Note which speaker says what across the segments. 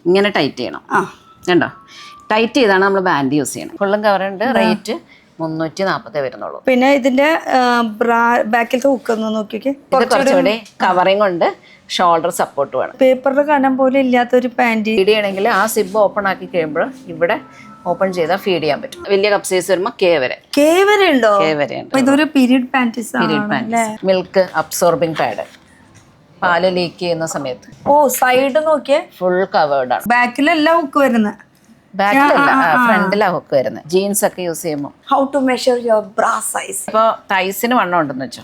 Speaker 1: ഇങ്ങനെ ടൈറ്റ് ചെയ്യണം. കണ്ടോ, ടൈറ്റ് ചെയ്താണ് നമ്മൾ ബാൻഡ് യൂസ് ചെയ്യണം. ഫുള്ളും കവറുണ്ട്. റേറ്റ് 340 വരുന്നുള്ളൂ.
Speaker 2: പിന്നെ ഇതിന്റെ ബാക്കിലത്തെ ഹുക്ക് ഒന്ന് നോക്കിയൊക്കെ,
Speaker 1: കുറച്ചുകൂടി കവറിങ് ഉണ്ട്, ഷോൾഡർ സപ്പോർട്ട് വേണം.
Speaker 2: പേപ്പറിന്റെ കനം പോലും ഇല്ലാത്തൊരു പാന്റ്.
Speaker 1: ഫീഡ് ചെയ്യണമെങ്കിൽ ആ സിബ് ഓപ്പൺ ആക്കി കഴിയുമ്പോൾ ഇവിടെ ഓപ്പൺ ചെയ്താൽ ഫീഡ് ചെയ്യാൻ പറ്റും. വലിയ കപ്പ് സൈസ് വരുമ്പോൾ കെ വരെ
Speaker 2: ഉണ്ടോ?
Speaker 1: കെ വരെ ഉണ്ട്.
Speaker 2: ഇതൊരു period panties.
Speaker 1: Milk absorbing pad, പാല് ലീക്ക് ചെയ്യുന്ന സമയത്ത്.
Speaker 2: സൈഡ് നോക്കിയേ,
Speaker 1: ഫുൾ കവേർഡ് ആണ്.
Speaker 2: ബാക്കിലെല്ലാം ഹുക്ക് വരുന്നത്,
Speaker 1: ബാക്കിലല്ല ഫ്രണ്ടിലാ ഹുക്ക് വരുന്നത്. ജീൻസ് ഒക്കെ യൂസ് ചെയ്യുമ്പോൾ.
Speaker 2: How to measure your bra size.
Speaker 1: ഇപ്പൊ തൈസിന് വണ്ണം ഉണ്ടെന്ന് വെച്ചോ,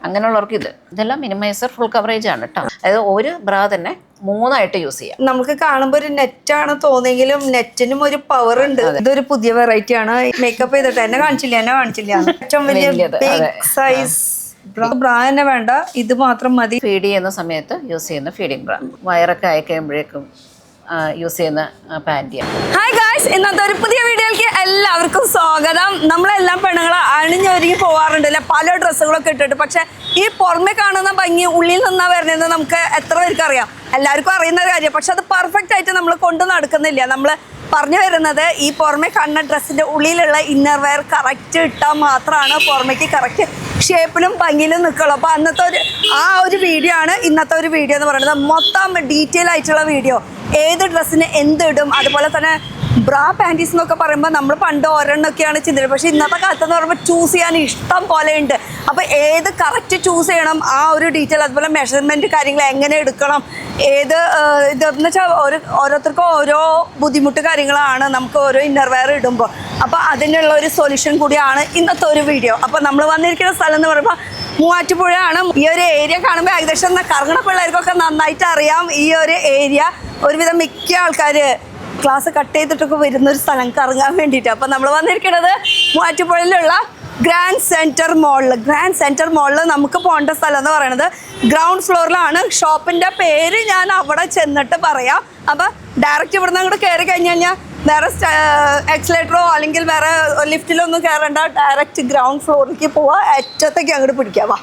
Speaker 1: അങ്ങനെയുള്ളവർക്ക് ഇതെല്ലാം മിനിമൈസർ ഫുൾ കവറേജ് ആണ് കേട്ടോ. അതായത് ഒരു ബ്രാ തന്നെ 3 ആയിട്ട് യൂസ് ചെയ്യാം.
Speaker 2: നമുക്ക് കാണുമ്പോ ഒരു നെറ്റ് ആണ് തോന്നിയെങ്കിലും നെറ്റിനും ഒരു പവർ ഉണ്ട്. ഇതൊരു പുതിയ വെറൈറ്റി ആണ്. മേക്കപ്പ് ചെയ്തിട്ട് എന്നെ കാണിച്ചില്ല ഏറ്റവും വലിയ സൈസ് ബ്രാ തന്നെ വേണ്ട, ഇത് മാത്രം മതി.
Speaker 1: ഫീഡ് ചെയ്യുന്ന സമയത്ത് യൂസ് ചെയ്യുന്ന ഫീഡിങ് ബ്രാ, വയറൊക്കെ അയക്കുമ്പോഴേക്കും യൂസ് ചെയ്യുന്ന പാൻറ്റിയാണ്.
Speaker 2: ഹായ് ഗായ്സ്, ഇന്നത്തെ ഒരു പുതിയ വീഡിയോയിലേക്ക് എല്ലാവർക്കും സ്വാഗതം. നമ്മളെല്ലാം പെണ്ണുങ്ങൾ അണിഞ്ഞൊരുങ്ങി പോവാറുണ്ട് അല്ലെ, പല ഡ്രസ്സുകളൊക്കെ ഇട്ടിട്ട്. പക്ഷെ ഈ പുറമെ കാണുന്ന ഭംഗി ഉള്ളിൽ നിന്നാ വരുന്നത് നമുക്ക് എത്ര പേർക്ക് അറിയാം? എല്ലാവർക്കും അറിയുന്ന കാര്യം. പക്ഷെ അത് പെർഫെക്റ്റ് ആയിട്ട് നമ്മൾ കൊണ്ടു നടക്കുന്നില്ല. നമ്മൾ പറഞ്ഞു വരുന്നത് ഈ പുറമെ കാണുന്ന ഡ്രസ്സിന്റെ ഉള്ളിലുള്ള ഇന്നർ വെയർ കറക്റ്റ് ഇട്ടാൽ മാത്രമാണ് പുറമേക്ക് കറക്റ്റ് ഷേപ്പിലും ഭംഗിയിലും നിൽക്കുള്ളൂ. അപ്പോൾ അന്നത്തെ ഒരു വീഡിയോ ആണ് ഇന്നത്തെ ഒരു വീഡിയോ എന്ന് പറയുന്നത്. മൊത്തം ഡീറ്റെയിൽ ആയിട്ടുള്ള വീഡിയോ, ഏത് ഡ്രസ്സിന് എന്തിടും, അതുപോലെ തന്നെ ബ്രാ പാൻറ്റീസ് എന്നൊക്കെ പറയുമ്പോൾ നമ്മൾ പണ്ട് ഒരെണ്ണൊക്കെയാണ് ചിന്തിച്ചത്. പക്ഷേ ഇന്നത്തെ കാലത്ത് എന്ന് പറയുമ്പോൾ ചൂസ് ചെയ്യാൻ ഇഷ്ടം പോലെ ഉണ്ട്. അപ്പോൾ ഏത് കറക്റ്റ് ചൂസ് ചെയ്യണം, ആ ഒരു ഡീറ്റെയിൽ, അതുപോലെ മെഷർമെൻറ്റ് കാര്യങ്ങൾ എങ്ങനെ എടുക്കണം, ഏത് ഇതെന്ന് വെച്ചാൽ ഓരോരുത്തർക്കും ഓരോ ബുദ്ധിമുട്ട് കാര്യങ്ങളാണ് നമുക്ക് ഓരോ ഇന്നർ വെയർ ഇടുമ്പോൾ. അപ്പോൾ അതിനുള്ള ഒരു സൊല്യൂഷൻ കൂടിയാണ് ഇന്നത്തെ ഒരു വീഡിയോ. അപ്പോൾ നമ്മൾ വന്നിരിക്കുന്ന സ്ഥലം എന്ന് പറയുമ്പോൾ മൂവാറ്റുപുഴയാണ്. ഈ ഒരു ഏരിയ കാണുമ്പോൾ ഏകദേശം കറങ്ങണ പിള്ളേർക്കൊക്കെ നന്നായിട്ട് അറിയാം ഈ ഒരു ഏരിയ. ഒരുവിധം മിക്ക ആൾക്കാർ ക്ലാസ് കട്ട് ചെയ്തിട്ടൊക്കെ വരുന്നൊരു സ്ഥലം കറങ്ങാൻ വേണ്ടിയിട്ട്. അപ്പം നമ്മൾ വന്നിരിക്കുന്നത് മൂവാറ്റുപുഴയിലുള്ള ഗ്രാൻഡ് സെൻറ്റർ മോളിൽ നമുക്ക് പോകേണ്ട സ്ഥലം എന്ന് പറയുന്നത് ഗ്രൗണ്ട് ഫ്ലോറിലാണ്. ഷോപ്പിൻ്റെ പേര് ഞാൻ അവിടെ ചെന്നിട്ട് പറയാം. അപ്പം ഡയറക്റ്റ് ഇവിടുന്ന് അങ്ങോട്ട് കയറി കഴിഞ്ഞ് കഴിഞ്ഞാൽ വേറെ എക്സലേറ്ററോ അല്ലെങ്കിൽ വേറെ ലിഫ്റ്റിലോ ഒന്നും കയറേണ്ട, ഡയറക്റ്റ് ഗ്രൗണ്ട് ഫ്ലോറിലേക്ക് പോവാം, അറ്റത്തേക്ക് അങ്ങോട്ട് പിടിക്കാം.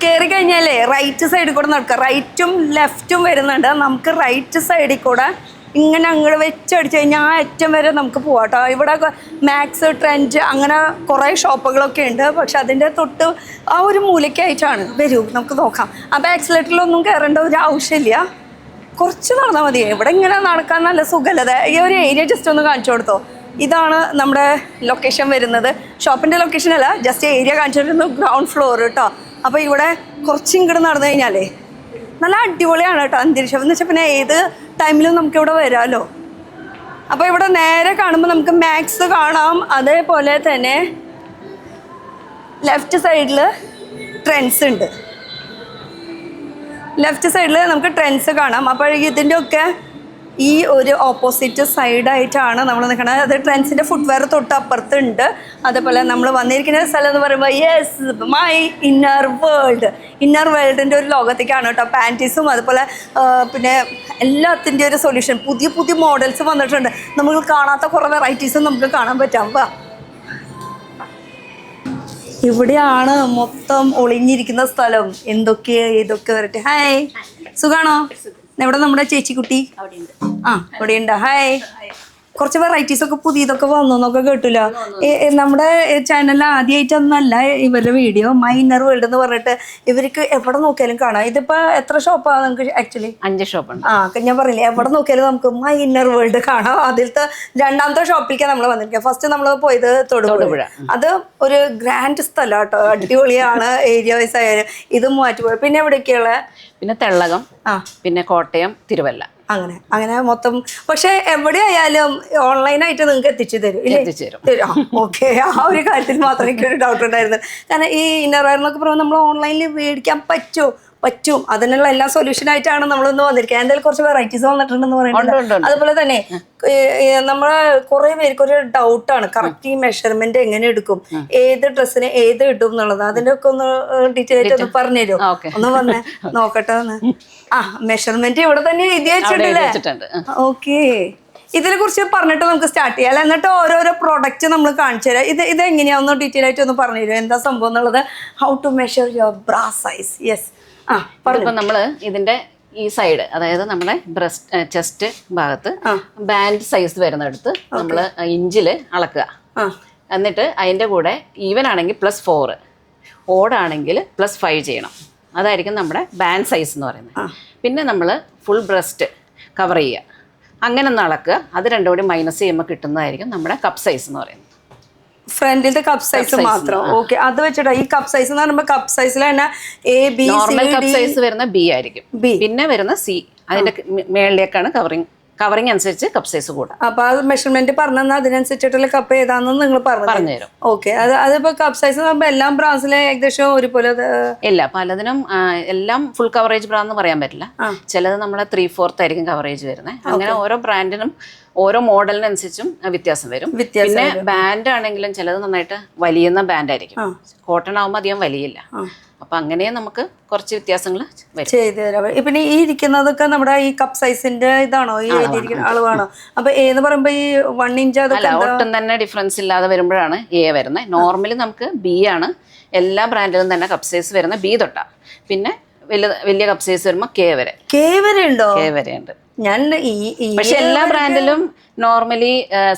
Speaker 2: കയറി കഴിഞ്ഞാലേ റൈറ്റ് സൈഡിൽ കൂടെ നടക്കുക, റൈറ്റും ലെഫ്റ്റും വരുന്നുണ്ട്. നമുക്ക് റൈറ്റ് സൈഡിൽ കൂടെ ഇങ്ങനെ അങ്ങോട്ട് വെച്ചടിച്ച് കഴിഞ്ഞാൽ ആ അറ്റം വരെ നമുക്ക് പോവാം കേട്ടോ. ഇവിടെ മാക്സ്, ട്രെൻഡ് അങ്ങനെ കുറേ ഷോപ്പുകളൊക്കെ ഉണ്ട്. പക്ഷെ അതിൻ്റെ തൊട്ട് ആ ഒരു മൂലയ്ക്കായിട്ടാണ്. വരൂ നമുക്ക് നോക്കാം. അപ്പോൾ ആക്സിലേറ്ററിലൊന്നും കയറേണ്ട ഒരു ആവശ്യമില്ല, കുറച്ച് നടന്നാൽ മതി. ഇവിടെ ഇങ്ങനെ നടക്കാൻ നല്ല സുഖമല്ലത്. ഈ ഒരു ഏരിയ ജസ്റ്റ് ഒന്ന് കാണിച്ചു കൊടുത്തോ. ഇതാണ് നമ്മുടെ ലൊക്കേഷൻ വരുന്നത്. ഷോപ്പിൻ്റെ ലൊക്കേഷൻ അല്ല, ജസ്റ്റ് ഏരിയ കാണിച്ചിരുന്നു. ഗ്രൗണ്ട് ഫ്ലോർ കേട്ടോ. അപ്പോൾ ഇവിടെ കുറച്ച് ഇങ്ങോട്ട് നടന്നു കഴിഞ്ഞാലേ നല്ല അടിപൊളിയാണ് കേട്ടോ അന്തരീക്ഷം. എന്ന് വെച്ചാൽ പിന്നെ ഏത് ടൈമിലും നമുക്കിവിടെ വരാമല്ലോ. അപ്പോൾ ഇവിടെ നേരെ കാണുമ്പോൾ നമുക്ക് മാക്സ് കാണാം. അതേപോലെ തന്നെ ലെഫ്റ്റ് സൈഡിൽ ട്രെൻഡ്സ് ഉണ്ട്. ലെഫ്റ്റ് സൈഡിൽ നമുക്ക് ട്രെൻഡ്സ് കാണാം. അപ്പോൾ ഇതിൻ്റെ ഒക്കെ ഈ ഒരു ഓപ്പോസിറ്റ് സൈഡായിട്ടാണ് നമ്മൾ നിൽക്കുന്നത്. അത് ട്രെൻഡ്സിൻ്റെ ഫുട്വെയർ തൊട്ട് അപ്പുറത്തുണ്ട്. അതേപോലെ നമ്മൾ വന്നിരിക്കുന്ന സ്ഥലം എന്ന് പറയുമ്പോൾ യെസ്, മൈ ഇന്നർ വേൾഡിൻ്റെ ഒരു ലോകത്തേക്കാണ് കേട്ടോ. പാൻറ്റീസും അതുപോലെ പിന്നെ എല്ലാത്തിൻ്റെ ഒരു സൊല്യൂഷൻ, പുതിയ മോഡൽസ് വന്നിട്ടുണ്ട്. നമ്മൾ കാണാത്ത കുറേ വെറൈറ്റീസും നമുക്ക് കാണാൻ പറ്റാം. ഇവിടെയാണ് മൊത്തം ഒളിഞ്ഞിരിക്കുന്ന സ്ഥലം. ഏതൊക്കെ വരട്ടെ. ഹായ്, സുഖാണോ? എവിടെ നമ്മുടെ ചേച്ചിക്കുട്ടി? ഇവിടെ ഉണ്ട്. ഹായ്. കുറച്ച് വെറൈറ്റീസ് ഒക്കെ പുതിയതൊക്കെ വന്നൊക്കെ കേട്ടില്ല. നമ്മുടെ ചാനലിൽ ആദ്യമായിട്ടൊന്നല്ല ഇവരുടെ വീഡിയോ. മൈ ഇന്നർ വേൾഡ് എന്ന് പറഞ്ഞിട്ട് ഇവർക്ക് എവിടെ നോക്കിയാലും കാണാം. ഇതിപ്പോ എത്ര ഷോപ്പാണ് നമുക്ക്? ആക്ച്വലി 5 ഷോപ്പുണ്ട്. ഞാൻ പറഞ്ഞില്ലേ, എവിടെ നോക്കിയാലും നമുക്ക് മൈ ഇന്നർ വേൾഡ് കാണാം. അതിലത്തെ 2ാമത്തെ ഷോപ്പിലേക്കാണ് നമ്മൾ വന്നിരിക്കുക. ഫസ്റ്റ് നമ്മൾ പോയത് തൊടുപുഴ. അത് ഒരു ഗ്രാൻഡ് സ്ഥലം കേട്ടോ, അടിപൊളിയാണ്. ഏരിയ വൈസ് ആയാലും ഇത് മൂവാറ്റുപുഴ. പിന്നെ എവിടെയൊക്കെയുള്ള? പിന്നെ തെള്ളകം, പിന്നെ കോട്ടയം, തിരുവല്ല, അങ്ങനെ മൊത്തം. പക്ഷെ എവിടെയായാലും ഓൺലൈനായിട്ട് നിങ്ങൾക്ക് എത്തിച്ചു തരും. ഓക്കെ, ആ ഒരു കാര്യത്തിൽ മാത്രമേ എനിക്കൊരു ഡൗട്ട് ഉണ്ടായിരുന്നു. കാരണം ഈ ഇന്നർ വെയർ എന്നൊക്കെ പറയുമ്പോൾ നമ്മൾ ഓൺലൈനിൽ മേടിക്കാൻ പറ്റും. അതിനുള്ള എല്ലാ സൊല്യൂഷൻ ആയിട്ടാണ് നമ്മളൊന്ന് വന്നിരിക്കുക. എന്തായാലും കുറച്ച് വെറൈറ്റീസ് വന്നിട്ടുണ്ടെന്ന് പറയുന്നത്. അതുപോലെ തന്നെ നമ്മളെ കുറെ പേർക്ക് ഒരു ഡൗട്ടാണ്, കറക്റ്റ് ഈ മെഷർമെന്റ് എങ്ങനെ എടുക്കും, ഏത് ഡ്രസ്സിന് ഏത് ഇടും എന്നുള്ളത്. അതിന്റെ ഒക്കെ ഒന്ന് ഡീറ്റെയിൽ ആയിട്ട് ഒന്ന് പറഞ്ഞുതരും. ഒന്ന് വന്നേ നോക്കട്ടെ ഒന്ന്. മെഷർമെന്റ് ഇവിടെ തന്നെ എഴുതി വെച്ചിട്ടുണ്ട്. ഓക്കെ, ഇതിനെ കുറിച്ച് പറഞ്ഞിട്ട് നമുക്ക് സ്റ്റാർട്ട് ചെയ്യാം. എന്നിട്ട് ഓരോരോ പ്രോഡക്റ്റ് നമ്മൾ കാണിച്ചു തരാം. ഇത് എങ്ങനെയാണെന്ന് ഡീറ്റെയിൽ ആയിട്ട് ഒന്ന് പറഞ്ഞു തരും, എന്താ സംഭവം എന്നുള്ളത്. How to measure your bra size. Yes,
Speaker 1: ഇപ്പം നമ്മള് ഇതിന്റെ ഈ സൈഡ്, അതായത് നമ്മുടെ ബ്രസ്റ്റ് ചെസ്റ്റ് ഭാഗത്ത് ബാൻഡ് സൈസ് വരുന്നിടത്ത് നമ്മൾ ഇഞ്ചിൽ അളക്കുക. എന്നിട്ട് അതിൻ്റെ കൂടെ ഈവൻ ആണെങ്കിൽ +4, ഓടാണെങ്കിൽ +5 ചെയ്യണം. അതായിരിക്കും നമ്മുടെ ബാൻഡ് സൈസ് എന്ന് പറയുന്നത്. പിന്നെ നമ്മൾ ഫുൾ ബ്രസ്റ്റ് കവർ ചെയ്യുക, അങ്ങനെ ഒന്ന് അളക്കുക. അത് രണ്ടും കൂടി മൈനസ് ചെയ്യുമ്പോൾ കിട്ടുന്നതായിരിക്കും നമ്മുടെ കപ്പ് സൈസ് എന്ന് പറയുന്നത്.
Speaker 2: ഫ്രണ്ടിലത്തെ കപ്പ് സൈസ് മാത്രം. ഓക്കെ, അത് വെച്ചിട്ട് ഈ കപ്പ് സൈസ് എന്ന് പറയുമ്പോൾ കപ്പ് സൈസിൽ തന്നെ
Speaker 1: നോർമൽ കപ്പ് സൈസ് വരുന്ന B ആയിരിക്കും, പിന്നെ വരുന്ന C. അതിന്റെ മേളിലേക്കാണ് കവറിങ് അനുസരിച്ച് കപ്പ് സൈസ് കൂടാം.
Speaker 2: അപ്പൊ അത് മെഷർമെന്റ് പറഞ്ഞാൽ അതിനനുസരിച്ചിട്ടുള്ള കപ്പ് ഏതാണെന്ന് നിങ്ങൾ പറഞ്ഞുതരും. ഓക്കെ, അതിപ്പോ കപ്പ് സൈസ് എന്ന് പറയുമ്പോൾ എല്ലാ ബ്രാസിലും ഏകദേശം ഒരുപോലെ
Speaker 1: ഇല്ല, പലതിനും എല്ലാം ഫുൾ കവറേജ് ബ്രാ എന്ന് പറയാൻ പറ്റില്ല. ചിലത് നമ്മളെ 3/4 ആയിരിക്കും കവറേജ് വരുന്നത്. അങ്ങനെ ഓരോ ബ്രാൻഡിനും ഓരോ മോഡലിനനുസരിച്ചും വ്യത്യാസം വരും. പിന്നെ ബാൻഡ് ആണെങ്കിലും ചിലത് നന്നായിട്ട് വലിയുന്ന ബാൻഡ് ആയിരിക്കും, കോട്ടൺ ആകുമ്പോൾ അധികം വലിയില്ല. അപ്പൊ അങ്ങനെ നമുക്ക് കുറച്ച് വ്യത്യാസങ്ങൾ
Speaker 2: ചെയ്തു തരാം. പിന്നെ ഈ ഇരിക്കുന്നതൊക്കെ നമ്മുടെ ഈ കപ്പ് സൈസിന്റെ ഇതാണോ, ഈ എഴുതിയിരിക്കുന്ന അളവാണോ? അപ്പൊ എന്ന് പറയുമ്പോ ഈ 1 ഇഞ്ച്
Speaker 1: ഒട്ടും തന്നെ ഡിഫറൻസ് ഇല്ലാതെ വരുമ്പോഴാണ് A വരുന്നത്. നോർമലി നമുക്ക് B ആണ് എല്ലാ ബ്രാൻഡിലും തന്നെ കപ്പ് സൈസ് വരുന്ന B തൊട്ടാ. പിന്നെ വലിയ കപ്പ് സൈസ് വരുമ്പോൾ K വരെ
Speaker 2: ഉണ്ടോ?
Speaker 1: K വരെ ഉണ്ട്.
Speaker 2: ഞാൻ
Speaker 1: പക്ഷെ എല്ലാ ബ്രാൻഡിലും നോർമലി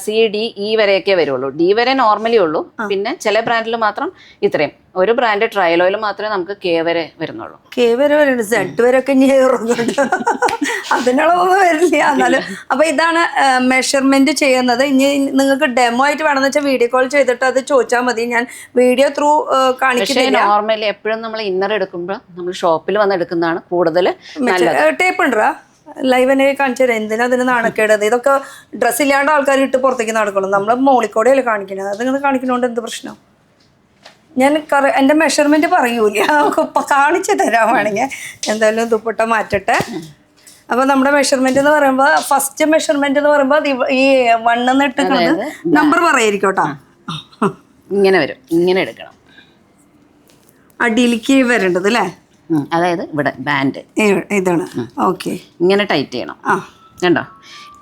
Speaker 1: C, D, E വരെയൊക്കെ വരുള്ളൂ. D വരെ നോർമലി ഉള്ളൂ. പിന്നെ ചില ബ്രാൻഡിൽ മാത്രം ഇത്രയും. ഒരു ബ്രാൻഡ് ട്രയൽ ഓയിൽ മാത്രമേ നമുക്ക് K വരെ വരുന്നുള്ളൂ.
Speaker 2: K വരെ വരുന്നുണ്ട്, Z വരെ ഒക്കെ അതിനുള്ളതൊന്നും വരില്ല. എന്നാലും അപ്പൊ ഇതാണ് മെഷർമെന്റ് ചെയ്യുന്നത്. ഇനി നിങ്ങൾക്ക് ഡെമോ ആയിട്ട് വേണമെന്ന് വെച്ചാൽ വീഡിയോ കോൾ ചെയ്തിട്ട് അത് ചോദിച്ചാൽ മതി. ഞാൻ വീഡിയോ ത്രൂ കാണിക്കുന്നില്ല.
Speaker 1: നോർമലി എപ്പോഴും നമ്മൾ ഇന്നർ എടുക്കുമ്പോൾ നമ്മൾ ഷോപ്പിൽ വന്ന് എടുക്കുന്നതാണ് കൂടുതൽ നല്ലത്.
Speaker 2: ടേപ്പ് ഉണ്ടോ ലൈവനെ കാണിച്ചു തരാം. എന്തിനാ അതിന് നാണക്കേടത്? ഇതൊക്കെ ഡ്രസ്സ് ഇല്ലാണ്ട് ആൾക്കാർ ഇട്ട് പുറത്തേക്ക് നടക്കണം. നമ്മൾ മോളിക്കോടെയല്ലേ കാണിക്കുന്നത്, അതിങ്ങനെ കാണിക്കുന്നതുകൊണ്ട് എന്ത് പ്രശ്നം? ഞാൻ എൻ്റെ മെഷർമെന്റ് പറയൂല, നമുക്ക് കാണിച്ചു തരാൻ വേണമെങ്കിൽ. എന്തായാലും ദുപ്പട്ട മാറ്റട്ടെ. അപ്പൊ നമ്മുടെ മെഷർമെന്റ് എന്ന് പറയുമ്പോൾ ഫസ്റ്റ് മെഷർമെന്റ് എന്ന് പറയുമ്പോൾ ഈ 1 ഇട്ടിട്ടുള്ളത് നമ്പർ പറയായിരിക്കും കേട്ടോ.
Speaker 1: ഇങ്ങനെ വരും, ഇങ്ങനെ എടുക്കണം.
Speaker 2: അടിയിലേക്ക് വരേണ്ടത് അല്ലേ?
Speaker 1: അതായത് ഇവിടെ ബാൻഡ്
Speaker 2: ഇതാണ്. ഓക്കെ,
Speaker 1: ഇങ്ങനെ ടൈറ്റ് ചെയ്യണം. കണ്ടോ,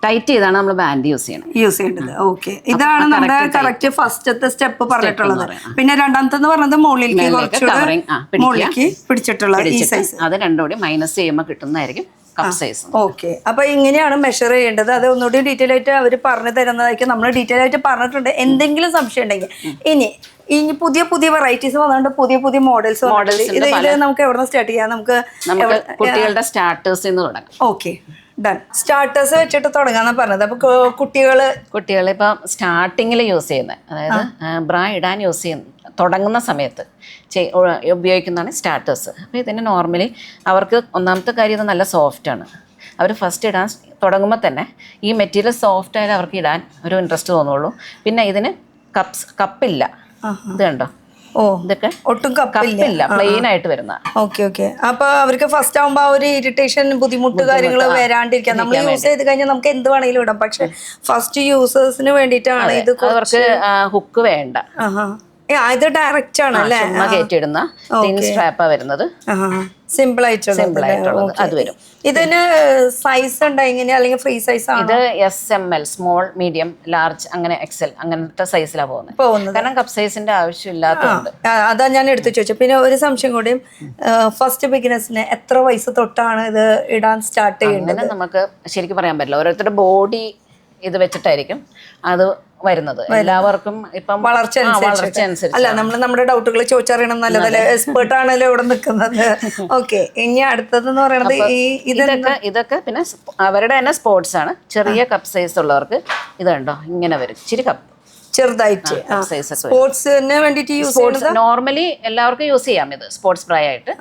Speaker 1: ടൈറ്റ് ചെയ്താണ് നമ്മൾ ബാൻഡ് യൂസ്
Speaker 2: ചെയ്യേണ്ടത്. ഓക്കെ, ഇതാണ് നമ്മുടെ കറക്റ്റ് ഫസ്റ്റത്തെ സ്റ്റെപ്പ് പറഞ്ഞിട്ടുള്ളത്. പിന്നെ രണ്ടാമത്തെ പറഞ്ഞത് മുകളിലേക്ക് മുകളിലേക്ക് പിടിച്ചിട്ടുള്ളത് ഈ സൈസ്.
Speaker 1: അത് രണ്ടും കൂടി മൈനസ് ചെയ്യുമ്പോൾ കിട്ടുന്നതായിരിക്കും കപ്പ് സൈസ്.
Speaker 2: ഓക്കെ, അപ്പൊ ഇങ്ങനെയാണ് മെഷർ ചെയ്യേണ്ടത്. അത് ഒന്നുകൂടി ഡീറ്റെയിൽ ആയിട്ട് അവർ പറഞ്ഞു തരുന്നതായിരിക്കും. നമ്മൾ ഡീറ്റെയിൽ ആയിട്ട് പറഞ്ഞിട്ടുണ്ട്. എന്തെങ്കിലും സംശയം ഉണ്ടെങ്കിൽ ഇനി പുതിയ വെറൈറ്റീസ് വന്നുകൊണ്ട് പുതിയ മോഡൽസ് ഇത് നമുക്ക് എവിടെ നിന്ന് സ്റ്റാർട്ട് ചെയ്യാം? നമുക്ക്
Speaker 1: കുട്ടികളുടെ സ്റ്റാർട്ടേഴ്സ് തുടങ്ങാം.
Speaker 2: Okay, done. സ്റ്റാർട്ടേഴ്സ് വെച്ചിട്ട് തുടങ്ങാന്നാ പറഞ്ഞത്. അപ്പൊ കുട്ടികൾ
Speaker 1: ഇപ്പം സ്റ്റാർട്ടിങ്ങിൽ യൂസ് ചെയ്യുന്നത്, അതായത് ബ്രാ ഇടാൻ യൂസ് ചെയ്യുന്ന തുടങ്ങുന്ന സമയത്ത് ഉപയോഗിക്കുന്നതാണ് സ്റ്റാർട്ടേഴ്സ്. അപ്പോൾ ഇതിന് നോർമലി അവർക്ക് ഒന്നാമത്തെ കാര്യം ഇത് നല്ല സോഫ്റ്റാണ്. അവർ ഫസ്റ്റ് ഇടാൻ തുടങ്ങുമ്പോൾ തന്നെ ഈ മെറ്റീരിയൽ സോഫ്റ്റ് ആയാലും അവർക്ക് ഇടാൻ ഒരു ഇൻട്രസ്റ്റ് തോന്നുള്ളൂ. പിന്നെ ഇതിന് കപ്പില്ല. ഇത് കണ്ടോ, ഇതൊക്കെ
Speaker 2: ഒട്ടും കപ്പില്ല,
Speaker 1: പ്ലെയിൻ ആയിട്ട് വരുന്ന.
Speaker 2: ഓക്കെ. അപ്പൊ അവർക്ക് ഫസ്റ്റ് ആകുമ്പോ ആ ഒരു ഇറിറ്റേഷൻ, ബുദ്ധിമുട്ട് കാര്യങ്ങൾ വരാണ്ടിരിക്കാൻ നമ്മൾ യൂസ് ചെയ്ത് കഴിഞ്ഞാൽ നമുക്ക് എന്ത് വേണമെങ്കിലും ഇടാം. പക്ഷെ ഫസ്റ്റ് യൂസേഴ്സിന് വേണ്ടിയിട്ടാണ് ഇത്.
Speaker 1: അവർക്ക് ഹുക്ക് വേണ്ട,
Speaker 2: ഇത് ഡയറക്റ്റ് ആണ് അല്ലേ?
Speaker 1: കയറ്റിയിടുന്ന തിൻ സ്ട്രാപ്പാ വരുന്നത്.
Speaker 2: സിമ്പിൾ ആയിട്ടുള്ളത്
Speaker 1: അത് വരും.
Speaker 2: ഇതിന് സൈസ് ഉണ്ടോ എങ്ങനെയാ, അല്ലെങ്കിൽ ഫ്രീ സൈസ് ആണ്?
Speaker 1: ഇത് SML, സ്മോൾ, മീഡിയം, ലാർജ്, അങ്ങനെ XL അങ്ങനത്തെ സൈസിലാണ് പോകുന്നത്. കാരണം കപ്പ് സൈസിന്റെ ആവശ്യമില്ലാത്തതുകൊണ്ട്
Speaker 2: അതാ ഞാൻ എടുത്തു ചോദിച്ചത്. പിന്നെ ഒരു സംശയം കൂടിയും, ഫസ്റ്റ് ബിഗിനേഴ്സിന് എത്ര വയസ്സ് തൊട്ടാണ് ഇത് ഇടാൻ സ്റ്റാർട്ട് ചെയ്യുന്നത്?
Speaker 1: നമുക്ക് ശരിക്കും പറയാൻ പറ്റില്ല. ഓരോരുത്തരുടെ ബോഡി ഇത് വെച്ചിട്ടായിരിക്കും അത് വരുന്നത്. എല്ലാവർക്കും ഇപ്പം വളർച്ച അനുസരിച്ച്.
Speaker 2: അല്ല, നമ്മൾ നമ്മുടെ ഡൗട്ടുകൾ ചോദിച്ചറിയണം, നല്ലതല്ലേ? എക്സ്പേർട്ട് ആണല്ലോ ഇവിടെ നിൽക്കുന്നത്. ഓക്കെ, ഇനി അടുത്തതെന്ന് പറയുന്നത്
Speaker 1: ഇതൊക്കെ പിന്നെ അവരുടെ തന്നെ സ്പോർട്സ് ആണ്. ചെറിയ കപ്പ് സൈസ് ഉള്ളവർക്ക് ഇത് കണ്ടോ ഇങ്ങനെ വരും, ഇച്ചിരി കപ്പ്
Speaker 2: ചെറുതായിട്ട്. സ്പോർട്സിന് വേണ്ടിയിട്ട് യൂസ്
Speaker 1: നോർമലി എല്ലാവർക്കും യൂസ് ചെയ്യാം ഇത് സ്പോർട്സ് ബ്രാ ആയിട്ട്.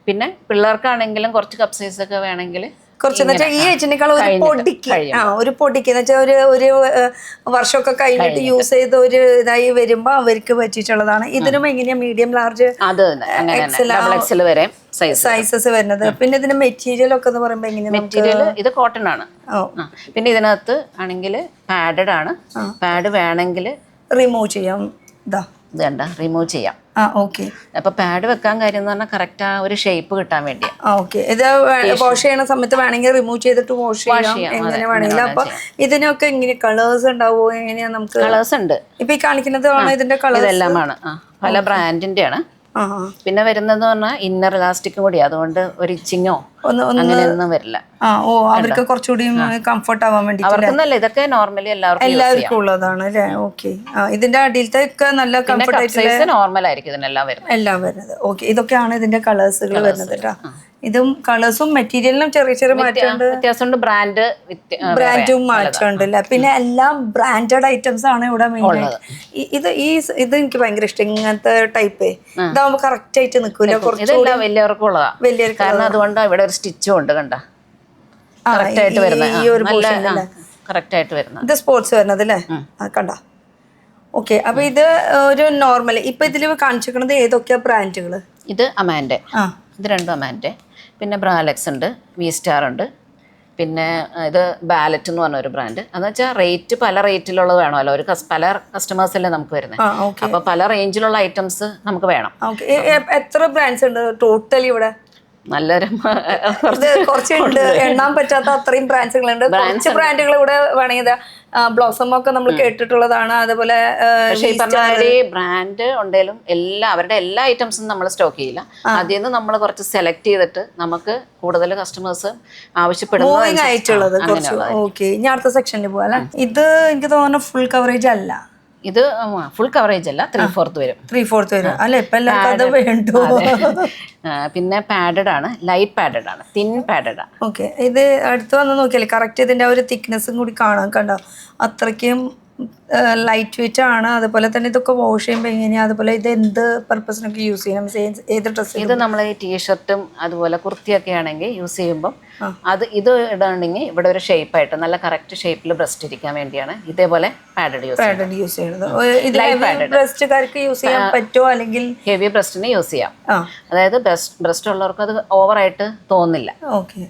Speaker 1: പിന്നെ പിള്ളേർക്കാണെങ്കിലും കുറച്ച് കപ്പ് സൈസ് ഒക്കെ വേണമെങ്കിൽ
Speaker 2: കുറച്ചെന്ന് വെച്ചാൽ ഈ ഏജിനേക്കാൾ ഒരു പൊടിക്ക് എന്ന് വെച്ചാൽ ഒരു വർഷമൊക്കെ കഴിഞ്ഞിട്ട് യൂസ് ചെയ്ത് ഒരു ഇതായി വരുമ്പോ അവർക്ക് പറ്റിയിട്ടുള്ളതാണ്. ഇതിനും എങ്ങനെയാ മീഡിയം, ലാർജ്, സൈസസ് വരുന്നത്? പിന്നെ ഇതിന്റെ മെറ്റീരിയൽ ഒക്കെ എന്ന് പറയുമ്പോ എങ്ങനെയാ?
Speaker 1: മെറ്റീരിയൽ ഇത് കോട്ടൺ ആണ്. പിന്നെ ഇതിനകത്ത് ആണെങ്കിൽ പാഡഡ് ആണ്. പാഡ് വേണമെങ്കിൽ
Speaker 2: റിമൂവ് ചെയ്യാം.
Speaker 1: ഇത് കണ്ട, റിമൂവ് ചെയ്യാം.
Speaker 2: ഓക്കെ,
Speaker 1: അപ്പൊ പാഡ് വെക്കാൻ കാര്യം എന്ന് പറഞ്ഞാൽ കറക്റ്റ് ആ ഒരു ഷേപ്പ് കിട്ടാൻ വേണ്ടിയാ.
Speaker 2: ഓക്കെ, ഇത് വാഷ് ചെയ്യണ സമയത്ത് വേണമെങ്കിൽ റിമൂവ് ചെയ്തിട്ട് വാഷ് ചെയ്യാം, എങ്ങനെ വേണമെങ്കിലും. അപ്പൊ ഇതിനൊക്കെ എങ്ങനെ കളേഴ്സ് ഉണ്ടാവോ? എങ്ങനെയാ? നമുക്ക്
Speaker 1: കളേഴ്സ് ഉണ്ട്.
Speaker 2: ഇപ്പൊ ഈ കാണിക്കുന്നത് ഇതിന്റെ കളർ
Speaker 1: എല്ലാമാണ്, പല ബ്രാൻഡിന്റെ ആണ്.
Speaker 2: ആ
Speaker 1: പിന്നെ വരുന്നത് പറഞ്ഞാൽ ഇന്നർ ഇലാസ്റ്റിക്കും കൂടി, അതുകൊണ്ട് ഒരു ഇച്ചിങ്ങോ അങ്ങനെയൊന്നും വരില്ല.
Speaker 2: അവർക്ക് കുറച്ചുകൂടി കംഫർട്ട് ആവാൻ വേണ്ടി
Speaker 1: അവർക്കൊന്നല്ല, ഇതൊക്കെ നോർമലി
Speaker 2: എല്ലാവർക്കും ഉള്ളതാണ് അല്ലേ? ഓക്കെ. ഇതിന്റെ അടിയിലത്തെ ഒക്കെ നല്ല കംഫർട്ട് ആയിട്ട്
Speaker 1: നോർമൽ ആയിരിക്കും ഇതിനെല്ലാം
Speaker 2: വരുന്നത്. ഓക്കെ, ഇതൊക്കെയാണ് ഇതിന്റെ കളേഴ്സുകൾ വരുന്നത് കേട്ടോ. ഇതും കളേഴ്സും മെറ്റീരിയലിനും ചെറിയ ചെറിയ
Speaker 1: വ്യത്യാസമുണ്ട്.
Speaker 2: ബ്രാൻഡും മാറ്റമുണ്ട് അല്ലേ? പിന്നെ എല്ലാം ബ്രാൻഡഡ് ഐറ്റംസ് ആണ് ഇവിടെ മെയിൻ ആയിട്ട്. ഇത് എനിക്ക് ഭയങ്കര ഇഷ്ടം, ഇങ്ങനത്തെ ടൈപ്പ്. ഇതാവുമ്പോ കറക്റ്റ് ആയിട്ട് നിൽക്കൂല.
Speaker 1: ഇതെല്ലാം വലിയവർക്കും ഉള്ളതാ, കാരണം അതുകൊണ്ട് ഇവിടെ ഒരു സ്റ്റിച്ചും ഉണ്ട്, കണ്ട കറക്റ്റ് ആയിട്ട് വരുന്നത്.
Speaker 2: ഇത് സ്പോർട്സ് വരുന്നത് അല്ലേ? കണ്ട. ഓക്കെ, അപ്പൊ ഇത് ഒരു നോർമൽ. ഇപ്പൊ ഇതില് കാണിച്ചിരിക്കുന്നത് ഏതൊക്കെയാ ബ്രാൻഡുകള്?
Speaker 1: ഇത് അമാൻഡെ, ഇത് രണ്ടും അമാൻഡെ. പിന്നെ ബ്രാലക്സ് ഉണ്ട്, വി സ്റ്റാർ ഉണ്ട്, പിന്നെ ഇത് ബാലറ്റ് എന്ന് പറഞ്ഞ ഒരു ബ്രാൻഡ്. എന്ന് വെച്ചാൽ റേറ്റ് പല റേറ്റിലുള്ളത് വേണമല്ലോ, ഒരു പല കസ്റ്റമേഴ്സല്ലേ നമുക്ക് വരുന്നത്. അപ്പൊ പല റേഞ്ചിലുള്ള ഐറ്റംസ് നമുക്ക് വേണം.
Speaker 2: എത്ര ബ്രാൻഡ്സ് ഉണ്ട് ടോട്ടൽ ഇവിടെ?
Speaker 1: നല്ലൊരു
Speaker 2: കുറച്ചുണ്ട്, എണ്ണാൻ പറ്റാത്ത അത്രയും ബ്രാൻഡുകളുണ്ട്. കുറച്ച് ബ്രാൻഡുകൾ ഇവിടെ വേണമെങ്കിൽ ബ്ലോസം ഒക്കെ നമ്മൾ കേട്ടിട്ടുള്ളതാണ്. അതുപോലെ
Speaker 1: ബ്രാൻഡ് ഉണ്ടെങ്കിലും അവരുടെ എല്ലാ ഐറ്റംസും നമ്മൾ സ്റ്റോക്ക് ചെയ്യില്ല. അതിൽ നിന്ന് നമ്മൾ കുറച്ച് സെലക്ട് ചെയ്തിട്ട് നമുക്ക് കൂടുതൽ കസ്റ്റമേഴ്സ്
Speaker 2: ആവശ്യപ്പെടുന്നത്. ഓക്കെ, ഇനി അടുത്ത സെക്ഷനിൽ പോകാം. ഇത് എനിക്ക് തോന്നുന്നു ഫുൾ കവറേജ് അല്ല.
Speaker 1: ഇത് ഫുൾ കവറേജ് അല്ല, 3/4 വരും.
Speaker 2: 3/4 വരും അല്ലെ? ഇപ്പൊ എല്ലാവർക്കും വേണ്ടു.
Speaker 1: പിന്നെ പാഡഡ് ആണ്, ലൈറ്റ് പാഡഡ് ആണ്, തിൻ പാഡഡ് ആണ്.
Speaker 2: ഓക്കെ, ഇത് അടുത്ത് വന്ന് നോക്കിയാലേ കറക്റ്റ് ഇതിന്റെ ഒരു തിക്നെസ്സും കൂടി കാണാൻ കണ്ടോ? അത്രയ്ക്കും ലൈറ്റ് വെയിറ്റ് ആണ്. അതുപോലെ തന്നെ ഇതൊക്കെ വാഷ് ചെയ്യുമ്പോൾ എങ്ങനെയാ, അതുപോലെ ഇത് എന്ത് പർപ്പസിനൊക്കെ യൂസ് ചെയ്യണം? ഏത് ഡ്രസ്സ്?
Speaker 1: ഇത് നമ്മൾ ഈ ടീഷർട്ടും അതുപോലെ കുർത്തിയൊക്കെ ആണെങ്കിൽ യൂസ് ചെയ്യുമ്പോൾ ഇത് ഇടാണെങ്കിൽ ഇവിടെ ഒരു ഷേപ്പായിട്ട് നല്ല കറക്റ്റ് ഷേപ്പിൽ ബ്രസ്റ്റ് ഇരിക്കാൻ വേണ്ടിയാണ് ഇതേപോലെ പാഡഡ് യൂസ്
Speaker 2: ചെയ്യുന്നത്. ബ്രസ്റ്റുകാർക്ക് യൂസ് ചെയ്യാൻ പറ്റുമോ? അല്ലെങ്കിൽ
Speaker 1: ഹെവി ബ്രസ്റ്റിന് യൂസ് ചെയ്യാം. അതായത് ബ്രസ്റ്റ് ഉള്ളവർക്ക് അത് ഓവറായിട്ട് തോന്നില്ല.
Speaker 2: ഓക്കെ,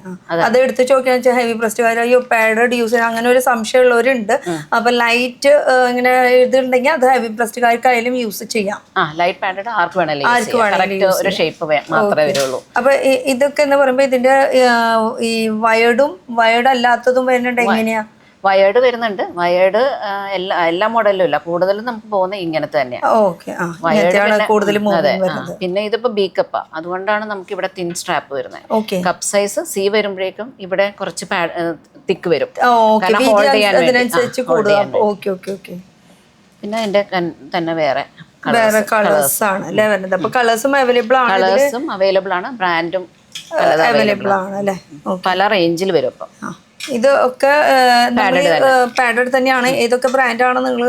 Speaker 2: അത് എടുത്ത് ചോദിക്കാന്ന് വെച്ചാൽ ഹെവി ബ്രസ്റ്റുകാർ അയ്യോ പാഡഡ് യൂസ് ചെയ്യാൻ അങ്ങനെ ഒരു സംശയമുള്ളവരുണ്ട്. അപ്പൊ ലൈറ്റ് ഇങ്ങനെ ഇതുണ്ടെങ്കിൽ അത് ഹെവി ബ്രസ്റ്റുകാർക്കായാലും യൂസ് ചെയ്യാം.
Speaker 1: ലൈറ്റ് പാഡഡ് ആർക്ക് വേണമെങ്കിലും ഒരു ഷേപ്പ് മാത്രമേ വരുള്ളൂ.
Speaker 2: അപ്പൊ ഇതൊക്കെ എന്ന് പറയുമ്പോ ഇതിന്റെ ഈ വയേർഡും വയേർഡ് അല്ലാത്തതും വരുന്നുണ്ട്. എങ്ങനെയാ?
Speaker 1: വയേർഡ് വരുന്നുണ്ട്. വയേർഡ് എല്ലാ മോഡലിലും ഇല്ല, കൂടുതലും നമുക്ക് പോകുന്നത് ഇങ്ങനത്തെ തന്നെയാണ്. പിന്നെ ഇതിപ്പോ ബി കപ്പാ, അതുകൊണ്ടാണ് നമുക്ക് ഇവിടെ തിൻ സ്ട്രാപ്പ് വരുന്നത്. കപ്പ് സൈസ് സി വരുമ്പോഴേക്കും ഇവിടെ കുറച്ച് തിക്ക് വരും, പിന്നെ അതിന്റെ തന്നെ വേറെ
Speaker 2: കളേഴ്സ് ആണ് അല്ലേ വരുന്നത്. അപ്പൊ കളേഴ്സും
Speaker 1: അവൈലബിൾ ആണ്, ബ്രാൻഡും
Speaker 2: അവൈലബിൾ ആണ് അല്ലേ?
Speaker 1: പല റേഞ്ചിൽ വരും. അപ്പം
Speaker 2: ഇതൊക്കെ പാഡഡ് തന്നെയാണ്. ഏതൊക്കെ ബ്രാൻഡാണ് നിങ്ങൾ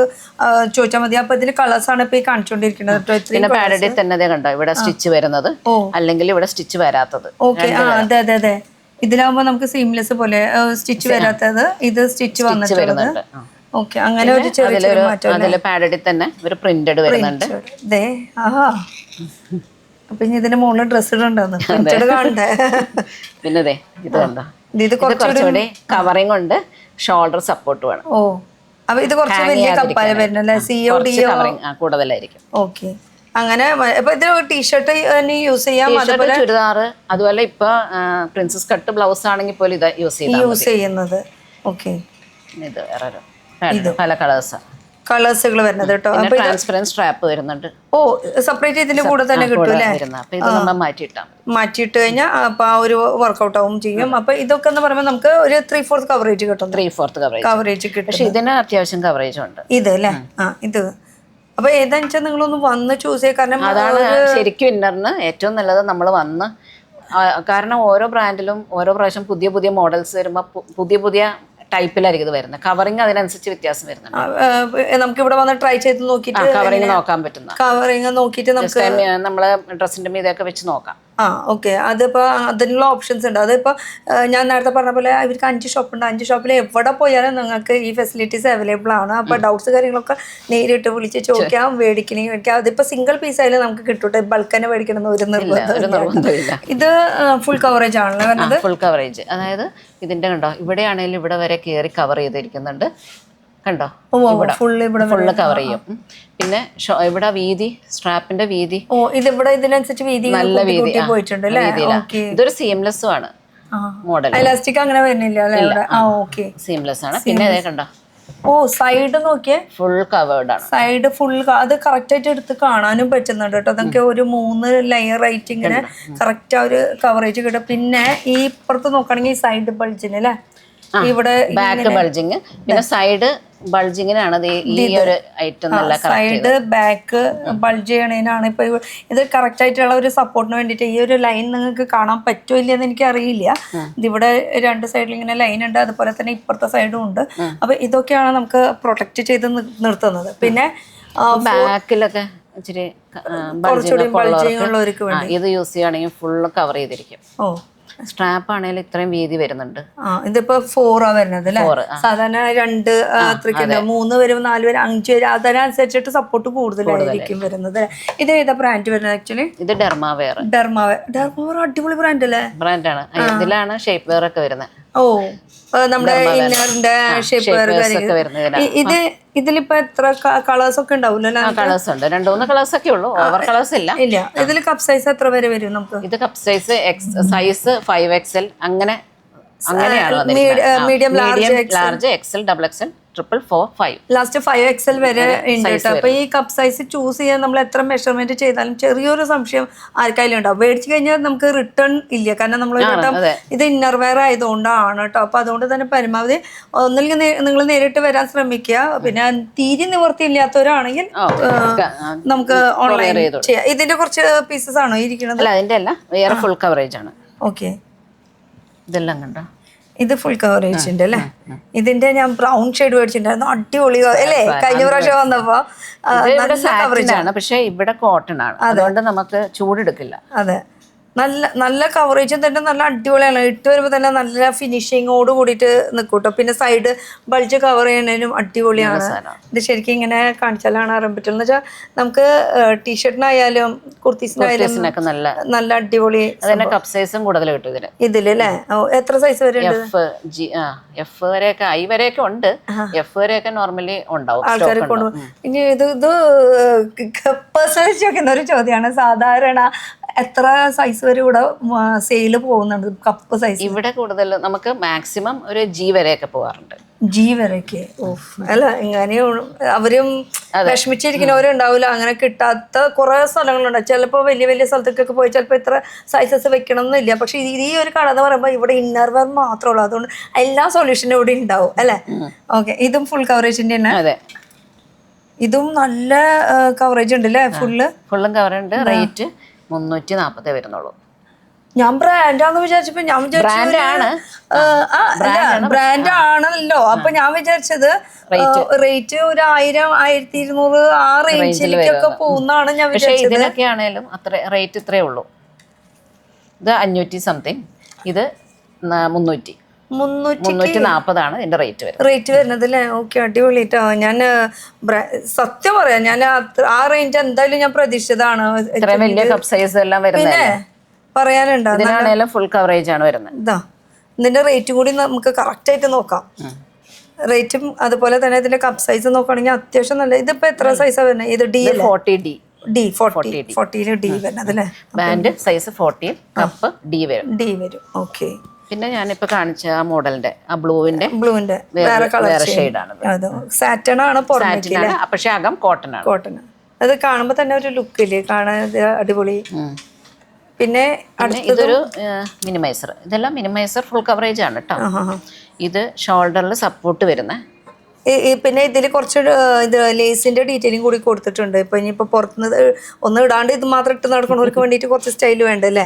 Speaker 2: ചോദിച്ചാൽ മതി. അപ്പൊ ഇതിന് കളേഴ്സ് ആണ് ഇപ്പൊ ഈ കാണിച്ചുകൊണ്ടിരിക്കുന്നത്.
Speaker 1: പിന്നെ പാഡഡിൽ തന്നെ കണ്ടോ ഇവിടെ സ്റ്റിച്ച് വരുന്നത്, അല്ലെങ്കിൽ ഇവിടെ സ്റ്റിച്ച് വരാത്തത്.
Speaker 2: ഓക്കെ, അതെ അതെ അതെ. ഇതിലാവുമ്പോ നമുക്ക് സീംലെസ് പോലെ സ്റ്റിച്ച് വരാത്തത്, ഇത് സ്റ്റിച്ച് വന്നിട്ടുള്ളത്. ഓക്കെ, അങ്ങനെ ഒരു ചെറിയ മാറ്റം.
Speaker 1: അതില് പാഡഡിൽ തന്നെ ഒരു പ്രിന്റഡ് വരുന്നുണ്ട്.
Speaker 2: അപ്പൊ ഇനി ഇതിന്റെ മുകളിൽ ഡ്രസ് ഇടണ്ടെന്ന് കാണണ്ടേ?
Speaker 1: പിന്നെ ഇത് കണ്ടോ, ഇത് കുറച്ചുകൂടി കവറിങ് ഉണ്ട്, ഷോൾഡർ സപ്പോർട്ട് വേണം.
Speaker 2: അപ്പൊ ഇത് കുറച്ച് വലിയ കപ്പാല വരുന്നല്ലേ?
Speaker 1: കൂടുതലായിരിക്കും.
Speaker 2: ഓക്കെ, അങ്ങനെ ഇത് ടീഷർട്ട് യൂസ് ചെയ്യാം,
Speaker 1: ചുരിദാർ, അതുപോലെ ഇപ്പൊ പ്രിൻസസ് കട്ട് ബ്ലൗസ് ആണെങ്കിൽ പോലും ഇത് യൂസ്
Speaker 2: ചെയ്യുന്നത്. ഓക്കെ,
Speaker 1: ഇത് പല
Speaker 2: കളേഴ്സുകൾ വരുന്നത് കേട്ടോ.
Speaker 1: ട്രാൻസ്പെറന്റ് സ്ട്രാപ്പ് വരുന്നുണ്ട്.
Speaker 2: സെപ്പറേറ്റ് ഇതിന്റെ കൂടെ തന്നെ കിട്ടും അല്ലേ? മാറ്റിയിട്ട് കഴിഞ്ഞാൽ അപ്പൊ ആ ഒരു വർക്ക്ഔട്ട് ആവും ചെയ്യും. അപ്പൊ ഇതൊക്കെ എന്ന് പറയുമ്പോൾ നമുക്ക് ഒരു 3/4 കവറേജ് കിട്ടും.
Speaker 1: 3/4
Speaker 2: കവറേജ് കിട്ടും.
Speaker 1: പക്ഷെ ഇതിന് അത്യാവശ്യം കവറേജ് ഉണ്ട്.
Speaker 2: ഇത് അല്ലേ? ഇത് അപ്പൊ ഏതാന്ന് വെച്ചാൽ നിങ്ങളൊന്ന് വന്ന് ചൂസ് ചെയ്യാം. കാരണം
Speaker 1: അതാണ് ശരിക്കും ഇന്നറിന് ഏറ്റവും നല്ലത് നമ്മൾ വന്ന്, കാരണം ഓരോ ബ്രാൻഡിലും ഓരോ പ്രാവശ്യം പുതിയ പുതിയ മോഡൽസ് വരുമ്പോൾ പുതിയ പുതിയ ടൈപ്പിലായിരിക്കും ഇത് വരുന്നത്. കവറിങ് അതിനനുസരിച്ച് വ്യത്യാസം വരുന്നുണ്ട്.
Speaker 2: നമുക്ക് ഇവിടെ വന്ന് ട്രൈ ചെയ്ത് നോക്കിയിട്ട്
Speaker 1: കവറിങ് നോക്കാൻ പറ്റുന്ന,
Speaker 2: കവറിങ് നോക്കിയിട്ട് നമുക്ക്
Speaker 1: നമ്മളെ ഡ്രസ്സിന്റെ മീതൊക്കെ വെച്ച് നോക്കാം.
Speaker 2: ഓക്കെ, അതിപ്പോൾ അതിനുള്ള ഓപ്ഷൻസ് ഉണ്ട്. അതിപ്പോൾ ഞാൻ നേരത്തെ പറഞ്ഞ പോലെ ഇവർക്ക് 5 ഷോപ്പ് ഉണ്ട്. 5 ഷോപ്പിൽ എവിടെ പോയാലും നിങ്ങൾക്ക് ഈ ഫെസിലിറ്റീസ് അവൈലബിൾ ആണ്. അപ്പോൾ ഡൗട്ട്സ് കാര്യങ്ങളൊക്കെ നേരിട്ട് വിളിച്ച് ചോദിക്കാം, മേടിക്കണമെങ്കിൽ മേടിക്കാം. അതിപ്പോൾ സിംഗിൾ പീസ് ആയാലും നമുക്ക് കിട്ടട്ടെ, ബൾക്കന്നെ മേടിക്കണം ഒരു നിർബന്ധമില്ല. ഇത് ഫുൾ കവറേജ് ആണല്ലോ വരുന്നത്.
Speaker 1: ഫുൾ കവറേജ്, അതായത് ഇതിന്റെ കണ്ടോ ഇവിടെയാണെങ്കിലും ഇവിടെ വരെ കയറി കവർ ചെയ്തിരിക്കുന്നുണ്ട്, കണ്ടോ? ഫുള്ള് കവർ ചെയ്യും. പിന്നെ ഇവിടെ വീതി, സ്ട്രാപ്പിന്റെ വീതി
Speaker 2: ഇതിനനുസരിച്ച് വീതി
Speaker 1: നല്ല വീതി പോയിട്ടുണ്ട്. ഇതൊരു സീംലെസ്സും ആണ് മോഡൽ,
Speaker 2: എലാസ്റ്റിക് അങ്ങനെ വരുന്നില്ല, സീംലെസ്
Speaker 1: ആണ്. പിന്നെ അതേ കണ്ടോ
Speaker 2: ഓ സൈഡ് നോക്കിയേ,
Speaker 1: ഫുൾ കവേർഡ് ആണ്.
Speaker 2: സൈഡ് ഫുൾ അത് കറക്റ്റ് ആയിട്ട് എടുത്ത് കാണാനും പറ്റുന്നുണ്ട് കേട്ടോ. അതൊക്കെ ഒരു 3 ലെയർ ആയിട്ട് ഇങ്ങനെ കറക്റ്റ് ആ ഒരു കവറേജ് കിട്ടും. പിന്നെ ഈ ഇപ്പുറത്ത് നോക്കുകയാണെങ്കിൽ ഈ സൈഡ് ബൾജിന് അല്ലേ, ഇവിടെ
Speaker 1: ബാക്ക് ബൾജിങ്, പിന്നെ സൈഡ് ബൾജിങ്ങിനാണ് ഈ ഒരു ഐറ്റം നല്ല
Speaker 2: സൈഡ് ബാക്ക് ബൾജ് ചെയ്യണതിനാണ്. ഇപ്പൊ ഇത് കറക്റ്റ് ആയിട്ടുള്ള ഒരു സപ്പോർട്ടിന് വേണ്ടിയിട്ട് ഈ ഒരു ലൈൻ നിങ്ങൾക്ക് കാണാൻ പറ്റുമോ ഇല്ലെന്ന് എനിക്ക് അറിയില്ല. ഇതിവിടെ 2 സൈഡിൽ ഇങ്ങനെ ലൈൻ ഉണ്ട്, അതുപോലെ തന്നെ ഇപ്പുറത്തെ സൈഡും ഉണ്ട്. അപ്പൊ ഇതൊക്കെയാണ് നമുക്ക് പ്രൊട്ടക്ട് ചെയ്ത് നിർത്തുന്നത്. പിന്നെ
Speaker 1: ബാക്കിലൊക്കെ ഇച്ചിരി
Speaker 2: ഉള്ളവർക്ക് വേണ്ടി
Speaker 1: ഇത് യൂസ് ചെയ്യുകയാണെങ്കിൽ ഫുള്ള് കവർ ചെയ്തിരിക്കും.
Speaker 2: ഓ
Speaker 1: സ്ട്രാപ്പ് ആണെങ്കിൽ ഇത്രയും വീതി വരുന്നുണ്ട്.
Speaker 2: ഇതിപ്പോ 4 ആ വരുന്നത് അല്ലെ. സാധാരണ 2 അത്രയ്ക്ക് 3 വരും, 4 വരും, 5 വരും. അതിനനുസരിച്ചിട്ട് സപ്പോർട്ട് കൂടുതലായിരിക്കും വരുന്നത്. ഇത് ഏതാ ബ്രാൻഡ് വരുന്നത് ആക്ച്വലി?
Speaker 1: ഇത് ഡെർമാവെയർ.
Speaker 2: ഡെർമാവെയർ അടിപൊളി ബ്രാൻഡ് അല്ലേ?
Speaker 1: ബ്രാൻഡാണ്. ഇതിലാണ് ഷേപ്പ് വെയർ ഒക്കെ വരുന്നത്.
Speaker 2: ഓ നമ്മുടെ ഇന്നറിന്റെ ഷേപ്പ് ഇത് ഇതിലിപ്പോ എത്ര കളേഴ്സ് ഒക്കെ ഉണ്ടാവില്ല?
Speaker 1: കളേഴ്സ് ഉണ്ട്, 2-3 കളേഴ്സ് ഒക്കെ ഉള്ളൂ, ഓവർ കളേഴ്സ് ഇല്ല.
Speaker 2: ഇല്ല. ഇതിൽ കപ്പ് സൈസ് എത്ര വരെ വരും നമുക്ക്?
Speaker 1: ഇത് കപ്പ് സൈസ് സൈസ് 5XL അങ്ങനെയാണ്
Speaker 2: medium
Speaker 1: large XL XXL 445
Speaker 2: last 5XL വരെ ഉണ്ട് കേട്ടോ. അപ്പൊ ഈ കപ്പ് സൈസ് ചൂസ് ചെയ്യാൻ നമ്മൾ എത്ര മെഷർമെന്റ് ചെയ്താലും ചെറിയൊരു സംശയം ആർക്കായാലും ഉണ്ടാവും. മേടിച്ചു കഴിഞ്ഞാൽ നമുക്ക് റിട്ടേൺ ഇല്ല, കാരണം നമ്മൾ ഇത് ഇന്നർ വെയർ ആയതുകൊണ്ടാണ് കേട്ടോ. അപ്പൊ അതുകൊണ്ട് തന്നെ പരമാവധി ഒന്നില്ലെങ്കിൽ നിങ്ങൾ നേരിട്ട് വരാൻ ശ്രമിക്കുക. പിന്നെ തീരെ നിവർത്തിയില്ലാത്തവരാണെങ്കിൽ നമുക്ക് ഓൺലൈൻ ചെയ്യാം. ഇതിന്റെ കുറച്ച് പീസസ് ആണോ ഇരിക്കുന്നത്?
Speaker 1: അതിന്റെ അല്ല, വേറെ ഫുൾ കവറേജ് ആണ്.
Speaker 2: ഓക്കെ,
Speaker 1: ഇതെല്ലാം കണ്ടോ?
Speaker 2: ഇത് ഫുൾ കവറേജ് ഉണ്ട് അല്ലേ. ഇതിന്റെ ഞാൻ ബ്രൗൺ ഷെയ്ഡ് മേടിച്ചിട്ടുണ്ടായിരുന്നു, അടിപൊളി അല്ലേ? കഴിഞ്ഞ പ്രാവശ്യം വന്നപ്പോ
Speaker 1: കവറേജ് ആണ്, പക്ഷെ ഇവിടെ കോട്ടൺ ആണ്, അതുകൊണ്ട് നമുക്ക് ചൂടെടുക്കില്ല.
Speaker 2: അതെ, നല്ല കവറേജും തന്നെ നല്ല അടിപൊളിയാണ്. ഇട്ട് വരുമ്പോൾ തന്നെ നല്ല ഫിനിഷിങ്ങോട് കൂടിയിട്ട് നിൽക്കൂട്ടോ. പിന്നെ സൈഡ് ബൾജ് കവർ ചെയ്യുന്നതിനും അടിപൊളിയാണ്. ഇത് ശരിക്കും ഇങ്ങനെ കാണിച്ചാലാണ് അറിയാൻ പറ്റുള്ളൂ. എന്ന് വെച്ചാൽ നമുക്ക് ടീഷർട്ടിനായാലും കുർത്തീസിനായാലും നല്ല അടിപൊളി.
Speaker 1: കപ്പ് സൈസും കൂടുതൽ കിട്ടും
Speaker 2: ഇതിലല്ലേ. എത്ര സൈസ് വരെ
Speaker 1: എഫ് വരെയൊക്കെ, ഐ വരെയൊക്കെ ഉണ്ട്. എഫ് വരെയൊക്കെ നോർമലി ഉണ്ടാവും,
Speaker 2: ആൾക്കാരെ കൊണ്ടുപോകും. ഇനി ഇത് പേഴ്സണലി ചോദിക്കുന്ന ഒരു ചോദ്യമാണ്, സാധാരണ എത്ര സൈസ് വരെ ഇവിടെ സെയില് പോകുന്നുണ്ട് കപ്പ് സൈസ്?
Speaker 1: ഇവിടെ കൂടുതൽ നമുക്ക് മാക്സിമം ഒരു G വരെയൊക്കെ പോകാറുണ്ട്.
Speaker 2: G വരെയൊക്കെ. ഓഫ് അല്ല, ഇങ്ങനെ അവരും വിഷമിച്ചിരിക്കുന്നവരും ഉണ്ടാവില്ല. അങ്ങനെ കിട്ടാത്ത കുറെ സ്ഥലങ്ങളുണ്ട്. ചിലപ്പോൾ വലിയ വലിയ സ്ഥലത്തേക്കൊക്കെ പോയി ചിലപ്പോൾ ഇത്ര സൈസസ് വെക്കണം എന്നില്ല. പക്ഷെ ഈ ഒരു കട എന്ന് പറയുമ്പോൾ ഇവിടെ ഇന്നർ വെയർ മാത്രമേ ഉള്ളൂ, അതുകൊണ്ട് എല്ലാ സൊല്യൂഷനും ഇവിടെ ഉണ്ടാവും അല്ലേ. ഓക്കെ, ഇതും ഫുൾ കവറേജിന്റെ തന്നെ.
Speaker 1: അതെ,
Speaker 2: ഇതും നല്ല കവറേജ് ഉണ്ട് അല്ലേ?
Speaker 1: ഫുള്ളും കവറേജ് ഉണ്ട്. റേറ്റ് 340 വരുന്നുള്ളൂ.
Speaker 2: ഞാൻ ബ്രാൻഡാന്ന് വിചാരിച്ചപ്പോ ഞാൻ ബ്രാൻഡ് ആണല്ലോ. അപ്പൊ ഞാൻ വിചാരിച്ചത് റേറ്റ് ഒരു 1000-1200 ആ റേഞ്ചിലേക്കൊക്കെ പോകുന്നതാണ് ഞാൻ വിചാരിച്ചത്.
Speaker 1: ഇതിനൊക്കെ ആണേലും അത്ര റേറ്റ് ഇത്രേ ഉള്ളൂ. ഇത് 500 സംതിങ്, ഇത് 340 ആണ് ഇതിന്റെ റേറ്റ്
Speaker 2: വരുന്നത് അല്ലേ. ഓക്കെ, അടിപൊളിട്ടോ. ഞാൻ സത്യം പറയാം, ഞാൻ ആ റേഞ്ച് എന്തായാലും ഞാൻ പ്രതീക്ഷിച്ചതാണ്.
Speaker 1: വലിയ കപ്പ് സൈസ് എല്ലാം വരുന്നത്
Speaker 2: പറയാനുണ്ടോ?
Speaker 1: ഇതിനാണേലും ഫുൾ കവറേജ് ആണ് വരുന്നത്.
Speaker 2: ഇതാ ഇതിന്റെ റേറ്റും കൂടി നമുക്ക് കറക്റ്റ് ആയിട്ട് നോക്കാം. റേറ്റും അതുപോലെ തന്നെ ഇതിന്റെ കപ്പ് സൈസ് നോക്കുകയാണെങ്കിൽ അത്യാവശ്യം നല്ല. ഇതിപ്പോ എത്ര സൈസാ വരുന്നത്? ഇത് D
Speaker 1: 40D.
Speaker 2: D വരുന്നത് അല്ലേ.
Speaker 1: ബാൻഡ് സൈസ് 40, കപ്പ് D വരും.
Speaker 2: ഓക്കെ.
Speaker 1: പിന്നെ ഞാനിപ്പോ കാണിച്ച ആ മോഡലിന്റെ ആ ബ്ലൂവിന്റെ
Speaker 2: വേറെ
Speaker 1: ഷെയ്ഡാണ്.
Speaker 2: സാറ്റൺ ആണ്,
Speaker 1: പക്ഷെ അകം കോട്ടൺ ആണ്.
Speaker 2: അത് കാണുമ്പോ തന്നെ ഒരു ലുക്കില്ലേ, കാണാൻ അടിപൊളി. പിന്നെ
Speaker 1: ഇതൊരു മിനിമൈസർ. ഇതെല്ലാം മിനിമൈസർ ഫുൾ കവറേജ് ആണ് കേട്ടോ. ഇത് ഷോൾഡറിൽ സപ്പോർട്ട് വരുന്ന.
Speaker 2: പിന്നെ ഇതിൽ കുറച്ച് ഇത് ലേസിന്റെ ഡീറ്റെയിലിംഗ് കൂടി കൊടുത്തിട്ടുണ്ട്. ഇപ്പൊ ഇനിയിപ്പോ പുറത്തുനിന്ന് ഒന്നും ഇടാണ്ട് ഇത് മാത്രം ഇട്ട് നടക്കുന്നവർക്ക് വേണ്ടിട്ട് കുറച്ച് സ്റ്റൈൽ വേണ്ടല്ലേ.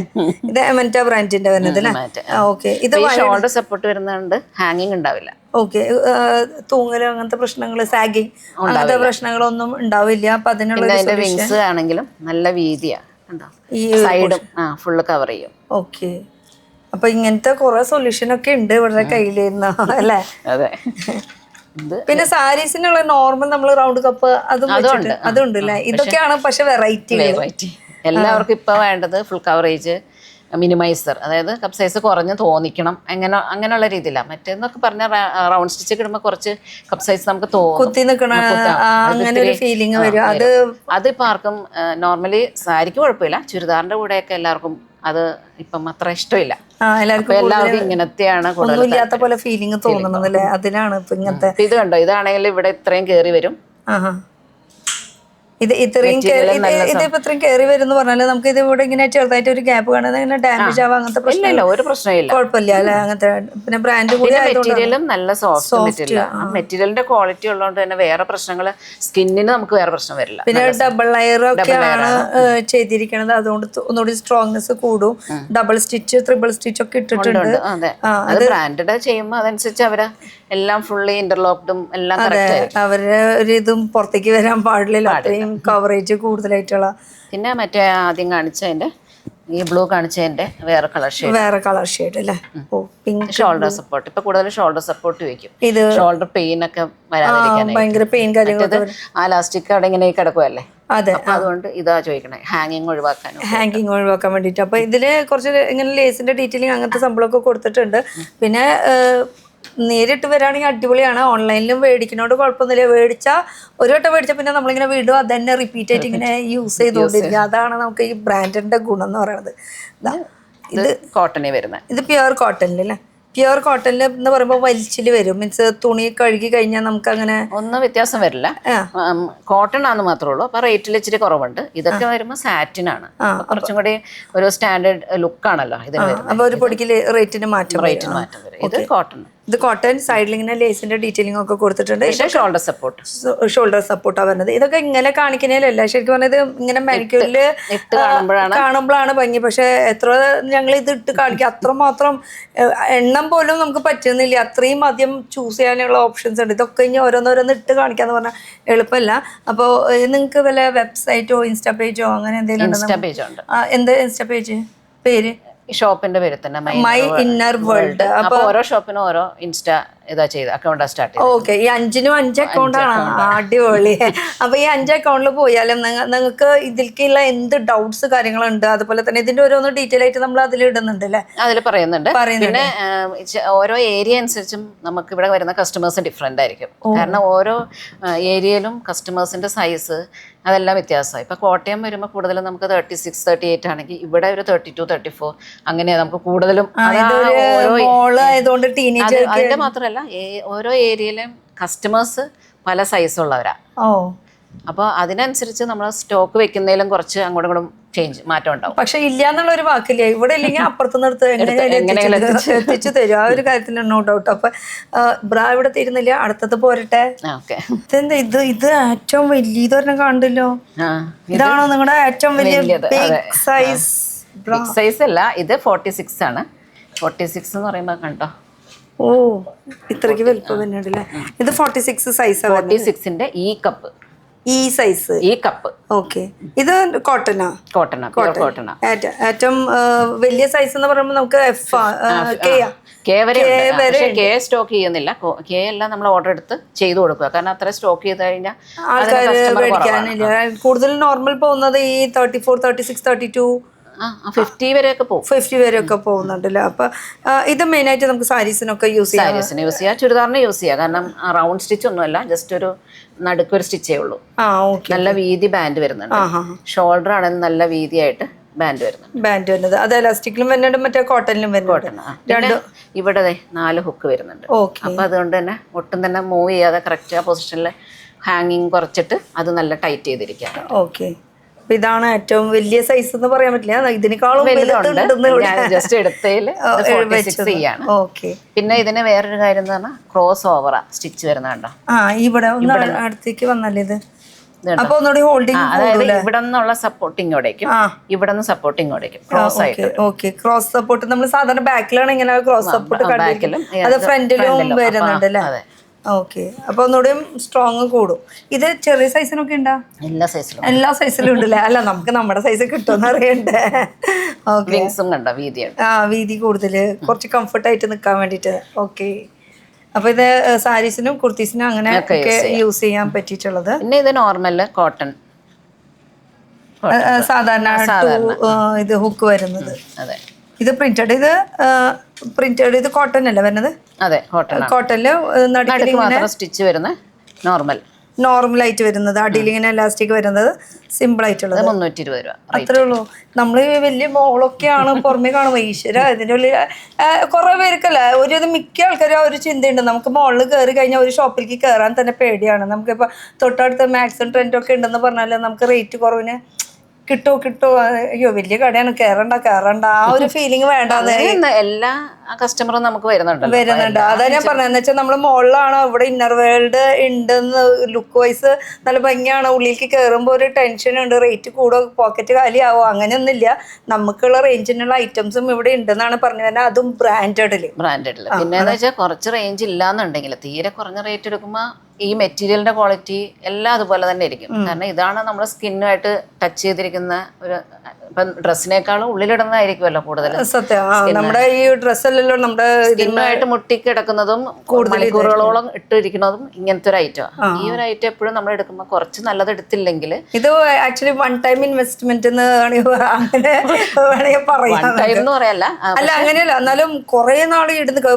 Speaker 2: ഇത് എമന്റ ബ്രാൻഡിന്റെ വരുന്നത് അല്ലേ. ഓക്കെ, ഇത്
Speaker 1: ഷോൾഡർ സപ്പോർട്ട് വരുന്നുണ്ട്, ഹാങ്ങിങ് ഉണ്ടാവില്ല.
Speaker 2: ഓക്കെ, തൂങ്ങല് അങ്ങനത്തെ പ്രശ്നങ്ങള്, സാഗിങ് അങ്ങനത്തെ പ്രശ്നങ്ങളൊന്നും ഉണ്ടാവില്ല. അപ്പൊ അതിനുള്ള
Speaker 1: വിങ്സ് ആണെങ്കിലും നല്ല വീതിയാണ്, സൈഡും ഫുള്ള് കവർ ചെയ്യും.
Speaker 2: ഓക്കെ, അപ്പൊ ഇങ്ങനത്തെ കുറെ സൊല്യൂഷൻ ഒക്കെ ഉണ്ട് ഇവരുടെ കയ്യിലിരുന്ന അല്ലേ.
Speaker 1: അതെ.
Speaker 2: പിന്നെ സാരീസിനുള്ള നോർമൽ നമ്മൾ റൗണ്ട് കപ്പ് അതുണ്ട് അല്ലേ. ഇതൊക്കെയാണ് പക്ഷെ വെറൈറ്റി.
Speaker 1: എല്ലാവർക്കും ഇപ്പൊ വേണ്ടത് ഫുൾ കവറേജ് മിനിമൈസർ, അതായത് കപ്പ് സൈസ് കുറഞ്ഞ് തോന്നിക്കണം, അങ്ങനെയുള്ള രീതിയിലാണ്. മറ്റേന്നൊക്കെ പറഞ്ഞാൽ റൗണ്ട് സ്റ്റിച്ച് കിടുമ്പോൾ കുറച്ച് കപ്പ് സൈസ് നമുക്ക്
Speaker 2: കുത്തി നിൽക്കണ അങ്ങനെ ഒരു ഫീലിംഗ് വരും.
Speaker 1: അതിപ്പോ ആർക്കും നോർമലി സാരിക്ക് കുഴപ്പമില്ല, ചുരിദാറിന്റെ കൂടെയൊക്കെ എല്ലാവർക്കും അത് ഇപ്പം അത്ര ഇഷ്ടമില്ല.
Speaker 2: എല്ലാവർക്കും
Speaker 1: എല്ലാവർക്കും ഇങ്ങനത്തെയാണ് കൂടുതൽ.
Speaker 2: ഒന്നുമില്ലാത്ത പോലെ ഫീലിംഗ് തോന്നണല്ലേ, അതിനാണ് ഇപ്പൊ ഇങ്ങനത്തെ.
Speaker 1: ഇത് കണ്ടോ, ഇതാണെങ്കിൽ ഇവിടെ ഇത്രയും കയറി വരും.
Speaker 2: ഇത് ഇത്രയും ഇതിപ്പോ ഇത്രയും കയറി വരുന്ന പറഞ്ഞാല് നമുക്ക് ഇത് ഇവിടെ ഇങ്ങനെ ചെറുതായിട്ട് ഒരു ഗ്യാപ്പ് കാണുന്നത് ഇങ്ങനെ ഡാമേജ് ആവാം, അങ്ങനത്തെ പ്രശ്നമില്ല,
Speaker 1: ഒരു പ്രശ്നമില്ല,
Speaker 2: കുഴപ്പമില്ല അല്ലെ. അങ്ങനത്തെ പിന്നെ ബ്രാൻഡ് കൂടി
Speaker 1: മെറ്റീരിയലും നല്ല സോഫ്റ്റ് മെറ്റീരിയൽ. മെറ്റീരിയലിന്റെ ക്വാളിറ്റി ഉള്ളതുകൊണ്ട് തന്നെ വേറെ പ്രശ്നങ്ങള് സ്കിന്നിന് നമുക്ക് വേറെ പ്രശ്നം വരില്ല.
Speaker 2: പിന്നെ ഡബിൾ ലെയർ ഒക്കെയാണ് ചെയ്തിരിക്കുന്നത്, അതുകൊണ്ട് ഒന്നുകൂടി സ്ട്രോങ്നെസ് കൂടും. ഡബിൾ സ്റ്റിച്ച്, ട്രിപ്പിൾ സ്റ്റിച്ച് ഒക്കെ ഇട്ടിട്ടുണ്ട്.
Speaker 1: അതെ, അത് ബ്രാൻഡഡ് ചെയ്യുമ്പോൾ അതനുസരിച്ച് അവര് എല്ലാം ഫുള്ളി ഇന്റർലോക്ഡും എല്ലാം
Speaker 2: അവര് ഒരു ഇതും പുറത്തേക്ക് വരാൻ പാടില്ല, അത്രയും കവറേജ് കൂടുതലായിട്ടുള്ള.
Speaker 1: പിന്നെ മറ്റേ ആദ്യം കാണിച്ചതിന്റെ ഈ ബ്ലൂ കാണിച്ചതിന്റെ വേറെ കളർ ഷെയ്ഡ് അല്ലേ. ഷോൾഡർ സപ്പോർട്ട്, ഇപ്പൊ കൂടുതൽ ഷോൾഡർ സപ്പോർട്ട് വെക്കും. ഇത് ഷോൾഡർ പെയിൻ ഒക്കെ വരാതിരിക്കാനായി,
Speaker 2: ഭയങ്കര പെയിൻ കാര്യങ്ങളൊക്കെ.
Speaker 1: ആ ലാസ്റ്റിക് അവിടെ ഇങ്ങനെ കിടക്കുമല്ലേ,
Speaker 2: അതെ,
Speaker 1: അതുകൊണ്ട് ഇതാ ചോദിക്കണേ, ഹാങ്ങിങ്
Speaker 2: ഒഴിവാക്കാൻ വേണ്ടിട്ട്. അപ്പൊ ഇതില് കുറച്ച് ഇങ്ങനെ ലേസിന്റെ ഡീറ്റെയിലിംഗ് അങ്ങനത്തെ സംഭവമൊക്കെ കൊടുത്തിട്ടുണ്ട്. പിന്നെ നേരിട്ട് വരാണെങ്കിൽ അടിപൊളിയാണ്. ഓൺലൈനിലും മേടിക്കുന്നോണ്ട് കുഴപ്പമൊന്നുമില്ല. മേടിച്ചാൽ ഒരു വട്ടം മേടിച്ചാൽ പിന്നെ നമ്മളിങ്ങനെ വീണ്ടും അത് തന്നെ റിപ്പീറ്റ് ആയിട്ട് ഇങ്ങനെ യൂസ് ചെയ്തുകൊണ്ടിരിക്കുക. അതാണ് നമുക്ക് ഈ ബ്രാൻഡിന്റെ ഗുണം എന്ന് പറയുന്നത്.
Speaker 1: ഇത് കോട്ടണിൽ വരുന്നത്,
Speaker 2: ഇത് പ്യുവർ കോട്ടണിൽ അല്ലേ. പ്യുവർ കോട്ടണിൽ എന്ന് പറയുമ്പോൾ വലിച്ചില് വരും, മീൻസ് തുണി കഴുകി കഴിഞ്ഞാൽ നമുക്ക് അങ്ങനെ
Speaker 1: ഒന്നും വ്യത്യാസം വരില്ല. കോട്ടൺ ആണെന്ന് മാത്രമേ ഉള്ളൂ. അപ്പൊ റേറ്റിൽ ഇച്ചിരി കുറവുണ്ട്. ഇതൊക്കെ വരുമ്പോൾ സാറ്റിൻ ആണ്, കുറച്ചും കൂടി ഒരു സ്റ്റാൻഡേർഡ് ലുക്ക് ആണല്ലോ ഇതിന് വരുന്നത്.
Speaker 2: അപ്പൊ ഒരു പൊടിക്ക് റേറ്റിന് മാറ്റം
Speaker 1: വരും. ഇത് കോട്ടൺ,
Speaker 2: ഇത് കോട്ടൺ. സൈഡിൽ ഇങ്ങനെ ലേസിന്റെ ഡീറ്റെയിലിംഗ് ഒക്കെ കൊടുത്തിട്ടുണ്ട്. ഷോൾഡർ സപ്പോർട്ടാണ് വരുന്നത്. ഇതൊക്കെ ഇങ്ങനെ കാണിക്കുന്നതിലല്ല, ശരിക്കും പറഞ്ഞത് ഇങ്ങനെ മാനിക്യൂറില് കാണുമ്പോഴാണ് ഭംഗി. പക്ഷെ എത്ര ഞങ്ങൾ ഇത് ഇട്ട് കാണിക്കുക, അത്രമാത്രം എണ്ണം പോലും നമുക്ക് പറ്റുന്നില്ല. അത്രയും അധികം ചൂസ് ചെയ്യാനുള്ള ഓപ്ഷൻസ് ഉണ്ട്. ഇതൊക്കെ ഇനി ഓരോന്നോരോന്ന് ഇട്ട് കാണിക്കാന്ന് പറഞ്ഞാൽ എളുപ്പമല്ല. അപ്പോൾ നിങ്ങൾക്ക് വല്ല വെബ്സൈറ്റോ ഇൻസ്റ്റാ പേജോ അങ്ങനെ എന്തെങ്കിലും ഉണ്ടോ? എന്ത് ഇൻസ്റ്റാ പേജ് പേര്?
Speaker 1: ഷോപ്പിന്റെ പേര് തന്നെ
Speaker 2: മൈ ഇന്നർ വേൾഡ്.
Speaker 1: അപ്പൊ ഓരോ ഷോപ്പിനും ഓരോ ഇൻസ്റ്റാ ഇതാ ചെയ്ത് അക്കൗണ്ടാ സ്റ്റാർട്ട് ചെയ്ത്.
Speaker 2: ഓക്കെ, ഈ 5-നും 5 അക്കൗണ്ടാണ്. അടിപൊളി. അപ്പൊ ഈ 5 അക്കൗണ്ടിൽ പോയാലും നിങ്ങൾക്ക് ഇതിലേക്കുള്ള എന്ത് ഡൗട്ട്സ് കാര്യങ്ങളുണ്ട്, അതുപോലെ തന്നെ ഇതിന്റെ ഓരോന്ന് ഡീറ്റെയിൽ ആയിട്ട് നമ്മൾ അതിൽ ഇടുന്നുണ്ട് അല്ലേ,
Speaker 1: അതിൽ പറയുന്നുണ്ട്. പിന്നെ ഓരോ ഏരിയ അനുസരിച്ചും നമുക്ക് ഇവിടെ വരുന്ന കസ്റ്റമേഴ്സ് ഡിഫറെന്റ് ആയിരിക്കും. കാരണം ഓരോ ഏരിയയിലും കസ്റ്റമേഴ്സിന്റെ സൈസ് അതെല്ലാം വ്യത്യാസമായി. ഇപ്പൊ കോട്ടയം വരുമ്പോൾ കൂടുതലും നമുക്ക് 36, 38 ആണെങ്കിൽ ഇവിടെ ഒരു 32, 34 അങ്ങനെയാ നമുക്ക് കൂടുതലും. അതിന്റെ മാത്രമല്ല, ഓരോ ഏരിയയിലും കസ്റ്റമേഴ്സ് പല സൈസുള്ളവരാ. അപ്പൊ അതിനനുസരിച്ച് നമ്മൾ സ്റ്റോക്ക് വെക്കുന്നതിലും കുറച്ച് അങ്ങോട്ടും ഇങ്ങോട്ടും മാറ്റം ഉണ്ടാവും.
Speaker 2: പക്ഷെ ഇല്ല എന്നുള്ള ഒരു വാക്കില്ല, ഇവിടെ ഇല്ലെങ്കിൽ അപ്പുറത്തുനിന്ന് എടുത്ത് എത്തിച്ചു തരും. ആ ഒരു കാര്യത്തിൽ നോ ഡൗട്ട്. അപ്പൊ ബ്രാ ഇവിടെ തീരുന്നില്ല, അടുത്തത് പോരട്ടെ. ഇതെന്താ ഇത്? ഇത് ഏറ്റവും വലിയ ഇതൊരെണ്ണം കണ്ടല്ലോ. ഇതാണോ നിങ്ങളുടെ ഏറ്റവും വലിയ സൈസ്?
Speaker 1: സൈസ് അല്ല, ഇത് 46 ആണ്. 46 എന്ന് പറയുമ്പോ കണ്ടോ,
Speaker 2: ഓ ഇത്രയ്ക്ക് വലുപ്പം തന്നെയുണ്ടല്ലേ. ഇത് 46 സൈസ്.
Speaker 1: 46ന്റെ ഈ കപ്പ്,
Speaker 2: ഈ സൈസ്,
Speaker 1: ഈ കപ്പ്.
Speaker 2: ഓക്കെ, ഇത് കോട്ടനാ?
Speaker 1: കോട്ടനാ.
Speaker 2: ഏറ്റവും വലിയ സൈസ് എന്ന് പറയുമ്പോൾ നമുക്ക്
Speaker 1: കെ സ്റ്റോക്ക് ചെയ്യുന്നില്ല. കെ എല്ലാം നമ്മൾ ഓർഡർ എടുത്ത് ചെയ്തു കൊടുക്കുക. കാരണം അത്ര സ്റ്റോക്ക് ചെയ്ത് കഴിഞ്ഞാൽ
Speaker 2: ആൾക്കാർ മേടിക്കാനില്ല. കൂടുതൽ നോർമൽ പോകുന്നത് ഈ 34, 36, 32,
Speaker 1: 50 വരെയൊക്കെ പോകും.
Speaker 2: 50 വരെയൊക്കെ പോകുന്നുണ്ടല്ലോ. അപ്പൊ ഇത് മെയിൻ ആയിട്ട് നമുക്ക് സാരീസിനൊക്കെ യൂസ്
Speaker 1: ചെയ്യാം, ചുരിദാറിന് യൂസ് ചെയ്യാം. കാരണം റൗണ്ട് സ്റ്റിച്ച് ഒന്നുമല്ല, ജസ്റ്റ് ഒരു നടുക്കൊരു സ്റ്റിച്ചേ ഉള്ളൂ. നല്ല വീതി ബാൻഡ് വരുന്നുണ്ട്. ഷോൾഡർ ആണെങ്കിൽ നല്ല വീതിയായിട്ട് ബാൻഡ് വരുന്നത്. അത് എലാസ്റ്റിക്കിലും വരുന്നുണ്ട്, മറ്റേ കോട്ടണിലും വരുന്നുണ്ട്. ഇവിടെ 4 ഹുക്ക് വരുന്നുണ്ട്. അപ്പൊ അതുകൊണ്ട് തന്നെ ഒട്ടും തന്നെ മൂവ് ചെയ്യാതെ കറക്റ്റ് ആ പൊസിഷനിൽ ഹാങ്ങിങ് കുറച്ചിട്ട് അത് നല്ല ടൈറ്റ് ചെയ്തിരിക്കാം.
Speaker 2: ഓക്കെ, ഇതാണ് ഏറ്റവും വലിയ സൈസ് എന്ന് പറയാൻ പറ്റില്ല, ഇതിനേക്കാളും
Speaker 1: ജസ്റ്റ് എടുത്തതിൽ. പിന്നെ ഇതിന് വേറൊരു കാര്യം എന്ന് പറഞ്ഞാൽ ക്രോസ് ഓവറാ സ്റ്റിച്ച് വരുന്നുണ്ടോ.
Speaker 2: ഇവിടെ അടുത്തേക്ക് വന്നല്ലേ ഇത്. അപ്പൊ ഒന്നുകൂടി ഹോൾഡിംഗ്,
Speaker 1: അതായത് ഇവിടെ നിന്നുള്ള സപ്പോർട്ടിങ്ങോടേക്കും ഇവിടെ നിന്ന് സപ്പോർട്ടിങ്ങോടേക്കും ക്രോസ് ആയിട്ട്.
Speaker 2: ഓക്കെ, ക്രോസ് സപ്പോർട്ട് നമ്മൾ സാധാരണ ബാക്കിലാണ് ഇങ്ങനെ ക്രോസ് സപ്പോർട്ട് കണ്ടിരിക്കലും, അത് ഫ്രണ്ടിലും വരുന്നുണ്ട് അല്ലേ. ഓക്കെ, അപ്പൊ ഒന്നുകൂടിയും സ്ട്രോങ് കൂടും. ഇത് ചെറിയ സൈസിനൊക്കെ ഉണ്ടാ? എല്ലാ സൈസിലും ഉണ്ടല്ലേ. അല്ല, നമുക്ക് നമ്മുടെ സൈസ് കിട്ടുമെന്ന് അറിയണ്ടേ. ഓക്കെ, വീതി കൂടുതൽ, കുറച്ച് കംഫർട്ടായിട്ട് നിൽക്കാൻ വേണ്ടിട്ട്. ഓക്കെ, അപ്പൊ ഇത് സാരീസിനും കുർത്തീസിനും അങ്ങനെ ഒക്കെ യൂസ് ചെയ്യാൻ പറ്റിയിട്ടുള്ളത്.
Speaker 1: പിന്നെ ഇത് നോർമൽ കോട്ടൺ,
Speaker 2: സാധാരണ ഇത് ഹുക്ക് വരുന്നത്.
Speaker 1: അതെ,
Speaker 2: ഇത് പ്രിന്റഡ്. ഇത് കോട്ടൺ അല്ലേ വരുന്നത്?
Speaker 1: അതെ,
Speaker 2: കോട്ടണില്
Speaker 1: മാത്രം സ്റ്റിച്ച് വരുന്ന നോർമൽ.
Speaker 2: നോർമലായിട്ട് വരുന്നത്, അടിയിൽ ഇങ്ങനെ എലാസ്റ്റിക് വരുന്നത്, സിമ്പിൾ ആയിട്ടുള്ളത്
Speaker 1: 320 രൂപ.
Speaker 2: അത്രേ ഉള്ളൂ. നമ്മള് വലിയ മോളൊക്കെയാണ് പുറമെ കാണുമ്പോൾ ഈശ്വര ഇതിൻ്റെ ഉള്ളിൽ കുറെ പേർക്കല്ല ഒരു മിക്ക ആൾക്കാരും ആ ഒരു ചിന്തയുണ്ട്, നമുക്ക് മോളിൽ കയറി കഴിഞ്ഞാൽ ഒരു ഷോപ്പിലേക്ക് കയറാൻ തന്നെ പേടിയാണ്. നമുക്കിപ്പോൾ തൊട്ടടുത്ത് മാക്സും ട്രെൻഡും ഒക്കെ ഉണ്ടെന്ന് പറഞ്ഞാൽ നമുക്ക് റേറ്റ് കുറവിന് കിട്ടോ അയ്യോ വലിയ കടയാണ് കയറണ്ട ആ ഒരു ഫീലിംഗ് വേണ്ടാതെ
Speaker 1: എല്ലാ കസ്റ്റമറും നമുക്ക് വരുന്നുണ്ട്.
Speaker 2: അതാ ഞാൻ പറഞ്ഞതെന്ന് വെച്ചാൽ നമ്മള് മോളിലാണോ ഇവിടെ ഇന്നർ വേൾഡ് ഉണ്ടെന്ന് ലുക്ക് വൈസ് നല്ല ഭംഗിയാണ്, ഉള്ളിലേക്ക് കയറുമ്പോൾ ഒരു ടെൻഷൻ ഉണ്ട്, റേറ്റ് കൂടോ പോക്കറ്റ് കാലിയാവോ അങ്ങനെയൊന്നുമില്ല. നമുക്കുള്ള റേഞ്ചിനുള്ള ഐറ്റംസും ഇവിടെ ഉണ്ടെന്നാണ് പറഞ്ഞു വരുന്നത്, അതും ബ്രാൻഡഡില്.
Speaker 1: പിന്നെ എന്ന് വെച്ചാൽ കുറച്ച് റേഞ്ച് ഇല്ലാന്നുണ്ടെങ്കിൽ തീരെ കുറഞ്ഞ റേറ്റ് എടുക്കുമ്പോൾ ഈ മെറ്റീരിയലിന്റെ ക്വാളിറ്റി എല്ലാം അതുപോലെ തന്നെ ഇരിക്കും. കാരണം ഇതാണ് നമ്മുടെ സ്കിന്നുമായിട്ട് ടച്ച് ചെയ്തിരിക്കുന്ന ഒരു ഇപ്പം ഡ്രസ്സിനേക്കാളും ഉള്ളിലിടുന്നതായിരിക്കുമല്ലോ കൂടുതൽ.
Speaker 2: സത്യം, നമ്മുടെ ഈ ഡ്രസ്സല്ലല്ലോ നമ്മുടെ
Speaker 1: സ്കിന്നുമായിട്ട് മുട്ടിക്കിടക്കുന്നതും മണിക്കൂറുകളോളം ഇട്ടിരിക്കുന്നതും ഇങ്ങനത്തെ ഒരു ഐറ്റം. ഈ ഒരു ഐറ്റം എപ്പോഴും നമ്മൾ എടുക്കുമ്പോൾ കുറച്ച് നല്ലത് എടുത്തില്ലെങ്കിൽ
Speaker 2: ഇത് ആക്ച്വലി വൺ ടൈം ഇൻവെസ്റ്റ്മെന്റ് എന്ന് അങ്ങനെ
Speaker 1: എന്ന് പറയല്ല,
Speaker 2: അല്ല അങ്ങനെയല്ല, എന്നാലും കുറെ നാൾ ഇടുന്ന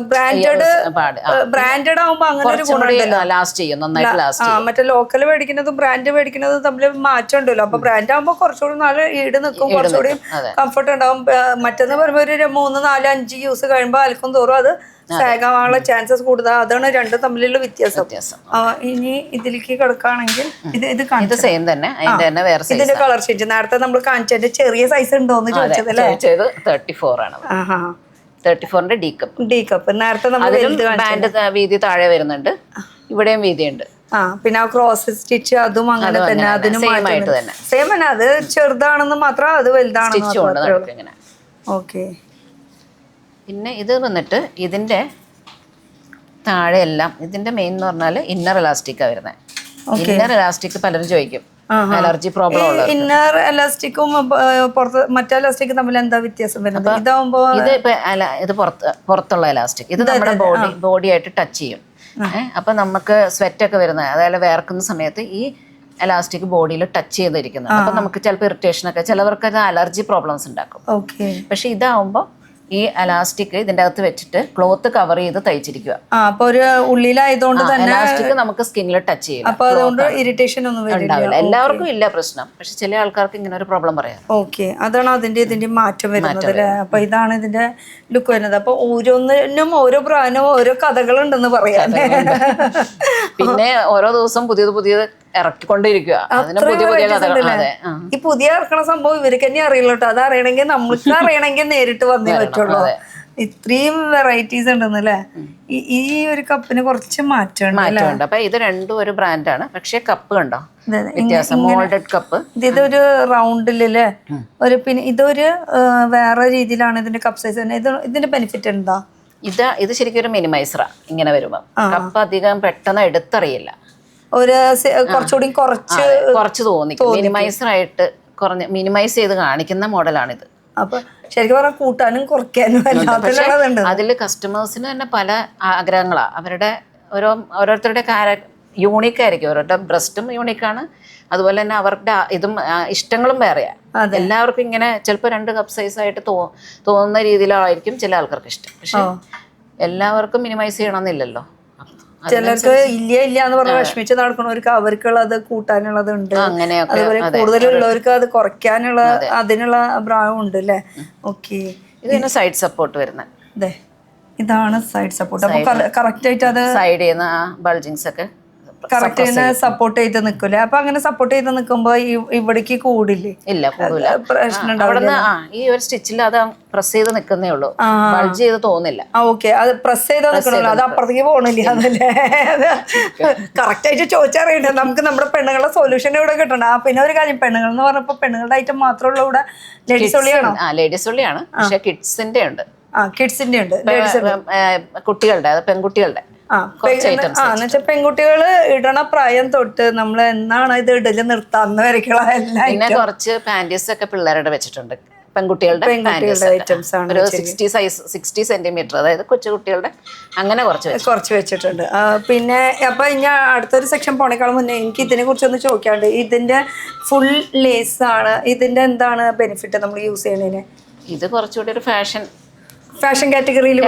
Speaker 2: ബ്രാൻഡഡ് ആവുമ്പോ അങ്ങനെ ഒരു ഗുണമുണ്ടല്ലോ,
Speaker 1: ലാസ്റ്റ് ചെയ്യും, നന്നായിട്ട് ലാസ്റ്റ് ചെയ്യും.
Speaker 2: മറ്റേ ലോക്കൽ മേടിക്കുന്നതും ബ്രാൻഡ് മേടിക്കുന്നതും തമ്മിൽ മാറ്റം ഉണ്ടല്ലോ. അപ്പൊ ബ്രാൻഡ് ആകുമ്പോൾ കുറച്ചുകൂടി നാള് ഈട് നിൽക്കും, കുറച്ചുകൂടി കംഫർട്ട് ഉണ്ടാവും. മറ്റെന്ന് പറയുമ്പോൾ ഒരു 3, 4, 5 യൂസ് കഴിയുമ്പോൾ അലക്കും തോറും അത് സാഗാനുള്ള ചാൻസസ് കൂടുതൽ. അതാണ് രണ്ടും തമ്മിലുള്ള വ്യത്യാസം. ഇനി ഇതിലേക്ക് കിടക്കുകയാണെങ്കിൽ ഇത്
Speaker 1: സെയിം തന്നെ,
Speaker 2: ഇതിന്റെ കളർ ചേഞ്ച് നേരത്തെ നമ്മൾ കാണിച്ചതിന്റെ ചെറിയ സൈസ് ഉണ്ടോന്ന് ചോദിച്ചത് അല്ലേ?
Speaker 1: 34 ആണ്. 34ന്റെ ഡി കപ്പ്.
Speaker 2: നേരത്തെ
Speaker 1: ബാൻഡ് വീതി താഴെ വരുന്നുണ്ട്, ഇവിടെയും വീതിയുണ്ട്.
Speaker 2: പിന്നെ ആ ക്രോസ് സ്റ്റിച്ച് അതും അങ്ങനെ തന്നെ, അതിനും സെയിം തന്നെ. അത് ചെറുതാണെന്ന് മാത്രം, അത് വലുതാണെന്ന്. ഓക്കെ.
Speaker 1: പിന്നെ ഇത് വന്നിട്ട് ഇതിന്റെ താഴെ എല്ലാം ഇതിന്റെ മെയിൻ എന്ന് പറഞ്ഞാൽ ഇന്നർ ഇലാസ്റ്റിക്കാ വരുന്നത്. ഇന്നർ ഇലാസ്റ്റിക് പലരും ചോദിക്കും, അലർജി പ്രോബ്ലം ഉള്ളത്.
Speaker 2: ഇന്നർ എലാസ്റ്റിക്കും മറ്റേ എലാസ്റ്റിക്കും തമ്മിൽ എന്താ വ്യത്യാസം വരുന്നത്? ഇതാവുമ്പോ
Speaker 1: ഇത് പുറത്തുള്ള എലാസ്റ്റിക്, ഇത് നമ്മുടെ ബോഡിയായിട്ട് ടച്ച് ചെയ്യും. അപ്പൊ നമുക്ക് സ്വെറ്റ് ഒക്കെ വരുന്നത്, അതായത് വേർക്കുന്ന സമയത്ത് ഈ എലാസ്റ്റിക് ബോഡിയിൽ ടച്ച് ചെയ്തിരിക്കുന്നത്. അപ്പൊ നമുക്ക് ചിലപ്പോൾ ഇറിറ്റേഷൻ ഒക്കെ, ചിലവർക്ക് അത് അലർജി പ്രോബ്ലംസ് ഉണ്ടാക്കും. പക്ഷെ ഇതാവുമ്പോൾ ഈ എലാസ്റ്റിക് ഇതിന്റെ അകത്ത് വെച്ചിട്ട് ക്ലോത്ത് കവർ ചെയ്ത് തയ്ച്ചിരിക്കുക.
Speaker 2: അപ്പൊ ഒരു ഉള്ളിലായതുകൊണ്ട് തന്നെ
Speaker 1: എലാസ്റ്റിക് നമുക്ക് സ്കിന്നിൽ ടച്ച് ചെയ്യും.
Speaker 2: അപ്പൊ അതുകൊണ്ട് ഇറിറ്റേഷൻ ഒന്നും
Speaker 1: ഉണ്ടാവില്ല. എല്ലാവർക്കും ഇല്ല പ്രശ്നം, പക്ഷെ ചില ആൾക്കാർക്ക് ഇങ്ങനെ ഒരു പ്രോബ്ലം പറയാം.
Speaker 2: ഓക്കെ, അതാണ് ഇതിന്റെ മാറ്റം വരുന്നത് അല്ലേ? അപ്പൊ ഇതാണ് ഇതിന്റെ ലുക്ക് വരുന്നത്. അപ്പൊ ഓരോന്നിനും ഓരോ ബ്രാൻഡും ഓരോ കഥകളുണ്ടെന്ന് പറയാം.
Speaker 1: പിന്നെ ഓരോ ദിവസം പുതിയത് ഇറക്കിക്കൊണ്ടിരിക്കുക, പുതിയ കഥകൾ.
Speaker 2: ഈ പുതിയ ഇറക്കണ സംഭവം ഇവർക്ക് തന്നെ അറിയില്ല കേട്ടോ. അത് അറിയണമെങ്കിൽ നമുക്ക് അറിയണമെങ്കിൽ നേരിട്ട് വന്നേ പറ്റുള്ളൂ. ഇത്രയും വെറൈറ്റീസ് ഉണ്ടെന്നല്ലേ? ഈ ഒരു കപ്പിന് കുറച്ച് മാറ്റമുണ്ട്.
Speaker 1: അപ്പൊ ഇത് രണ്ടും ഒരു ബ്രാൻഡാണ്, പക്ഷെ കപ്പ് കണ്ടോ വ്യത്യാസം, മോൾഡഡ് കപ്പ്.
Speaker 2: ഇതൊരു റൗണ്ടിലല്ലേ ഒരു, പിന്നെ ഇതൊരു വേറെ രീതിയിലാണ് ഇതിന്റെ കപ്പ് സൈസ് തന്നെ. ഇതിന്റെ ബെനിഫിറ്റ് എന്താ?
Speaker 1: ഇത് ശരിക്കും ഒരു മിനിമൈസറാ. ഇങ്ങനെ വരുമ്പോ കപ്പ് അധികം പെട്ടെന്ന് എടുത്തറിയില്ല,
Speaker 2: ഒരു കുറച്ചുകൂടി
Speaker 1: കുറച്ച് തോന്നിക്കും. മിനിമൈസർ ആയിട്ട് മിനിമൈസ് ചെയ്ത് കാണിക്കുന്ന മോഡലാണിത്.
Speaker 2: അപ്പൊ ശരിക്കും പറഞ്ഞാൽ കൂട്ടാനും കുറയ്ക്കാനും
Speaker 1: അതിൽ കസ്റ്റമേഴ്സിന് തന്നെ പല ആഗ്രഹങ്ങളാണ്. അവരുടെ ഓരോരുത്തരുടെ യൂണീക്ക് ആയിരിക്കും, ഓരോരുടെ ബ്രസ്റ്റും യൂണീക്കാണ്, അതുപോലെ തന്നെ അവരുടെ ഇതും ഇഷ്ടങ്ങളും വേറെയാണ്. എല്ലാവർക്കും ഇങ്ങനെ ചിലപ്പോൾ 2 കപ്പ് സൈസ് ആയിട്ട് തോന്നുന്ന രീതിയിലായിരിക്കും ചില ആൾക്കാർക്ക് ഇഷ്ടം. പക്ഷെ എല്ലാവർക്കും മിനിമൈസ് ചെയ്യണമെന്നില്ലല്ലോ.
Speaker 2: ചിലർക്ക് ഇല്ല എന്ന് പറഞ്ഞ് വിഷമിച്ച് നടക്കണവർക്ക് അവർക്കുള്ളത് കൂട്ടാനുള്ളത് ഉണ്ട്. അതുപോലെ കൂടുതലുള്ളവർക്ക് അത് കുറയ്ക്കാനുള്ള അതിനുള്ള അഭിപ്രായം ഉണ്ട് അല്ലേ? ഓക്കെ.
Speaker 1: ഇതിന് സൈഡ് സപ്പോർട്ട് വരുന്നത്.
Speaker 2: ഇതാണ് സൈഡ് സപ്പോർട്ട്. അപ്പൊ കറക്റ്റ് ആയിട്ട് അത്
Speaker 1: സൈഡ് ചെയ്യുന്ന ബൾജിങ്സ് ഒക്കെ
Speaker 2: കറക്റ്റ് സപ്പോർട്ട് ചെയ്ത് നിൽക്കൂലേ? അപ്പൊ അങ്ങനെ സപ്പോർട്ട് ചെയ്ത് നിൽക്കുമ്പോ ഇവിടേക്ക് കൂടില്ലേ?
Speaker 1: ഇല്ല, കൂടില്ല. പ്രശ്നം ഈ ഒരു സ്റ്റിച്ചിൽ അത് പ്രസ് ചെയ്ത് നിൽക്കുന്നേ ഉള്ളൂ, ബൾജ് ചെയ്ത് തോന്നില്ല.
Speaker 2: ഓക്കെ, അത് പ്രസ് ചെയ്ത് നിൽക്കണല്ലോ, അത് അപ്പുറത്തേക്ക് പോകണില്ല. അതല്ലേ കറക്റ്റ് ആയിട്ട് ചോദിച്ചറിയണ്ടേ? നമുക്ക് നമ്മുടെ പെണ്ണുങ്ങളുടെ സൊല്യൂഷൻ ഇവിടെ കിട്ടണം. പിന്നെ ഒരു കാര്യം, പെണ്ണുങ്ങൾ എന്ന് പറഞ്ഞപ്പോ പെണ്ണുങ്ങളുടെ ഐറ്റം മാത്രമുള്ള ഇവിടെ ലേഡീസ് ഉള്ളിയാണോ?
Speaker 1: ലേഡീസ് ഉള്ളിയാണ്, പക്ഷെ കിഡ്സിന്റെ ഉണ്ട്.
Speaker 2: കിഡ്സിന്റെ ഉണ്ട്,
Speaker 1: കുട്ടികളുടെ, അത് പെൺകുട്ടികളുടെ.
Speaker 2: പെൺകുട്ടികള് ഇടണ പ്രായം തൊട്ട് നമ്മൾ എന്നാണ് ഇത് ഇടല് നിർത്താന്ന് വരയ്ക്കുള്ള
Speaker 1: പിന്നെ കുറച്ച് പാന്റീസ് ഒക്കെ പിള്ളേരുടെ വെച്ചിട്ടുണ്ട്. പെൺകുട്ടികളുടെ ഐറ്റംസ് ആണ്, ഒരു 60 സെന്റിമീറ്റർ, അതായത് കൊച്ചുകുട്ടികളുടെ അങ്ങനെ കുറച്ച്
Speaker 2: വെച്ചിട്ടുണ്ട്. പിന്നെ അപ്പൊ ഇനി അടുത്തൊരു സെക്ഷൻ പോണേക്കാൾ മുന്നേ എനിക്ക് ഇതിനെ കുറിച്ചൊന്ന് ചോദിക്കാണ്ട്. ഇതിന്റെ ഫുൾ ലേസ് ആണ്, ഇതിന്റെ എന്താണ് ബെനിഫിറ്റ് നമ്മൾ യൂസ് ചെയ്യണതിന്?
Speaker 1: ഇത് കുറച്ചുകൂടി ഒരു ഫാഷൻ
Speaker 2: കാറ്റഗറിയിൽ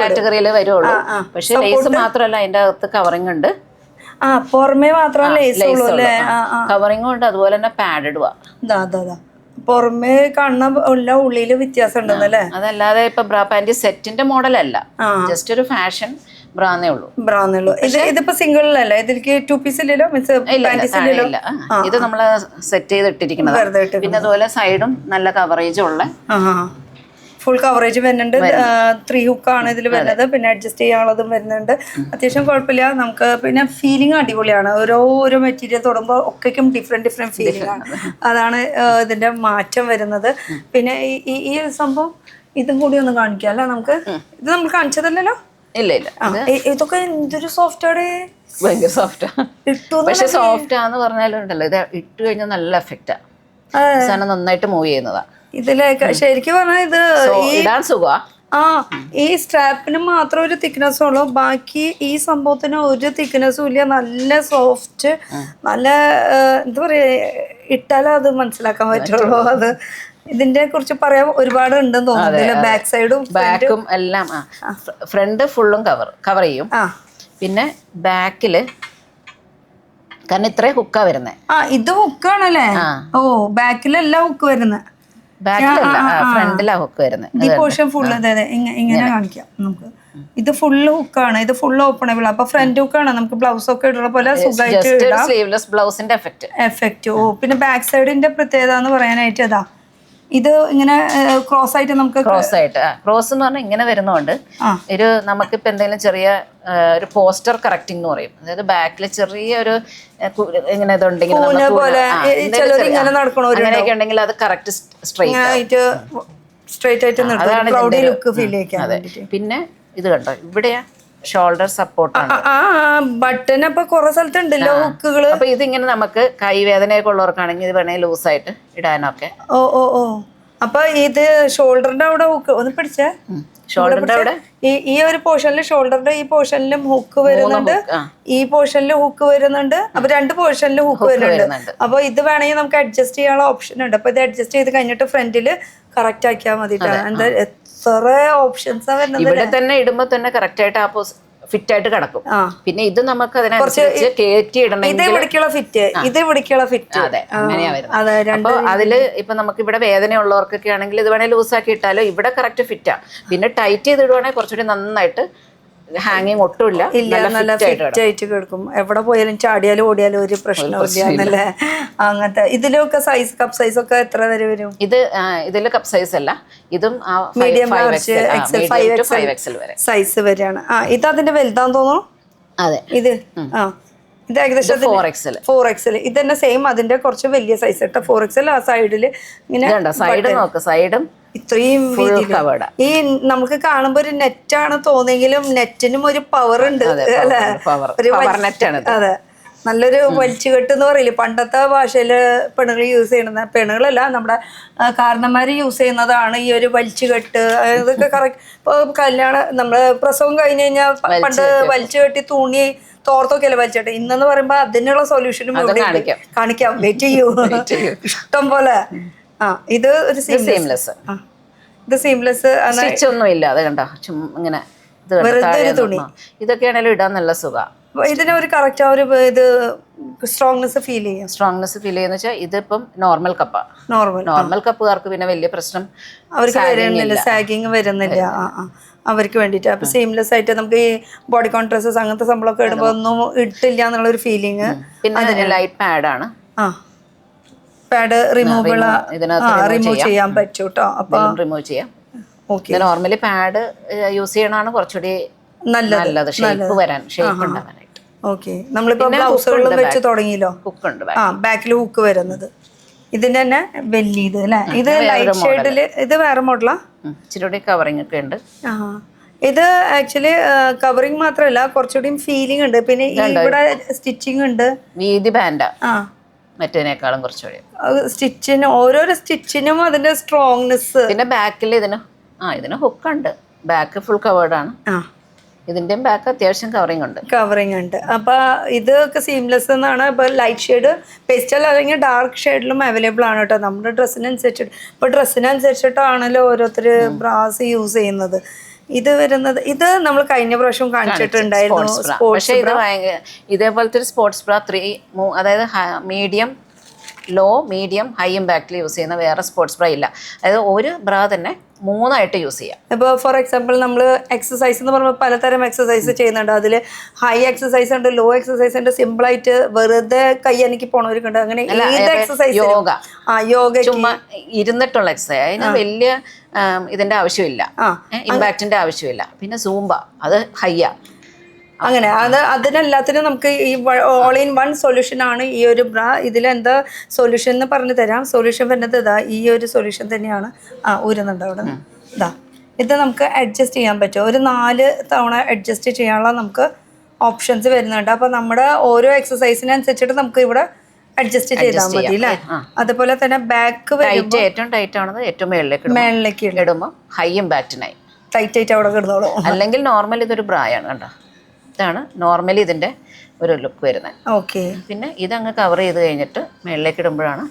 Speaker 1: വരുള്ളൂ. പക്ഷെ ലേസ് മാത്രമല്ല, അതിന്റെ അകത്ത് കവറിങ് ഉണ്ട്.
Speaker 2: ആ പുറമേ മാത്രം ലേസ് ഉള്ളൂ അല്ലേ?
Speaker 1: കവറിംഗും ഉണ്ട്, അതുപോലെ തന്നെ പാഡഡ്
Speaker 2: പുറമേ കാണുന്ന എല്ലാം ഉള്ളില് വ്യത്യാസം ഉണ്ടെന്നല്ലേ?
Speaker 1: അതല്ലാതെ ഇപ്പൊ ബ്രാ പാന്റ് സെറ്റിന്റെ മോഡലല്ല, ജസ്റ്റ് ഒരു ഫാഷൻ ബ്രാന്നേ ഉള്ളൂ.
Speaker 2: ഇതിപ്പോ സിംഗിളിലല്ല, ഇതിലേക്ക് 2 പീസ് ഇല്ലല്ലോ,
Speaker 1: ഇല്ല. ഇത് നമ്മള് സെറ്റ് ചെയ്തിട്ടിരിക്കുന്നത്. പിന്നെ അതുപോലെ സൈഡും നല്ല കവറേജ് ഉള്ള
Speaker 2: ഫുൾ കവറേജ് വരുന്നുണ്ട്. 3 ഹുക്കാണ് ഇതിൽ വരുന്നത്. പിന്നെ അഡ്ജസ്റ്റ് ചെയ്യാനുള്ളതും വരുന്നുണ്ട്. അത്യാവശ്യം കുഴപ്പമില്ല നമുക്ക്. പിന്നെ ഫീലിംഗ് അടിപൊളിയാണ്. ഓരോ മെറ്റീരിയൽ തൊടുമ്പോൾ ഒക്കെയും ഡിഫറെന്റ് ഫീലിംഗ് ആണ്. അതാണ് ഇതിന്റെ മാറ്റം വരുന്നത്. പിന്നെ ഈ സംഭവം ഇതും കൂടി ഒന്ന് കാണിക്കാം അല്ലേ നമുക്ക്? ഇത് നമ്മൾ കാണിച്ചതല്ലോ?
Speaker 1: ഇല്ല.
Speaker 2: ഇതൊക്കെ എന്തൊരു സോഫ്റ്റാണ്,
Speaker 1: ഭയങ്കര സോഫ്റ്റാ. പക്ഷെ സോഫ്റ്റ് ആന്ന് പറഞ്ഞാലും ഉണ്ടല്ലോ, ഇത് ഇട്ട് കഴിഞ്ഞാൽ നല്ല എഫക്റ്റാ. സാധനം നന്നായിട്ട് മൂവ് ചെയ്യുന്നതാ.
Speaker 2: ഇതിലേക്ക് ശരിക്കും പറഞ്ഞാൽ ഇത്
Speaker 1: ഇടാൻ സുഖാ.
Speaker 2: ഈ സ്ട്രാപ്പിന് മാത്രം ഒരു തിക്നെസ് ഉള്ളൂ, ബാക്കി ഈ സംഭവത്തിന് ഒരു തിക്നെസ്സും ഇല്ല. നല്ല സോഫ്റ്റ്, നല്ല എന്താ പറയാ, ഇട്ടാലേ അത് മനസ്സിലാക്കാൻ പറ്റുള്ളൂ. അത് ഇതിന്റെ കുറിച്ച് പറയാൻ ഒരുപാട് ഉണ്ടെന്ന് തോന്നുന്നില്ല. ബാക്ക് സൈഡും
Speaker 1: ബാക്കും എല്ലാം. ഫ്രണ്ട് ഫുള്ളും കവർ ചെയ്യും. പിന്നെ ബാക്കില് കാരണം ഇത്രയും ഹുക്കാ വരുന്നേ.
Speaker 2: ഇത് ഹുക്കാണല്ലേ? ഓ, ബാക്കിലെല്ലാം ഹുക്ക് വരുന്നത്,
Speaker 1: ഫ്രണ്ടിലാ ഹുക്ക് വരുന്നത്.
Speaker 2: ഈ പോർഷൻ ഫുള്ള് ഇങ്ങനെ കാണിക്കാം നമുക്ക്. ഇത് ഫുള്ള് ഹുക്കാണ്, ഇത് ഫുള്ള് ഓപ്പണബിൾ. അപ്പൊ ഫ്രണ്ട് ഹുക്കാണ്, നമുക്ക് ബ്ലൗസ് ഒക്കെ ഇടുന്ന പോലെ സുഖമായിട്ട് ഇടാം.
Speaker 1: Sleeveless ബ്ലൗസിന്റെ
Speaker 2: effect. ഓ, പിന്നെ ബാക്ക് സൈഡിന്റെ പ്രത്യേകത എന്ന് പറയാനായിട്ട് അതാ, ഇത് ഇങ്ങനെ ക്രോസ് ആയിട്ട് നമുക്ക്
Speaker 1: ക്രോസ് എന്ന് പറഞ്ഞാൽ ഇങ്ങനെ വരുന്നോണ്ട് ഒരു നമുക്കിപ്പോ എന്തെങ്കിലും ചെറിയ ഒരു പോസ്റ്റർ കറക്റ്റിംഗ് എന്ന് പറയും. അതായത് ബാക്കിൽ ചെറിയ ഒരു ഇങ്ങനെ ഇതുണ്ടെങ്കിൽ അങ്ങനെയൊക്കെ ഉണ്ടെങ്കിൽ അത് കറക്റ്റ്
Speaker 2: സ്ട്രെയിറ്റ് ആയിട്ട്
Speaker 1: പിന്നെ ഇത് കണ്ടോ, ഇവിടെയാ ഷോൾഡർ സപ്പോർട്ടാണ്.
Speaker 2: ബട്ടൺ അപ്പൊ കുറെ സ്ഥലത്തുണ്ടല്ലോ ഹുക്കുകള്.
Speaker 1: അപ്പൊ ഇതിങ്ങനെ നമുക്ക് കൈവേദനയൊക്കെ ഉള്ളവർക്കാണെങ്കിൽ ഇത് വേണമെങ്കിൽ ലൂസായിട്ട് ഇടാനൊക്കെ.
Speaker 2: ഓ അപ്പൊ ഇത് ഷോൾഡറിന്റെ അവിടെ ഹുക്ക് ഒന്ന് പിടിച്ചേ.
Speaker 1: ഷോൾഡറിന്റെ അവിടെ
Speaker 2: ഈ ഒരു പോർഷനിൽ, ഷോൾഡറിന്റെ ഈ പോർഷനിലും ഹുക്ക് വരുന്നുണ്ട്, ഈ പോർഷനിലും ഹുക്ക് വരുന്നുണ്ട്. അപ്പൊ 2 പോർഷനിലും ഹുക്ക് വരുന്നുണ്ട്. അപ്പൊ ഇത് വേണമെങ്കിൽ നമുക്ക് അഡ്ജസ്റ്റ് ചെയ്യാനുള്ള ഓപ്ഷൻ ഉണ്ട്. അപ്പൊ ഇത് അഡ്ജസ്റ്റ് ചെയ്ത് കഴിഞ്ഞിട്ട് ഫ്രണ്ടില് കറക്റ്റ് ആക്കിയാൽ മതി. എന്താ എത്ര ഓപ്ഷൻസാ വരുന്നത്.
Speaker 1: ഇവിടെ തന്നെ ഇടുമ്പോ തന്നെ കറക്റ്റ് ആയിട്ട് ഫിറ്റ് ആയിട്ട് കിടക്കും. പിന്നെ ഇത് നമുക്ക് അതിനനുസരിച്ച് കയറ്റി ഇടണമെങ്കിൽ
Speaker 2: ഇത് ഇവിടേക്കുള്ള ഫിറ്റ്.
Speaker 1: അതെ, അങ്ങനെയാ വരുന്നത്. അപ്പൊ അതില് ഇപ്പൊ നമുക്ക് ഇവിടെ വേദന ഉള്ളവർക്കൊക്കെ ആണെങ്കിൽ ഇത് വേണേൽ ലൂസാക്കി ഇട്ടാലോ ഇവിടെ കറക്റ്റ് ഫിറ്റാ. പിന്നെ ടൈറ്റ് ചെയ്ത് ഇടുവാണെങ്കിൽ കുറച്ചുകൂടി നന്നായിട്ട് ഹാങ്ങിങ് ഒട്ടുമില്ല,
Speaker 2: നല്ല ഫിറ്റ് ആയിട്ട് കിടക്കും. എവിടെ പോയാലും ചാടിയാലും ഓടിയാലും ഒരു പ്രശ്നമില്ല. അങ്ങനത്തെ ഇതിലൊക്കെ സൈസ്, കപ്പ് സൈസ് ഒക്കെ എത്ര വരെ വരും?
Speaker 1: ഇതില് കപ്പ് സൈസ് അല്ല, ഇതും
Speaker 2: മീഡിയം, 5XL വരെ സൈസ് വരെയാണ്. ഇത് അതിന്റെ വലുതാന്ന് തോന്നുന്നു.
Speaker 1: അതെ,
Speaker 2: ഇത് ഇത് ഏകദേശം 4XL. ഇത് തന്നെ സെയിം, അതിന്റെ കുറച്ച് വലിയ സൈസ് ഇട്ട 4XL. ആ സൈഡില് ഇങ്ങനെ
Speaker 1: സൈഡ് നോക്ക്, സൈഡും
Speaker 2: ഇത്രയും ഈ നമുക്ക് കാണുമ്പോ ഒരു നെറ്റാണ് തോന്നിയെങ്കിലും നെറ്റിനും ഒരു പവർ ഉണ്ട് അല്ലെ? അതെ, നല്ലൊരു വലിച്ചുകെട്ട് എന്ന് പറയില്ലേ, പണ്ടത്തെ ഭാഷയില് പെണ്ണുകൾ യൂസ് ചെയ്യുന്ന, പെണ്ണുകളല്ല നമ്മുടെ കാരണന്മാര് യൂസ് ചെയ്യുന്നതാണ് ഈ ഒരു വലിച്ചുകെട്ട്. ഇതൊക്കെ കറക്റ്റ്. ഇപ്പൊ കല്യാണം, നമ്മള് പ്രസവം കഴിഞ്ഞ് കഴിഞ്ഞാൽ പണ്ട് വലിച്ചുകെട്ടി തുണി തോർത്തൊക്കെയല്ലേ വലിച്ചിട്ട്. ഇന്നെന്ന് പറയുമ്പോ അതിനുള്ള സൊല്യൂഷനും കാണിക്കാം. വെയിറ്റ് ചെയ്യൂ, ഇഷ്ടം പോലെ. ഇത് ഒരു സീംലെസ്. ഇത് സീംലെസ്
Speaker 1: ഒന്നും ഇല്ല. അത് കണ്ടോ, ഇങ്ങനെ തുണി. ഇതൊക്കെയാണെങ്കിലും ഇടാൻ നല്ല സുഖം.
Speaker 2: ഇതിന് ഒരു കറക്റ്റ് ആ ഒരു ഇത് സ്ട്രോങ്നെസ് ഫീൽ ചെയ്യുന്ന
Speaker 1: വെച്ചാൽ ഇതിപ്പം നോർമൽ കപ്പാ. നോർമൽ കപ്പുകാർക്ക് പിന്നെ വലിയ പ്രശ്നം
Speaker 2: അവർക്ക് വരുന്നില്ല, സാഗിങ് വരുന്നില്ല അവർക്ക് വേണ്ടിയിട്ട്. അപ്പൊ സീംലെസ് ആയിട്ട് നമുക്ക് ഈ ബോഡി കോൺട്രസസ് അങ്ങനത്തെ സംഭവമൊക്കെ ഇടുമ്പോ ഒന്നും ഇട്ടില്ല എന്നുള്ള ഒരു ഫീലിംഗ്.
Speaker 1: പിന്നെ ലൈറ്റ് പാഡാണ്.
Speaker 2: പാഡ് റിമൂവ് ചെയ്യാൻ പറ്റും കേട്ടോ. അപ്പൊ
Speaker 1: റിമൂവ് ചെയ്യാം. നോർമലി പാഡ് യൂസ് ചെയ്യണതാണ് കുറച്ചുകൂടി നല്ലത്, ഷേപ്പ് വരാൻ, ഷേപ്പ് ഉണ്ടാവാനായിട്ട്.
Speaker 2: ഓക്കെ, നമ്മളിപ്പോ ബ്ലൗസുകളിലും വെച്ച് തുടങ്ങിയല്ലോ.
Speaker 1: ഹുക്കുണ്ട്,
Speaker 2: ബാക്കിൽ ഹുക്ക് വരുന്നത്. ഇതിന്റെ തന്നെ വലിയ ഇത് അല്ലെ? ഇത് ലൈറ്റ് ഷെയ്ഡില്. ഇത് വേറെ മോഡലാ,
Speaker 1: ഇച്ചിരി കവറിംഗ് ഒക്കെ ഉണ്ട്.
Speaker 2: ഇത് ആക്ച്വലി കവറിംഗ് മാത്രമല്ല, കുറച്ചുകൂടി ഫീലിംഗ് ഉണ്ട്. പിന്നെ ഇവിടെ സ്റ്റിച്ചിങ് ഉണ്ട്.
Speaker 1: വീതി ബാൻഡാ മറ്റേനേക്കാളും കുറച്ചുകൂടി.
Speaker 2: സ്റ്റിച്ചിന് ഓരോരോ സ്റ്റിച്ചിനും അതിന്റെ സ്ട്രോങ്നെസ്.
Speaker 1: പിന്നെ ബാക്കിൽ ഇതിന് ഹുക്കുണ്ട്. ബാക്ക് ഫുൾ കവേർഡ് ആണ്. ഇതിന്റെയും ബാക്ക് അത്യാവശ്യം കവറിംഗ് ഉണ്ട്. അപ്പൊ ഇതൊക്കെ സീംലെസ് എന്നാണ്. ഇപ്പൊ ലൈറ്റ് ഷെയ്ഡ്, പേസ്റ്റൽ അല്ലെങ്കിൽ ഡാർക്ക് ഷെയ്ഡിലും അവൈലബിൾ ആണ് കേട്ടോ. നമ്മുടെ ഡ്രസ്സിനനുസരിച്ചിട്ട്. ഇപ്പൊ ഡ്രസ്സിനനുസരിച്ചിട്ടാണല്ലോ ഓരോരുത്തർ ബ്രാസ് യൂസ് ചെയ്യുന്നത്.
Speaker 2: ഇത് വരുന്നത് ഇത് നമ്മൾ കഴിഞ്ഞ പ്രാവശ്യം കാണിച്ചിട്ടുണ്ടായിരുന്നു
Speaker 1: പക്ഷേ ഇത് ഇതേപോലത്തെ ഒരു സ്പോർട്സ് ബ്രാ അതായത് മീഡിയം, ലോ, മീഡിയം, ഹൈ ഇമ്പാക്റ്റിൽ യൂസ് ചെയ്യുന്ന വേറെ സ്പോർട്സ് ബ്രാ ഇല്ല. അതായത് ഒരു ബ്രാ തന്നെ 3 യൂസ് ചെയ്യാം.
Speaker 2: ഇപ്പോൾ ഫോർ എക്സാമ്പിൾ നമ്മൾ എക്സസൈസ് എന്ന് പറയുമ്പോൾ പലതരം എക്സസൈസ് ചെയ്യുന്നുണ്ട്. അതിൽ ഹൈ എക്സസൈസ് ഉണ്ട്, ലോ എക്സസൈസ് ഉണ്ട്, സിമ്പിളായിട്ട് വെറുതെ കയ്യനക്കി പോണവർക്കുണ്ട്. അങ്ങനെ ഏത് എക്സസൈസ്, യോഗ
Speaker 1: ചുമ്മാ ഇരുന്നിട്ടുള്ള എക്സസൈസ്, അതിന് വലിയ ഇതിന്റെ ആവശ്യമില്ല, ഇമ്പാക്റ്റിന്റെ ആവശ്യമില്ല. പിന്നെ സൂംബ അത് ഹൈയാ.
Speaker 2: അങ്ങനെ അതിനെല്ലാത്തിനും നമുക്ക് ഈ ഓൾ ഇൻ വൺ സൊല്യൂഷൻ ആണ് ഈ ഒരു ബ്രാ. ഇതിലെന്താ സൊല്യൂഷൻ എന്ന് പറഞ്ഞു തരാം. സൊല്യൂഷൻ വരുന്നത് ഇതാ, ഈ ഒരു സൊല്യൂഷൻ തന്നെയാണ്. ഊരുന്നുണ്ട് അവിടെ ഇതാ. ഇത് നമുക്ക് അഡ്ജസ്റ്റ് ചെയ്യാൻ പറ്റും. ഒരു 4 തവണ അഡ്ജസ്റ്റ് ചെയ്യാനുള്ള നമുക്ക് ഓപ്ഷൻസ് വരുന്നുണ്ട്. അപ്പോൾ നമ്മുടെ ഓരോ എക്സസൈസിനനുസരിച്ചിട്ട് നമുക്ക് ഇവിടെ അഡ്ജസ്റ്റ് ചെയ്താൽ മതി അല്ലേ. അതുപോലെ തന്നെ ബാക്ക്
Speaker 1: ഏറ്റവും ടൈറ്റ് ആണത് ഏറ്റവും മേളിലേക്ക് ഇടുമ്പോൾ ഹൈ ഇമ്പാക്റ്റിനായി
Speaker 2: ടൈറ്റ് അവിടെ കിടന്നോളൂ.
Speaker 1: അല്ലെങ്കിൽ നോർമൽ ഇതൊരു ബ്രായാണ് കണ്ടോ. ഇതാണ് നോർമലി ഇതിൻ്റെ ഒരു ലുക്ക് വരുന്നത്.
Speaker 2: ഓക്കെ.
Speaker 1: പിന്നെ ഇതങ്ങ് കവർ ചെയ്ത് കഴിഞ്ഞിട്ട് മേളിലേക്ക് ഇടുമ്പോഴാണ്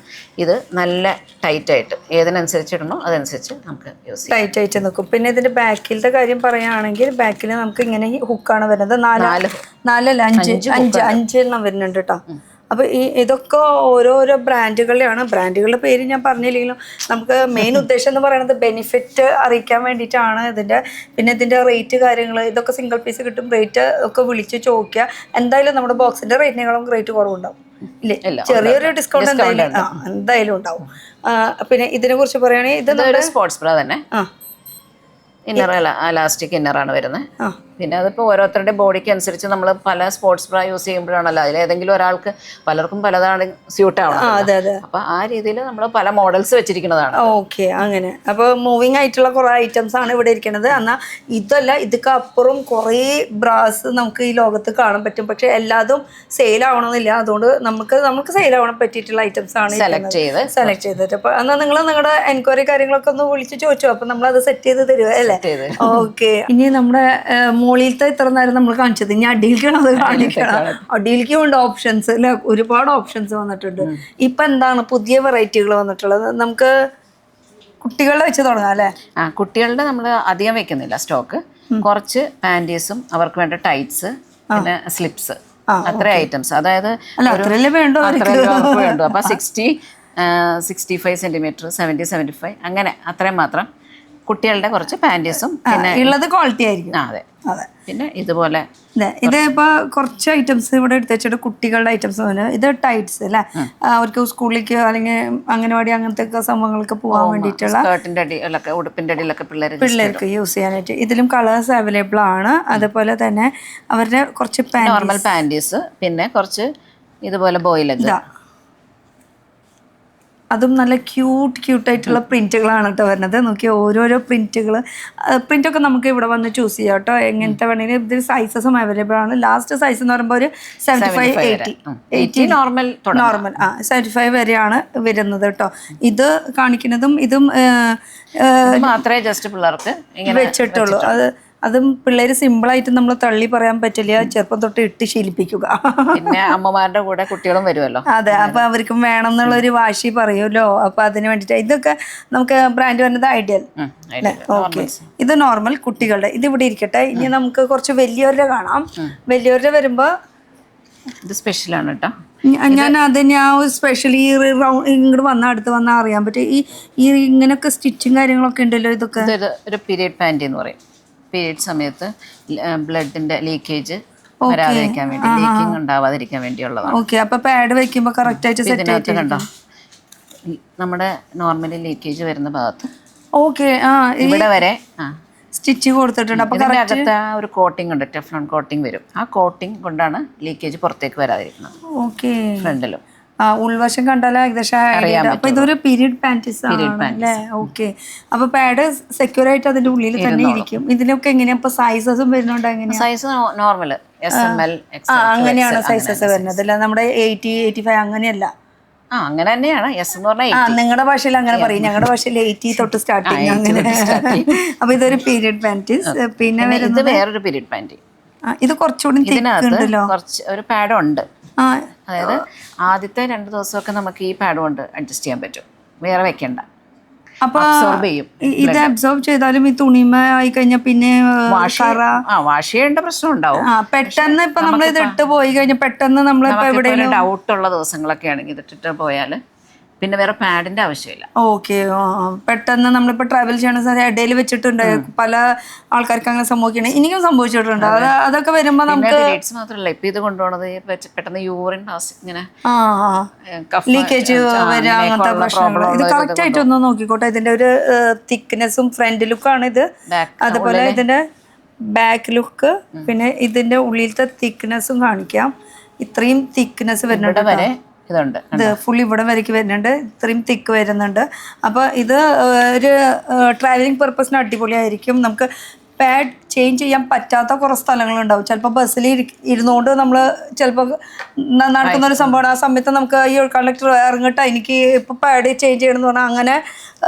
Speaker 1: ഇത് നല്ല ടൈറ്റായിട്ട് ഏതിനനുസരിച്ച് ഇടണോ അതനുസരിച്ച് നമുക്ക് യൂസ് ചെയ്യാം.
Speaker 2: ടൈറ്റായിട്ട് നിൽക്കും. പിന്നെ ഇതിൻ്റെ ബാക്കിലത്തെ കാര്യം പറയുകയാണെങ്കിൽ ബാക്കിൽ നമുക്ക് ഇങ്ങനെ ഹുക്കാണ് വരുന്നത്. 5 എണ്ണം വരുന്നുണ്ട് കേട്ടോ. അപ്പോൾ ഇതൊക്കെ ഓരോരോ ബ്രാൻഡുകളുടെ പേര് ഞാൻ പറഞ്ഞില്ലെങ്കിലും നമുക്ക് മെയിൻ ഉദ്ദേശം എന്ന് പറയുന്നത് ബെനിഫിറ്റ് അറിയിക്കാൻ വേണ്ടിയിട്ടാണ് ഇതിൻ്റെ. പിന്നെ ഇതിൻ്റെ റേറ്റ് കാര്യങ്ങൾ ഇതൊക്കെ സിംഗിൾ പീസ് കിട്ടും. റേറ്റ് ഒക്കെ വിളിച്ച് ചോദിക്കുക. എന്തായാലും നമ്മുടെ ബോക്സിൻ്റെ റേറ്റിനേക്കാളും റേറ്റ് കുറവുണ്ടാവും ഇല്ലേ? ചെറിയൊരു ഡിസ്കൗണ്ട് എന്തായാലും ഉണ്ടാവും. പിന്നെ ഇതിനെ കുറിച്ച് പറയുകയാണെങ്കിൽ ഇത്
Speaker 1: സ്പോർട്സ് ബ്രാ തന്നെ. ഇന്നർ അലാസ്റ്റിക് ഇന്നറാണ് വരുന്നത്. പിന്നെ അതിപ്പോൾ ഓരോരുത്തരുടെ ബോഡിക്ക് അനുസരിച്ച് നമ്മൾ പല സ്പോർട്സ് ബ്രാ യൂസ് ചെയ്യുമ്പോഴാണല്ലോ അതിൽ ഏതെങ്കിലും ഒരാൾക്ക് പലർക്കും പലതാണ് സ്യൂട്ട് ആവണം. അപ്പോൾ ആ രീതിയിൽ നമ്മൾ പല മോഡൽസ് വെച്ചിരിക്കുന്നതാണ്.
Speaker 2: ഓക്കെ. അങ്ങനെ അപ്പോൾ മൂവിങ് ആയിട്ടുള്ള കുറേ ഐറ്റംസ് ആണ് ഇവിടെ ഇരിക്കുന്നത്. എന്നാൽ ഇതല്ല, ഇതൊക്കെ അപ്പുറം കുറേ ബ്രാസ് നമുക്ക് ഈ ലോകത്ത് കാണാൻ പറ്റും. പക്ഷെ എല്ലാതും സെയിൽ ആവണമെന്നില്ല. അതുകൊണ്ട് നമുക്ക് സെയിൽ ആവണം പറ്റിയിട്ടുള്ള ഐറ്റംസ് ആണ് സെലക്ട് ചെയ്തിട്ട്. അപ്പോൾ എന്നാൽ നിങ്ങൾ നിങ്ങളുടെ എൻക്വയറി കാര്യങ്ങളൊക്കെ ഒന്ന് വിളിച്ച് ചോദിച്ചോ. അപ്പോൾ നമ്മളത് സെറ്റ് ചെയ്ത് തരുക അല്ലേ? ഓക്കെ. ഇനി നമ്മുടെ മുകളിലത്തെ ഇത്ര നേരം നമ്മൾ കാണിച്ചത്, ഇനി അടിയിലേക്കാണ് അത് കാണിക്കണം. അടിയിലേക്കും ഉണ്ട് ഓപ്ഷൻസ് അല്ലെ, ഒരുപാട് ഓപ്ഷൻസ് വന്നിട്ടുണ്ട്. ഇപ്പൊ എന്താണ് പുതിയ വെറൈറ്റികൾ വന്നിട്ടുള്ളത്? നമുക്ക് കുട്ടികളുടെ വെച്ച് തുടങ്ങാം അല്ലെ?
Speaker 1: കുട്ടികളുടെ നമ്മൾ അധികം വെക്കുന്നില്ല സ്റ്റോക്ക്. കുറച്ച് പാൻറ്റീസും അവർക്ക് വേണ്ട ടൈറ്റ്സ്, പിന്നെ സ്ലിപ്സ്, അത്ര ഐറ്റംസ്. അതായത്
Speaker 2: വേണ്ടു.
Speaker 1: അപ്പൊ 65 സെന്റിമീറ്റർ, 70-75 അങ്ങനെ അത്രയും മാത്രം കുട്ടികളുടെ കുറച്ച് പാൻറ്റീസും പിന്നെ
Speaker 2: ഉള്ളത് ക്വാളിറ്റി ആയിരിക്കും.
Speaker 1: അതെ. പിന്നെ ഇതുപോലെ
Speaker 2: ഇത് ഇപ്പൊ കുറച്ച് ഐറ്റംസ് ഇവിടെ എടുത്ത് വെച്ചിട്ട് കുട്ടികളുടെ ഐറ്റംസ്. ഇത് ടൈറ്റ്സ് അല്ലെ, അവർക്ക് സ്കൂളിലേക്ക് അല്ലെങ്കിൽ അംഗനവാടി അങ്ങനത്തെ സംഭവങ്ങൾക്ക് പോകാൻ വേണ്ടിയിട്ടുള്ള
Speaker 1: സ്കേർട്ടിന്റെ അടിയിലൊക്കെ ഉടുപ്പിന്റെ അടിയിലൊക്കെ
Speaker 2: പിള്ളേർക്ക് യൂസ് ചെയ്യാനായിട്ട്. ഇതിലും കളേഴ്സ് അവൈലബിൾ ആണ്. അതുപോലെ തന്നെ അവരുടെ കുറച്ച്
Speaker 1: നോർമൽ പാൻറ്റീസ്, പിന്നെ കുറച്ച് ഇതുപോലെ ബോയിലെഗ്,
Speaker 2: അതും നല്ല ക്യൂട്ടായിട്ടുള്ള പ്രിന്റുകളാണ് കേട്ടോ വരുന്നത്. നോക്കി ഓരോരോ പ്രിന്റൊക്കെ നമുക്ക് ഇവിടെ വന്ന് ചൂസ് ചെയ്യാം കേട്ടോ. എങ്ങനത്തെ വേണമെങ്കിലും ഇതിൽ സൈസസും അവൈലബിൾ ആണ്. ലാസ്റ്റ് സൈസ് എന്ന് പറയുമ്പോൾ ഒരു 75-80
Speaker 1: നോർമൽ
Speaker 2: 75 വരെയാണ് വരുന്നത് കേട്ടോ. ഇത് കാണിക്കുന്നതും ഇതും
Speaker 1: മാത്രമേ ജസ്റ്റ് പിള്ളേർക്ക്
Speaker 2: വെച്ചിട്ടുള്ളൂ. അതും പിള്ളേര് സിമ്പിളായിട്ട് നമ്മൾ തള്ളി പറയാൻ പറ്റില്ല, ചെറുപ്പം തൊട്ട് ഇട്ട് ശീലിപ്പിക്കുക.
Speaker 1: പിന്നെ അമ്മമാരുടെ കൂടെ കുട്ടികളും വരുമല്ലോ.
Speaker 2: അതെ. അപ്പൊ അവർക്കും വേണം എന്നുള്ളൊരു വാശി പറയുമല്ലോ. അപ്പൊ അതിന് വേണ്ടിട്ട് ഇതൊക്കെ നമുക്ക് ബ്രാൻഡ് വരുന്നത് ഐഡിയൽ. ഓക്കെ. ഇത് നോർമൽ കുട്ടികളുടെ. ഇത് ഇവിടെ ഇരിക്കട്ടെ. ഇനി നമുക്ക് കുറച്ച് വലിയവരുടെ കാണാം. വലിയവരുടെ വരുമ്പോ
Speaker 1: ഇത് സ്പെഷ്യലാണ് കേട്ടോ.
Speaker 2: ഞാൻ സ്പെഷ്യലി ഇങ്ങോട്ട് അടുത്ത് വന്നാൽ അറിയാൻ പറ്റും. ഈ ഇങ്ങനെയൊക്കെ സ്റ്റിച്ചും കാര്യങ്ങളൊക്കെ ഉണ്ടല്ലോ. ഇതൊക്കെ
Speaker 1: ഒരു പീരിയഡ് പാൻറ് എന്ന് പറയും. പീരിയഡ് സമയത്ത് ബ്ലഡിന്റെ ലീക്കേജ് വരാതിരിക്കാൻ വേണ്ടി, ലീക്കിംഗ് ഉണ്ടാവാതിരിക്കാൻ വേണ്ടിയുള്ളതാണ്.
Speaker 2: ഓക്കെ. അപ്പൊ പാഡ് വെക്കുമ്പോൾ കറക്റ്റ് ആയിട്ട്
Speaker 1: ഇതിനകത്ത് കണ്ടോ, നമ്മുടെ നോർമലി ലീക്കേജ് വരുന്ന ഭാഗത്ത് ഇവിടെ വരെ
Speaker 2: സ്റ്റിച്ച് കൊടുത്തിട്ടുണ്ട്. അപ്പൊ അകത്ത്
Speaker 1: ഒരു കോട്ടിംഗ് ഉണ്ട്, ടെഫ്ലോൺ കോട്ടിംഗ് വരും. ആ കോട്ടിംഗ് കൊണ്ടാണ് ലീക്കേജ് പുറത്തേക്ക് വരാതിരിക്കുന്നത്.
Speaker 2: ഓക്കെ.
Speaker 1: ഫ്രണ്ടിലും
Speaker 2: ഉൾവശം കണ്ടാലും ഏകദേശം. അപ്പൊ ഇതൊരു പീരിയഡ് പാൻറ്റീസ് ആണല്ലേ? ഓക്കെ. അപ്പൊ പാഡ് സെക്യൂർ ആയിട്ട് അതിന്റെ ഉള്ളിൽ തന്നെ ഇരിക്കും. ഇതിനൊക്കെ എങ്ങനെയാ ഇപ്പൊ സൈസസും വരുന്നുണ്ട്? എങ്ങനെയാ
Speaker 1: സൈസ്? നോർമൽ SML
Speaker 2: അങ്ങനെയാണ് സൈസസ് വരുന്നത് അല്ല, നമ്മുടെ 80-85 അങ്ങനെയല്ല.
Speaker 1: അങ്ങനെ തന്നെയാണ്. എന്ന് പറഞ്ഞാൽ
Speaker 2: നിങ്ങളുടെ ഭാഷയിൽ അങ്ങനെ പറയും, ഞങ്ങളുടെ ഭാഷയിൽ 80 തൊട്ട് സ്റ്റാർട്ടിങ് അങ്ങനെ. അപ്പൊ ഇതൊരു പീരിയഡ് പാൻറ്റീസ്. പിന്നെ
Speaker 1: ഇത് വേറൊരു പീരിയഡ് പാൻറ്.
Speaker 2: ഇത് കുറച്ചുകൂടി
Speaker 1: കുറച്ച് ഒരു പാഡ് ഉണ്ട്. അതായത് ആദ്യത്തെ 2 ദിവസമൊക്കെ നമുക്ക് ഈ പാഡ് കൊണ്ട് അഡ്ജസ്റ്റ് ചെയ്യാൻ പറ്റും, വേറെ വെക്കണ്ട.
Speaker 2: അപ്പൊ
Speaker 1: അബ്സോർബ് ചെയ്യും.
Speaker 2: ഇത് അബ്സോർബ് ചെയ്താലും ഈ തുണിമ ആയി കഴിഞ്ഞാൽ പിന്നെ
Speaker 1: വാഷ് ചെയ്യേണ്ട പ്രശ്നം ഉണ്ടാവും.
Speaker 2: പെട്ടെന്ന് ഇപ്പൊ നമ്മൾ ഇത് ഇട്ട് പോയി കഴിഞ്ഞാൽ പെട്ടെന്ന് നമ്മളിപ്പോ എവിടെയെങ്കിലും
Speaker 1: ഡൗട്ടുള്ള ദിവസങ്ങളൊക്കെ ആണെങ്കിൽ ഇതിട്ടിട്ട് പോയാല് പിന്നെ വേറെ പാഡിന്റെ ആവശ്യമില്ല.
Speaker 2: ഓക്കെ. പെട്ടെന്ന് നമ്മളിപ്പോ ട്രാവൽ ചെയ്യണ ഇടയിൽ വെച്ചിട്ടുണ്ട്, പല ആൾക്കാർക്ക് അങ്ങനെ സംഭവിക്കണേ, എനിക്കും സംഭവിച്ചിട്ടുണ്ട്. അതൊക്കെ വരുമ്പോ നമുക്ക്
Speaker 1: മാത്രമല്ല ഇപ്പൊ ഇത് കൊണ്ടുപോണത് പെട്ടെന്ന് യൂറിൻ ഇങ്ങനെ
Speaker 2: ലീക്കേജ് വരിക, അങ്ങനത്തെ പ്രശ്നങ്ങൾ. ഇത് കറക്റ്റ് ആയിട്ട് ഒന്ന് നോക്കിക്കോട്ടെ. ഇതിന്റെ ഒരു തിക്നെസ്സും ഫ്രണ്ട് ലുക്കാണ് ഇത്. അതുപോലെ ഇതിന്റെ ബാക്ക് ലുക്ക്, പിന്നെ ഇതിന്റെ ഉള്ളിലത്തെ തിക്നെസ്സും കാണിക്കാം. ഇത്രയും തിക്നെസ് വരുന്നുണ്ട്. ഇത് ഫുൾ ഇവിടെ വരയ്ക്ക് വരുന്നുണ്ട്, ഇത്രയും തിക്ക് വരുന്നുണ്ട്. അപ്പോൾ ഇത് ഒരു ട്രാവലിംഗ് പർപ്പസിന് അടിപൊളിയായിരിക്കും. നമുക്ക് പാഡ് ചേഞ്ച് ചെയ്യാൻ പറ്റാത്ത കുറേ സ്ഥലങ്ങളുണ്ടാവും. ചിലപ്പോൾ ബസ്സിൽ ഇരുന്നുകൊണ്ട് നമ്മൾ ചിലപ്പോൾ നടക്കുന്ന ഒരു സംഭവമാണ്. ആ സമയത്ത് നമുക്ക് ഈ കണ്ടക്ടർ ഇറങ്ങിട്ട് എനിക്ക് ഇപ്പോൾ പാഡ് ചേഞ്ച് ചെയ്യണമെന്ന് പറഞ്ഞാൽ അങ്ങനെ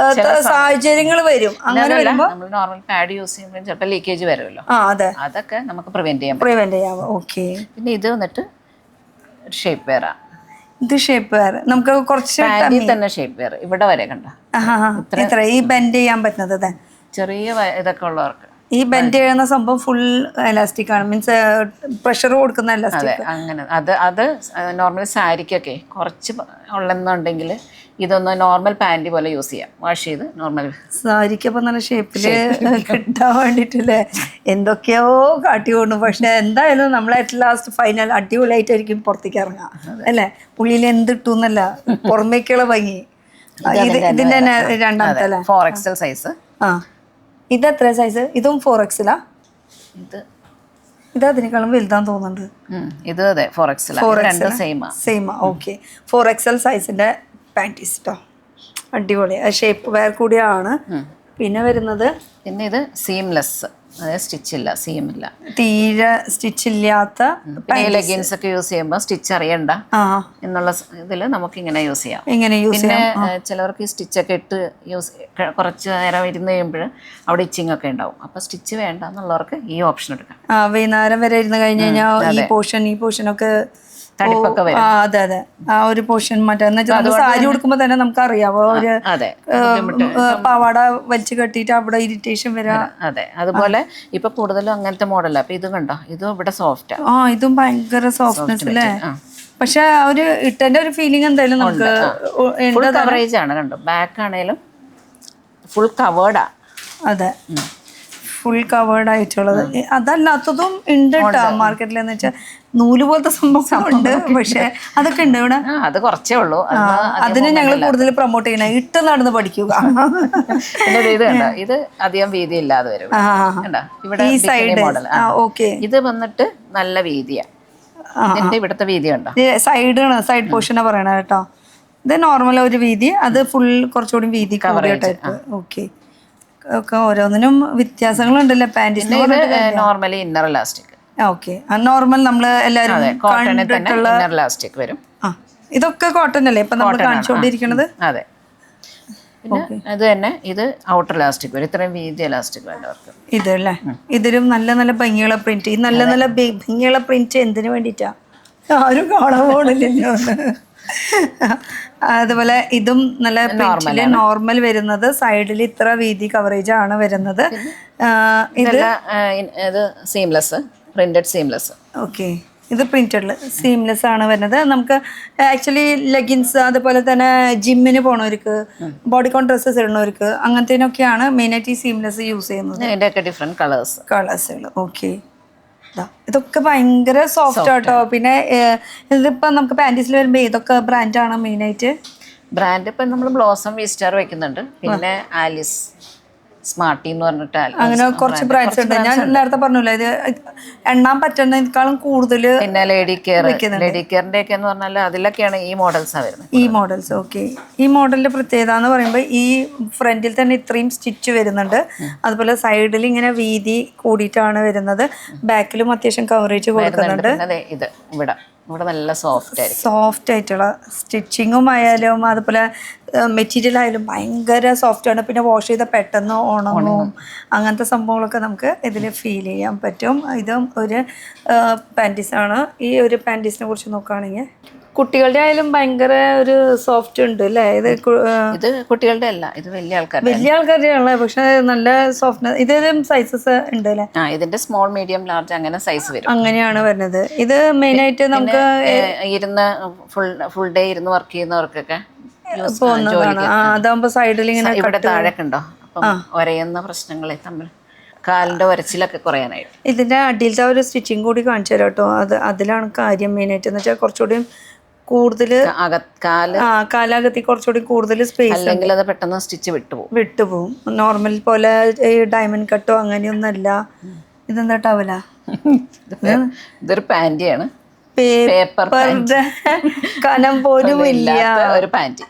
Speaker 2: സാഹചര്യങ്ങൾ വരും. അങ്ങനെ വരുമ്പോൾ
Speaker 1: നോർമൽ പാഡ് യൂസ് ചെയ്യുമ്പോൾ ചിലപ്പോൾ ലീക്കേജ് വരുമല്ലോ.
Speaker 2: അതെ,
Speaker 1: അതൊക്കെ നമുക്ക് പ്രിവെന്റ് ചെയ്യാം.
Speaker 2: ഓക്കെ.
Speaker 1: പിന്നെ ഇത് വന്നിട്ട് ഷേപ്പ് വെയറാ.
Speaker 2: ഇത് ഷേപ്പ് വെയർ നമുക്ക് കുറച്ച്
Speaker 1: തന്നെ ഷേപ്പ് വെയർ ഇവിടെ വരെ കണ്ട
Speaker 2: ഇത്ര ഈ ബെൻഡ് ചെയ്യാൻ പറ്റുന്നത്
Speaker 1: ചെറിയ ഇതൊക്കെ ഉള്ളവർക്ക്.
Speaker 2: ഈ ബെൻഡ് ചെയ്യുന്ന സംഭവം ഫുൾ എലാസ്റ്റിക് ആണ്, മീൻസ് പ്രഷർ കൊടുക്കുന്ന എലാസ്റ്റിക്.
Speaker 1: അങ്ങനെ അത് നോർമൽ സാരിക്കൊക്കെ കുറച്ച് ഉള്ളെന്നുണ്ടെങ്കിൽ ഇതൊന്ന് നോർമൽ പാൻറ് പോലെ യൂസ് ചെയ്യാം. വാഷ് ചെയ്ത് നോർമൽ
Speaker 2: സാരിക്കപ്പോൾ നല്ല ഷേപ്പില് കിട്ടാൻ വേണ്ടിയിട്ടില്ലേ എന്തൊക്കെയോ കാട്ടി കൊണ്ടു. പക്ഷെ എന്തായാലും നമ്മൾ അറ്റ് ലാസ്റ്റ് ഫൈനൽ അടിപൊളിയായിട്ടായിരിക്കും പുറത്തേക്ക് ഇറങ്ങാം അല്ലേ. ഉള്ളിൽ എന്തിട്ടു എന്നല്ല, പുറമേക്കുള്ള ഭംഗി. ഇതിന്റെ തന്നെ രണ്ടാമത്തെ അല്ലേ,
Speaker 1: 4XL സൈസ്.
Speaker 2: ഇത് എത്ര സൈസ്? ഇതും 4XL. ഇത് അതിനേക്കാളും വലുതാന്ന് തോന്നുന്നുണ്ട്.
Speaker 1: ഇത് അതെ 4XL same.
Speaker 2: Okay. 4XL സൈസിന്റെ panties കേട്ടോ, അടിപൊളി. ഷേപ്പ് വെയർ കൂടിയാണ്. പിന്നെ വരുന്നത്
Speaker 1: പിന്നെ ഇത് സീംലെസ്, അതായത് സ്റ്റിച്ചില്ല, സീമില്ല,
Speaker 2: തീരെ സ്റ്റിച്ച് ഇല്ലാത്ത
Speaker 1: ലെഗിൻസ് ഒക്കെ യൂസ് ചെയ്യുമ്പോൾ സ്റ്റിച്ച് അറിയണ്ട എന്നുള്ള ഇതിൽ നമുക്ക് ഇങ്ങനെ യൂസ് ചെയ്യാം. പിന്നെ ചിലവർക്ക് ഈ സ്റ്റിച്ചൊക്കെ ഇട്ട് കുറച്ച് നേരം ഇരുന്ന് കഴിയുമ്പോൾ അവിടെ ഇച്ചിങ് ഒക്കെ ഉണ്ടാവും. അപ്പൊ സ്റ്റിച്ച് വേണ്ട എന്നുള്ളവർക്ക് ഈ ഓപ്ഷൻ എടുക്കാം.
Speaker 2: വൈകുന്നേരം വരെ ഇരുന്ന് കഴിഞ്ഞ് കഴിഞ്ഞാൽ ഈ പോർഷനൊക്കെ അതെ അതെ, ആ ഒരു പോർഷൻ മറ്റേ സാരി ഉടുക്കുമ്പോ തന്നെ നമുക്ക് അറിയാവോ ഒരു പാവാട വലിച്ചു കെട്ടിയിട്ട് അവിടെ ഇറിറ്റേഷൻ വരാം.
Speaker 1: അതെ, അതുപോലെ ഇപ്പൊ കൂടുതലും അങ്ങനത്തെ മോഡലാ. അപ്പൊ ഇത് കണ്ടോ, ഇതും ഇവിടെ സോഫ്റ്റ്.
Speaker 2: ഇതും ഭയങ്കര സോഫ്റ്റ്നെസ് അല്ലേ. പക്ഷെ ഒരു ഇട്ടന്റെ ഒരു ഫീലിംഗ് എന്തായാലും നമുക്ക്
Speaker 1: ഫുൾ കവറേജ് ആണ്. കണ്ടോ, ബാക്ക് ആണേലും ഫുൾ കവേർഡാ.
Speaker 2: അതെ, ഫുൾ കവേർഡ് ആയിട്ടുള്ളത്. അതല്ലാത്തതും ഉണ്ട് കേട്ടോ മാർക്കറ്റിൽ. എന്ന് വെച്ചാൽ നൂല് പോലത്തെ സംഭവം ഉണ്ട്, പക്ഷെ അതൊക്കെ ഉണ്ട് ഇവിടെ.
Speaker 1: അത് കുറച്ചേ ഉള്ളൂ.
Speaker 2: അതിന് ഞങ്ങൾ കൂടുതൽ പ്രൊമോട്ട് ചെയ്യണ ഇട്ട് നടന്ന് പഠിക്കുക.
Speaker 1: ഇത് അധികം വീതി ഇല്ലാതെ വരും.
Speaker 2: ഈ സൈഡ് ഓക്കെ.
Speaker 1: ഇത് വന്നിട്ട് നല്ല വീതിയാ. ഇതിന്റെ ഇവിടുത്തെ വീതി ഉണ്ടോ,
Speaker 2: സൈഡ് പോർഷനാ പറയണ കേട്ടോ. ഇത് നോർമൽ ഒരു വീതി, അത് ഫുൾ കുറച്ചുകൂടി വീതി കൂടിയ ടൈപ്പ്. ഓക്കെ. ഒക്കെ ഓരോന്നിനും വ്യത്യാസങ്ങളുണ്ടല്ലേ. പാൻറ്റീസിന്
Speaker 1: normally inner elastic.
Speaker 2: Okay, normal നമ്മള് എല്ലാരും
Speaker 1: ഇന്നർ ഇലാസ്റ്റിക് വരും.
Speaker 2: ഇതൊക്കെ കോട്ടൺ അല്ലേ ഇപ്പൊ നമ്മൾ കാണിച്ചുകൊണ്ടിരിക്കുന്നത്.
Speaker 1: അതെ. പിന്നെ അത് തന്നെ ഇത് ഔട്ടർ ഇലാസ്റ്റിക് വരും. ഇത്രയും വീതി ഇലാസ്റ്റിക് വേണ്ടവർക്ക്
Speaker 2: ഇത് അല്ലേ. ഇതിലും നല്ല നല്ല ഭംഗിയുള്ള പ്രിന്റ്. ഈ നല്ല നല്ല ഭംഗിയുള്ള പ്രിന്റ് എന്തിനു വേണ്ടിയിട്ടാ, ആരും കാണാൻ പോണില്ലല്ലോ. അതുപോലെ ഇതും നല്ല പ്രിന്റില് നോർമൽ വരുന്നത്. സൈഡിൽ ഇത്ര വീതി കവറേജ് ആണ് വരുന്നത്.
Speaker 1: ഇത് സീംലെസ്, പ്രിന്റഡ് സീംലെസ്.
Speaker 2: ഓക്കെ. ഇത് പ്രിന്റഡ് സീംലെസ് ആണ് വരുന്നത്. നമുക്ക് ആക്ച്വലി ലെഗിൻസ്, അതുപോലെ തന്നെ ജിമ്മിന് പോണവർക്ക്, ബോഡിക്കോൺ ഡ്രസ്സസ് ഇടുന്നവർക്ക്, അങ്ങനത്തേനൊക്കെയാണ് മെയിനായിട്ട് ഈ സീംലെസ് യൂസ് ചെയ്യുന്നത്.
Speaker 1: ഡിഫറെന്റ് കളേഴ്സുകൾ.
Speaker 2: ഓക്കെ. ഇതൊക്കെ ഭയങ്കര സോഫ്റ്റ് ആട്ടോ. പിന്നെ ഇതിപ്പോ നമുക്ക് പാൻറ്റീസിൽ വരുമ്പോ ഏതൊക്കെ ബ്രാൻഡാണ് മെയിനായിട്ട്?
Speaker 1: ബ്രാൻഡ് ഇപ്പൊ നമ്മൾ ബ്ലോസം വിസ്റ്റാർ വെക്കുന്നുണ്ട്, പിന്നെ ആലിസ്, സ്മാർട്ടി എന്ന് പറഞ്ഞിട്ട്
Speaker 2: അങ്ങനെ കുറച്ച് ബ്രാൻഡ്സ് ഉണ്ട്. ഞാൻ നേരത്തെ പറഞ്ഞല്ലോ, ഇത് എണ്ണാൻ പറ്റുന്നതിനേക്കാളും കൂടുതൽ.
Speaker 1: പിന്നെ ലേഡി കെയറിന്റെ ഒക്കെ എന്ന് പറഞ്ഞാൽ അതിലൊക്കെയാണ് ഈ മോഡൽസ് വരുന്നത്.
Speaker 2: ഈ മോഡൽസ്. ഓക്കെ. ഈ മോഡലിന്റെ പ്രത്യേകത എന്ന് പറയുമ്പോൾ ഈ ഫ്രണ്ടിൽ തന്നെ ഇത്രയും സ്റ്റിച്ച് വരുന്നുണ്ട്. അതുപോലെ സൈഡിൽ ഇങ്ങനെ വീതി കൂടിയിട്ടാണ് വരുന്നത്. ബാക്കിലും അത്യാവശ്യം കവറേജ് കൊടുക്കുന്നുണ്ട്.
Speaker 1: ഇത് ഇവിടെ നല്ല
Speaker 2: സോഫ്റ്റ് ആയിട്ടുള്ള സ്റ്റിച്ചിങ്ങും ആയാലും അതുപോലെ മെറ്റീരിയൽ ആയാലും ഭയങ്കര സോഫ്റ്റ് ആണ്. പിന്നെ വാഷ് ചെയ്താൽ പെട്ടെന്ന് ഉണങ്ങും. അങ്ങനത്തെ സംഭവങ്ങളൊക്കെ നമുക്ക് ഇതിൽ ഫീൽ ചെയ്യാൻ പറ്റും. ഇതും ഒരു പാൻറ്റീസാണ്. ഈ ഒരു പാൻറ്റീസിനെ കുറിച്ച് നോക്കുകയാണെങ്കിൽ കുട്ടികളുടെ ആയാലും ഭയങ്കര ഒരു സോഫ്റ്റ് ഉണ്ട് അല്ലേ? ഇത്
Speaker 1: ഇത് കുട്ടികളുടെ അല്ല, ഇത് വലിയ ആൾക്കാർ,
Speaker 2: വലിയ ആൾക്കാരുടെ പക്ഷെ നല്ല സോഫ്റ്റ്നെസ്. ഇതേതും സൈസസ് ഉണ്ട് അല്ലേ?
Speaker 1: ഇതിന്റെ സ്മോൾ, മീഡിയം, ലാർജ് അങ്ങനെ സൈസ് വരും.
Speaker 2: അങ്ങനെയാണ് വരുന്നത്. ഇത് മെയിൻ ആയിട്ട് നമുക്ക്
Speaker 1: ഇരുന്ന് ഫുൾ ഡേ ഇരുന്ന് വർക്ക് ചെയ്യുന്നവർക്കൊക്കെ
Speaker 2: പോകുന്നതാണ്. അതാകുമ്പോ സൈഡിൽ ഇങ്ങനെ
Speaker 1: ഇവിടെ താഴേക്ക് ഉണ്ടോ, അപ്പം ഒരയുന്ന പ്രശ്നങ്ങളെ തമ്മിൽ കാലിന്റെ ഒരച്ചിലൊക്കെ കുറയാനായിട്ട്.
Speaker 2: ഇതിന്റെ അടിയിലത്തെ ഒരു സ്റ്റിച്ചിങ് കൂടി കാണിച്ചു തരാം കേട്ടോ. അതിലാണ് കാര്യം മെയിനായിട്ട് എന്ന് വെച്ചാൽ കുറച്ചുകൂടി കൂടുതൽ കാലകത്തി കുറച്ചുകൂടി കൂടുതൽ സ്പേസ്,
Speaker 1: അല്ലെങ്കിൽ അത് പെട്ടെന്ന് സ്റ്റിച്ച്
Speaker 2: വിട്ടുപോകും. നോർമൽ പോലെ ഈ ഡയമണ്ട് കട്ടോ അങ്ങനെയൊന്നല്ല. ഇതെന്താ ടവല?
Speaker 1: ഇതൊരു പാന്റിയാണ്,
Speaker 2: പേപ്പറിന്റെ കനം പോലും ഇല്ല
Speaker 1: ഒരു പാന്റ്.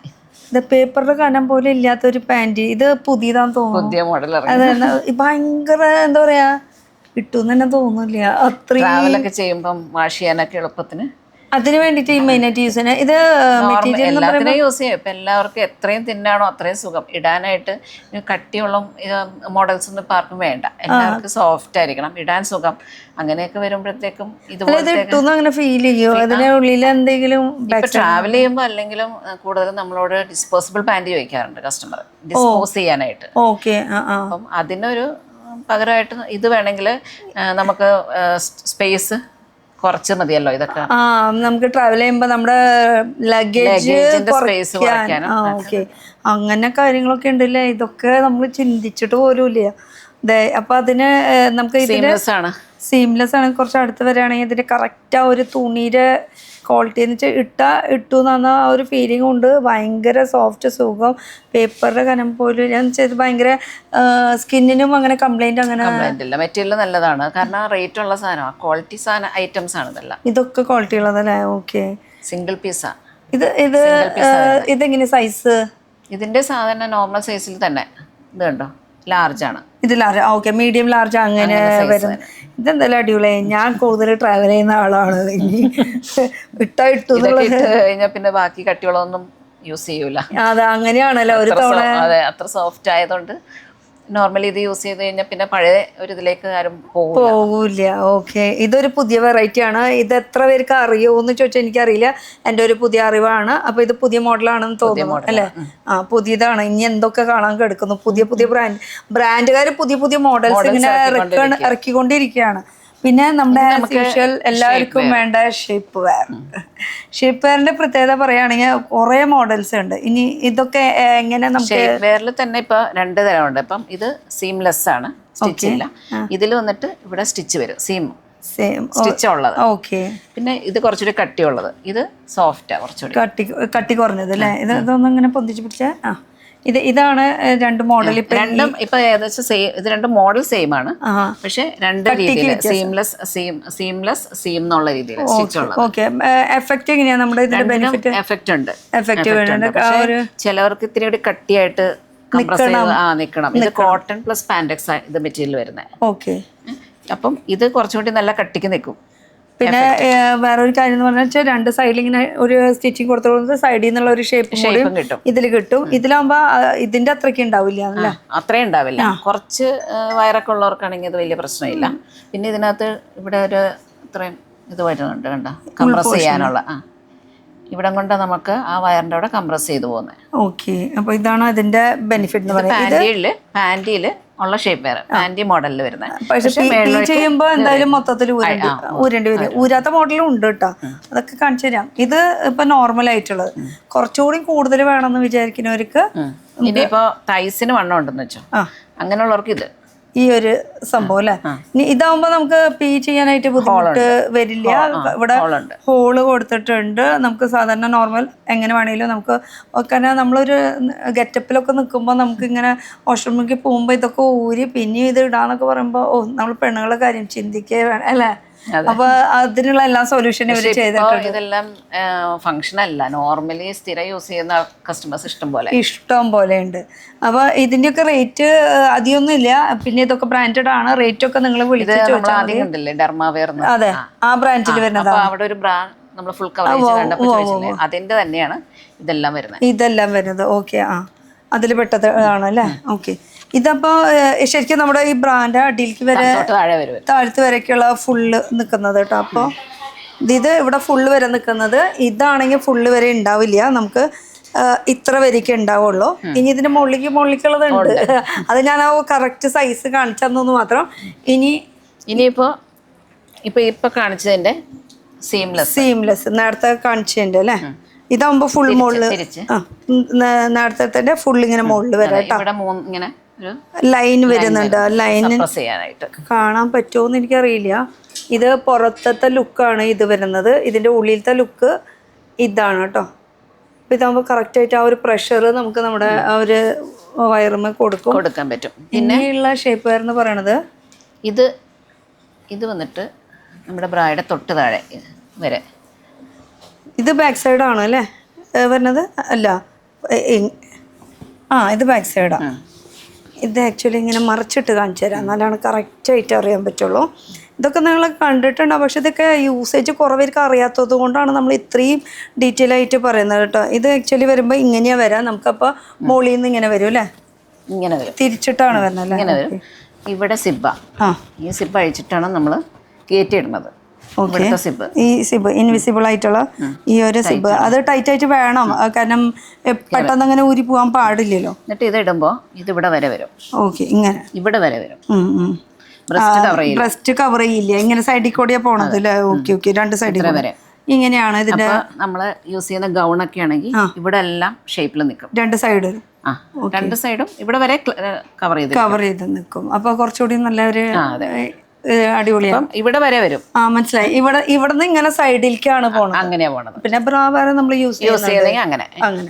Speaker 2: ഇത് പേപ്പറിന്റെ കനം പോലും ഇല്ലാത്തൊരു പാന്റ്. ഇത് പുതിയതാന്ന് തോന്നുന്നു,
Speaker 1: പുതിയ മോഡൽ.
Speaker 2: ഭയങ്കര എന്താ പറയാ, കിട്ടുമെന്ന് തന്നെ തോന്നില്ല.
Speaker 1: ട്രാവലൊക്കെ ചെയ്യുമ്പം വാഷ് ചെയ്യാനൊക്കെ എളുപ്പത്തിന്
Speaker 2: അതിന് വേണ്ടിട്ട് ഈ മെയിനായിട്ട് യൂസ് ചെയ്യുന്നത്. ഇത് മെറ്റീരിയൽ
Speaker 1: എല്ലാത്തിനും യൂസ് ചെയ്യും. ഇപ്പം എല്ലാവർക്കും എത്രയും തിന്നാണോ അത്രയും സുഖം ഇടാനായിട്ട്. കട്ടിയുള്ള മോഡൽസ് ഒന്നും ഇപ്പം ആർക്കും വേണ്ട, എല്ലാവർക്കും സോഫ്റ്റ് ആയിരിക്കണം, ഇടാൻ സുഖം. അങ്ങനെയൊക്കെ വരുമ്പോഴത്തേക്കും
Speaker 2: ഇതുപോലെ ഫീൽ ചെയ്യോ? അതിനുള്ളിൽ എന്തെങ്കിലും
Speaker 1: ട്രാവൽ ചെയ്യുമ്പോൾ അല്ലെങ്കിലും കൂടുതലും നമ്മളോട് ഡിസ്പോസിബിൾ പാൻറ് ചോദിക്കാറുണ്ട് കസ്റ്റമർ, ഡിസ്പോസ് ചെയ്യാനായിട്ട്.
Speaker 2: ഓക്കെ.
Speaker 1: അപ്പം അതിനൊരു പകരമായിട്ട് ഇത് വേണമെങ്കിൽ നമുക്ക് സ്പേസ് കുറച്ച് മതിയല്ലോ. ഇതൊക്കെ
Speaker 2: നമുക്ക് ട്രാവൽ ചെയ്യുമ്പോ നമ്മുടെ ലഗേജിന്റെ
Speaker 1: സ്പേസ് കുറയ്ക്കാനും.
Speaker 2: ഓക്കെ, അങ്ങനെ കാര്യങ്ങളൊക്കെ ഉണ്ടല്ലേ. ഇതൊക്കെ നമ്മൾ ചിന്തിച്ചിട്ട് പോലും ഇല്ല. അപ്പൊ അതിന് നമുക്ക് സീംലെസ് ആണ്. കുറച്ച് അടുത്ത് വരികയാണെങ്കിൽ ഇതിന്റെ കറക്റ്റ് ആ ഒരു തുണിയുടെ ക്വാളിറ്റി എന്ന് വെച്ചാൽ ഇട്ടു എന്നാ ആ ഒരു ഫീലിംഗ് ഉണ്ട്. ഭയങ്കര സോഫ്റ്റ്, സുഖം. പേപ്പറിന്റെ കനം പോലും ഞാൻ ചെയ്ത് ഭയങ്കര സ്കിന്നിനും അങ്ങനെ കംപ്ലൈന്റ്
Speaker 1: ഇല്ല. മെറ്റീരിയൽ നല്ലതാണ്, കാരണം റേറ്റ് ഉള്ള സാധനമാണ്, ക്വാളിറ്റി സാധനം ഐറ്റംസ് ആണ് ഇതെല്ലാം.
Speaker 2: ഇതൊക്കെ ക്വാളിറ്റി ഉള്ളതല്ലേ? ഓക്കെ.
Speaker 1: സിംഗിൾ പീസാ
Speaker 2: ഇതെങ്ങനെ സൈസ്?
Speaker 1: ഇതിന്റെ സാധാരണ നോർമൽ സൈസിൽ തന്നെ ഇത് കണ്ടോ, ലാർജ് ആണ്.
Speaker 2: ഇത് ലാർജ്, ഓക്കെ. മീഡിയം, ലാർജ് അങ്ങനെ വരുന്നത്. ഇതെന്തായാലും അടിപൊളി. ഞാൻ കൂടുതൽ ട്രാവൽ ചെയ്യുന്ന ആളാണ്. ഇട്ടു
Speaker 1: കഴിഞ്ഞാൽ പിന്നെ ബാക്കി കട്ടികളൊന്നും യൂസ് ചെയ്യൂല.
Speaker 2: അതെ, അങ്ങനെയാണല്ലോ. ഒരു തവണ
Speaker 1: അത്ര സോഫ്റ്റ് ആയതുകൊണ്ട് നോർമലി ഇത് യൂസ് ചെയ്ത് കഴിഞ്ഞാൽ പിന്നെ പഴയ ഒരു ഇതിലേക്ക് ആരും
Speaker 2: പോകൂല. ഓക്കെ. ഇതൊരു പുതിയ വെറൈറ്റി ആണ്. ഇത് എത്ര പേർക്ക് അറിയുമോന്ന് ചോദിച്ചാൽ എനിക്കറിയില്ല. എൻ്റെ ഒരു പുതിയ അറിവാണ്. അപ്പൊ ഇത് പുതിയ മോഡലാണെന്ന് തോന്നുന്നു അല്ലേ? പുതിയതാണ്. ഇനി എന്തൊക്കെ കാണാൻ കിടക്കുന്നു. പുതിയ പുതിയ ബ്രാൻഡുകാർ പുതിയ പുതിയ മോഡൽസ് ഇങ്ങനെ ഇറക്കിക്കൊണ്ടിരിക്കുകയാണ്. പിന്നെ നമ്മുടെ എല്ലാവർക്കും വേണ്ട ഷേപ്പ് വെയറിന്റെ പ്രത്യേകത പറയുകയാണെങ്കിൽ കുറെ മോഡൽസ് ഉണ്ട്. ഇനി ഇതൊക്കെ എങ്ങനെ നമുക്ക്
Speaker 1: വെയറിൽ തന്നെ ഇപ്പൊ 2 തരമുണ്ട്. ഇപ്പം ഇത് സീംലെസ് ആണ്, സ്റ്റിച്ച് ഇല്ല. ഇതിൽ വന്നിട്ട് ഇവിടെ സ്റ്റിച്ച് വരും, സ്റ്റിച്ച് ഉള്ളത്.
Speaker 2: ഓക്കെ.
Speaker 1: പിന്നെ ഇത് കുറച്ചുകൂടി കട്ടിയുള്ളത്, ഇത് സോഫ്റ്റാ, കുറച്ചുകൂടി
Speaker 2: കട്ടി കുറഞ്ഞത് അല്ലേ? ഇതൊന്നും ഇങ്ങനെ പൊന്തിച്ച് പിടിച്ച ഇതാണ് 2 മോഡൽ.
Speaker 1: രണ്ടും ഇപ്പൊ ഏകദേശം സെയിം. ഇത് 2 മോഡൽ സെയിം ആണ്, പക്ഷെ 2 രീതിയിൽ സീംലെസ് സീം എന്നുള്ള രീതിയിൽ സ്റ്റിച്ച് ഉള്ളത്.
Speaker 2: ഓക്കെ. എഫക്റ്റ് എങ്ങനെയാ നമ്മുടെ ഇതിന്റെ ബെനിഫിറ്റ്?
Speaker 1: എഫക്റ്റ് ഉണ്ട്. ചിലവർക്ക് ഇത്തിരി കൂടി കട്ടിയായിട്ട് നിക്കണം. ഇത് കോട്ടൺ പ്ലസ് പാൻഡെക്സ് ഇത് മെറ്റീരിയൽ വരുന്നത്.
Speaker 2: ഓക്കെ.
Speaker 1: അപ്പം ഇത് കുറച്ചുകൂടി നല്ല കട്ടിക്ക് നിൽക്കും.
Speaker 2: പിന്നെ വേറൊരു കാര്യം എന്ന് പറഞ്ഞാൽ 2 സൈഡിൽ ഇങ്ങനെ ഒരു സ്റ്റിച്ചിങ് കൊടുത്തോളുന്നത് സൈഡിൽ നിന്നുള്ള ഒരു ഷേപ്പ്
Speaker 1: കിട്ടും.
Speaker 2: ഇതിൽ കിട്ടും. ഇതിലാകുമ്പോ ഇതിന്റെ അത്രയ്ക്ക് ഉണ്ടാവില്ല.
Speaker 1: അത്രയും ഉണ്ടാവില്ല. കുറച്ച് വയറൊക്കെ ഉള്ളവർക്കാണെങ്കിൽ ഇത് വലിയ പ്രശ്നമില്ല. പിന്നെ ഇതിനകത്ത് ഇവിടെ ഒരു ഇത്രയും ഇത് വരുന്നുണ്ട്, കണ്ട, കംപ്രസ് ചെയ്യാനുള്ള. ഇവിടം കൊണ്ട് നമുക്ക് ആ വയറിന്റെ അവിടെ കംപ്രസ് ചെയ്ത് പോകുന്നത്.
Speaker 2: ഓക്കെ. അപ്പൊ ഇതാണ് അതിന്റെ ബെനിഫിറ്റ് എന്ന് പറയുന്നത്.
Speaker 1: പാന്റിയില് ഉള്ള ഷേപ്പ് വേറെ, പാന്റി മോഡലിൽ വരുന്നത്.
Speaker 2: ചെയ്യുമ്പോ എന്തായാലും മൊത്തത്തിൽ ഊരേണ്ടി വരും. ഊരാത്ത മോഡലും ഉണ്ട് കേട്ടോ, അതൊക്കെ കാണിച്ചു തരാം. ഇത് ഇപ്പൊ നോർമൽ ആയിട്ടുള്ളത്. കുറച്ചുകൂടി കൂടുതൽ വേണമെന്ന് വിചാരിക്കുന്നവർക്ക്
Speaker 1: ഇനിയിപ്പോ തൈസിന് വണ്ണം ഉണ്ടെന്ന് വെച്ചോ, അങ്ങനെയുള്ളവർക്ക് ഇത്
Speaker 2: ഈ ഒരു സംഭവം അല്ലെ. ഇതാവുമ്പോ നമുക്ക് പീ ചെയ്യാനായിട്ട് ബുദ്ധിമുട്ട് വരില്ല. ഇവിടെ ഹോള് കൊടുത്തിട്ടുണ്ട്. നമുക്ക് സാധാരണ നോർമൽ എങ്ങനെ വേണമെങ്കിലും നമുക്ക് കാരണം നമ്മളൊരു ഗെറ്റപ്പിലൊക്കെ നിൽക്കുമ്പോൾ നമുക്ക് ഇങ്ങനെ വാഷ്റൂമിലേക്ക് പോകുമ്പോൾ ഇതൊക്കെ ഊരി പിന്നെ ഇത് ഇടാന്നൊക്കെ പറയുമ്പോൾ നമ്മൾ പെണ്ണുങ്ങളുടെ കാര്യം ചിന്തിക്കേ വേണം അല്ലേ? അപ്പൊ അതിനുള്ള എല്ലാ സൊല്യൂഷനും ഇവര് ചെയ്തിട്ടുണ്ട്.
Speaker 1: ഇതെല്ലാം ഫംഗ്ഷൻ അല്ല, നോർമലി സ്ഥിരം യൂസ് ചെയ്യുന്ന കസ്റ്റമേഴ്സ് ഇഷ്ടം പോലെ ഉണ്ട്.
Speaker 2: അപ്പൊ ഇതിന്റെയൊക്കെ റേറ്റ് അധികമൊന്നും ഇല്ല. പിന്നെ ഇതൊക്കെ ബ്രാൻഡഡ് ആണ്. റേറ്റ് ഒക്കെ നിങ്ങൾ അതെ ആ ബ്രാൻഡിൽ വരുന്നത്.
Speaker 1: അവിടെ ഒരു ബ്രാൻഡ് നമ്മൾ ഫുൾ കവറേജ് കണ്ടപ്പോൾ അതിന്റെ തന്നെയാണ്
Speaker 2: ഇതെല്ലാം വരുന്നത്. ഓക്കെ. അതിൽ പെട്ടത് ആണല്ലേ? ഓക്കെ. ഇതപ്പോ ശരിക്കും നമ്മുടെ ഈ ബ്രാൻഡ് അടിയിലേക്ക് വരെ താഴത്ത് വരയ്ക്കുള്ള ഫുള്ള് നിൽക്കുന്നത് കേട്ടോ. അപ്പൊ ഇത് ഇവിടെ ഫുള്ള് വരെ നിൽക്കുന്നത്. ഇതാണെങ്കിൽ ഫുള്ള് വരെ ഉണ്ടാവില്ല, നമുക്ക് ഇത്ര വരെയൊക്കെ ഉണ്ടാവുള്ളൂ. ഇനി ഇതിന്റെ മുകളിലേക്കുള്ളത് ഉണ്ട്, അത് ഞാൻ ആ കറക്റ്റ് സൈസ് കാണിച്ചു മാത്രം.
Speaker 1: ഇനിയിപ്പോ കാണിച്ചതിന്റെ
Speaker 2: സീംലെസ് നേരത്തെ കാണിച്ചതിന്റെ അല്ലേ. ഇതാകുമ്പോ ഫുൾ മുകളിൽ നേരത്തെ തന്നെ ഫുൾ ഇങ്ങനെ മുകളിൽ വരാം. ലൈൻ വരുന്നുണ്ട്, ലൈൻ കാണാൻ പറ്റുമോന്ന് എനിക്കറിയില്ല. ഇത് പുറത്തത്തെ ലുക്കാണ് ഇത് വരുന്നത്, ഇതിന്റെ ഉള്ളിലത്തെ ലുക്ക് ഇതാണ് കേട്ടോ. അപ്പൊ ഇതാകുമ്പോ കറക്റ്റ് ആയിട്ട് ആ ഒരു പ്രഷർ നമുക്ക് നമ്മുടെ ആ ഒരു വയറുമ കൊടുക്കാൻ പറ്റും. പിന്നെയുള്ള ഷേപ്പ് വെയർ എന്ന് പറയണത്
Speaker 1: ഇത് വന്നിട്ട് നമ്മുടെ ബ്രായുടെ തൊട്ട് താഴെ വരെ.
Speaker 2: ഇത് ബാക്ക് സൈഡ് ആണോ അല്ലേ വരുന്നത്? അല്ല, ഇത് ബാക്ക് സൈഡാണ്. ഇത് ആക്ച്വലി ഇങ്ങനെ മറിച്ചിട്ട് കാണിച്ചു തരാം, എന്നാലാണ് കറക്റ്റായിട്ട് അറിയാൻ പറ്റുള്ളൂ. ഇതൊക്കെ നിങ്ങൾ കണ്ടിട്ടുണ്ടാവും, പക്ഷെ ഇതൊക്കെ യൂസേജ് കുറവർക്ക് അറിയാത്തത് കൊണ്ടാണ് നമ്മൾ ഇത്രയും ഡീറ്റെയിൽ ആയിട്ട് പറയുന്നത് കേട്ടോ. ഇത് ആക്ച്വലി വരുമ്പോൾ ഇങ്ങനെയാണ് വരാം, നമുക്കപ്പോൾ മുകളിൽ നിന്ന് ഇങ്ങനെ വരും അല്ലേ,
Speaker 1: ഇങ്ങനെ വരും,
Speaker 2: തിരിച്ചിട്ടാണ് വരുന്നത് അല്ലേ.
Speaker 1: ഇവിടെ സിബ്ബ, ഈ സിബ്ബ അഴിച്ചിട്ടാണ് നമ്മൾ കയറ്റിയിടുന്നത്.
Speaker 2: ഈ സിബ് ഇൻവിസിബിൾ ആയിട്ടുള്ള ഈ ഒരു സിബ് അത് ടൈറ്റ് ആയിട്ട് വേണം, കാരണം പെട്ടെന്ന് അങ്ങനെ ഊരി പോകാൻ പാടില്ലല്ലോ.
Speaker 1: എന്നിട്ട് ഇത് ഇടുമ്പോ ഇത് ഇവിടെ വരെ വരും.
Speaker 2: ഓക്കെ, ഇങ്ങനെ
Speaker 1: ഇവിടെ വരെ വരും.
Speaker 2: ബ്രസ്റ്റ് കവർ ചെയ്യില്ല, ഇങ്ങനെ സൈഡിൽ കൂടിയാ പോണത് അല്ലേ. ഓക്കെ ഓക്കെ, രണ്ട് സൈഡിൽ വരെ ഇങ്ങനെയാണ് ഇതിന്റെ.
Speaker 1: നമ്മള് യൂസ് ചെയ്യുന്ന ഗൗൺ ഒക്കെ ആണെങ്കിൽ ഇവിടെ എല്ലാം ഷേപ്പിൽ നിൽക്കും,
Speaker 2: രണ്ട് സൈഡ്
Speaker 1: രണ്ട് സൈഡും ഇവിടെ വരെ
Speaker 2: കവർ ചെയ്ത് നിൽക്കും. അപ്പൊ കുറച്ചുകൂടി നല്ല ഒരു അടിപൊളിയാണ്.
Speaker 1: ഇവിടെ വരെ വരും.
Speaker 2: മനസ്സിലായി. ഇവിടുന്ന് ഇങ്ങനെ സൈഡിലേക്കാണ് പോണത്,
Speaker 1: അങ്ങനെയാ പോണത്.
Speaker 2: പിന്നെ ബ്രാ വേറെ നമ്മൾ യൂസ്
Speaker 1: ചെയ്യുന്നെങ്കിൽ അങ്ങനെ.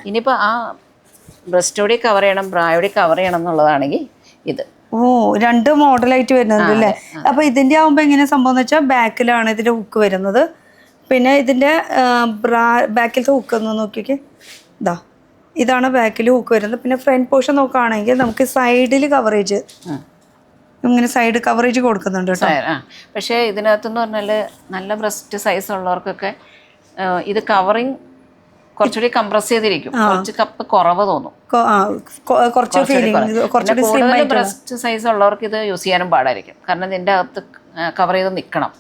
Speaker 1: ഇനിയിപ്പോ ആ ബ്രസ്റ്റോടെ കവർ ചെയ്യണം, ബ്രായോടെ കവർ ചെയ്യണം എന്നുള്ളതാണെങ്കിൽ ഇത്
Speaker 2: രണ്ട് മോഡലായിട്ട് വരുന്നുണ്ട് അല്ലേ. അപ്പൊ ഇതിന്റെ ആവുമ്പോ എങ്ങനെ സംഭവം എന്ന് വെച്ചാൽ ബാക്കിലാണ് ഇതിന്റെ ഹുക്ക് വരുന്നത്. പിന്നെ ഇതിന്റെ ബാക്കിലത്തെ ഹുക്ക് ഒന്ന് നോക്കിയൊക്കെ, ഇതാണ് ബാക്കിൽ ഹുക്ക് വരുന്നത്. പിന്നെ ഫ്രണ്ട് പോർഷൻ നോക്കുകയാണെങ്കിൽ നമുക്ക് സൈഡിൽ കവറേജ്, ഇങ്ങനെ സൈഡ് കവറേജ് കൊടുക്കുന്നുണ്ട് കേട്ടോ.
Speaker 1: പക്ഷേ ഇതിനകത്തെന്ന് പറഞ്ഞാൽ നല്ല ബ്രസ്റ്റ് സൈസ് ഉള്ളവർക്കൊക്കെ ഇത് കവറിങ് കുറച്ചുകൂടി കംപ്രസ് ചെയ്തിരിക്കും, കുറച്ച് കപ്പ് കുറവ് തോന്നും. കൂടുതൽ ബ്രസ്റ്റ് സൈസ് ഉള്ളവർക്ക് ഇത് യൂസ് ചെയ്യാനും പാടായിരിക്കും, കാരണം ഇതിന്റെ അകത്ത് കവർ ചെയ്ത് നിൽക്കണം.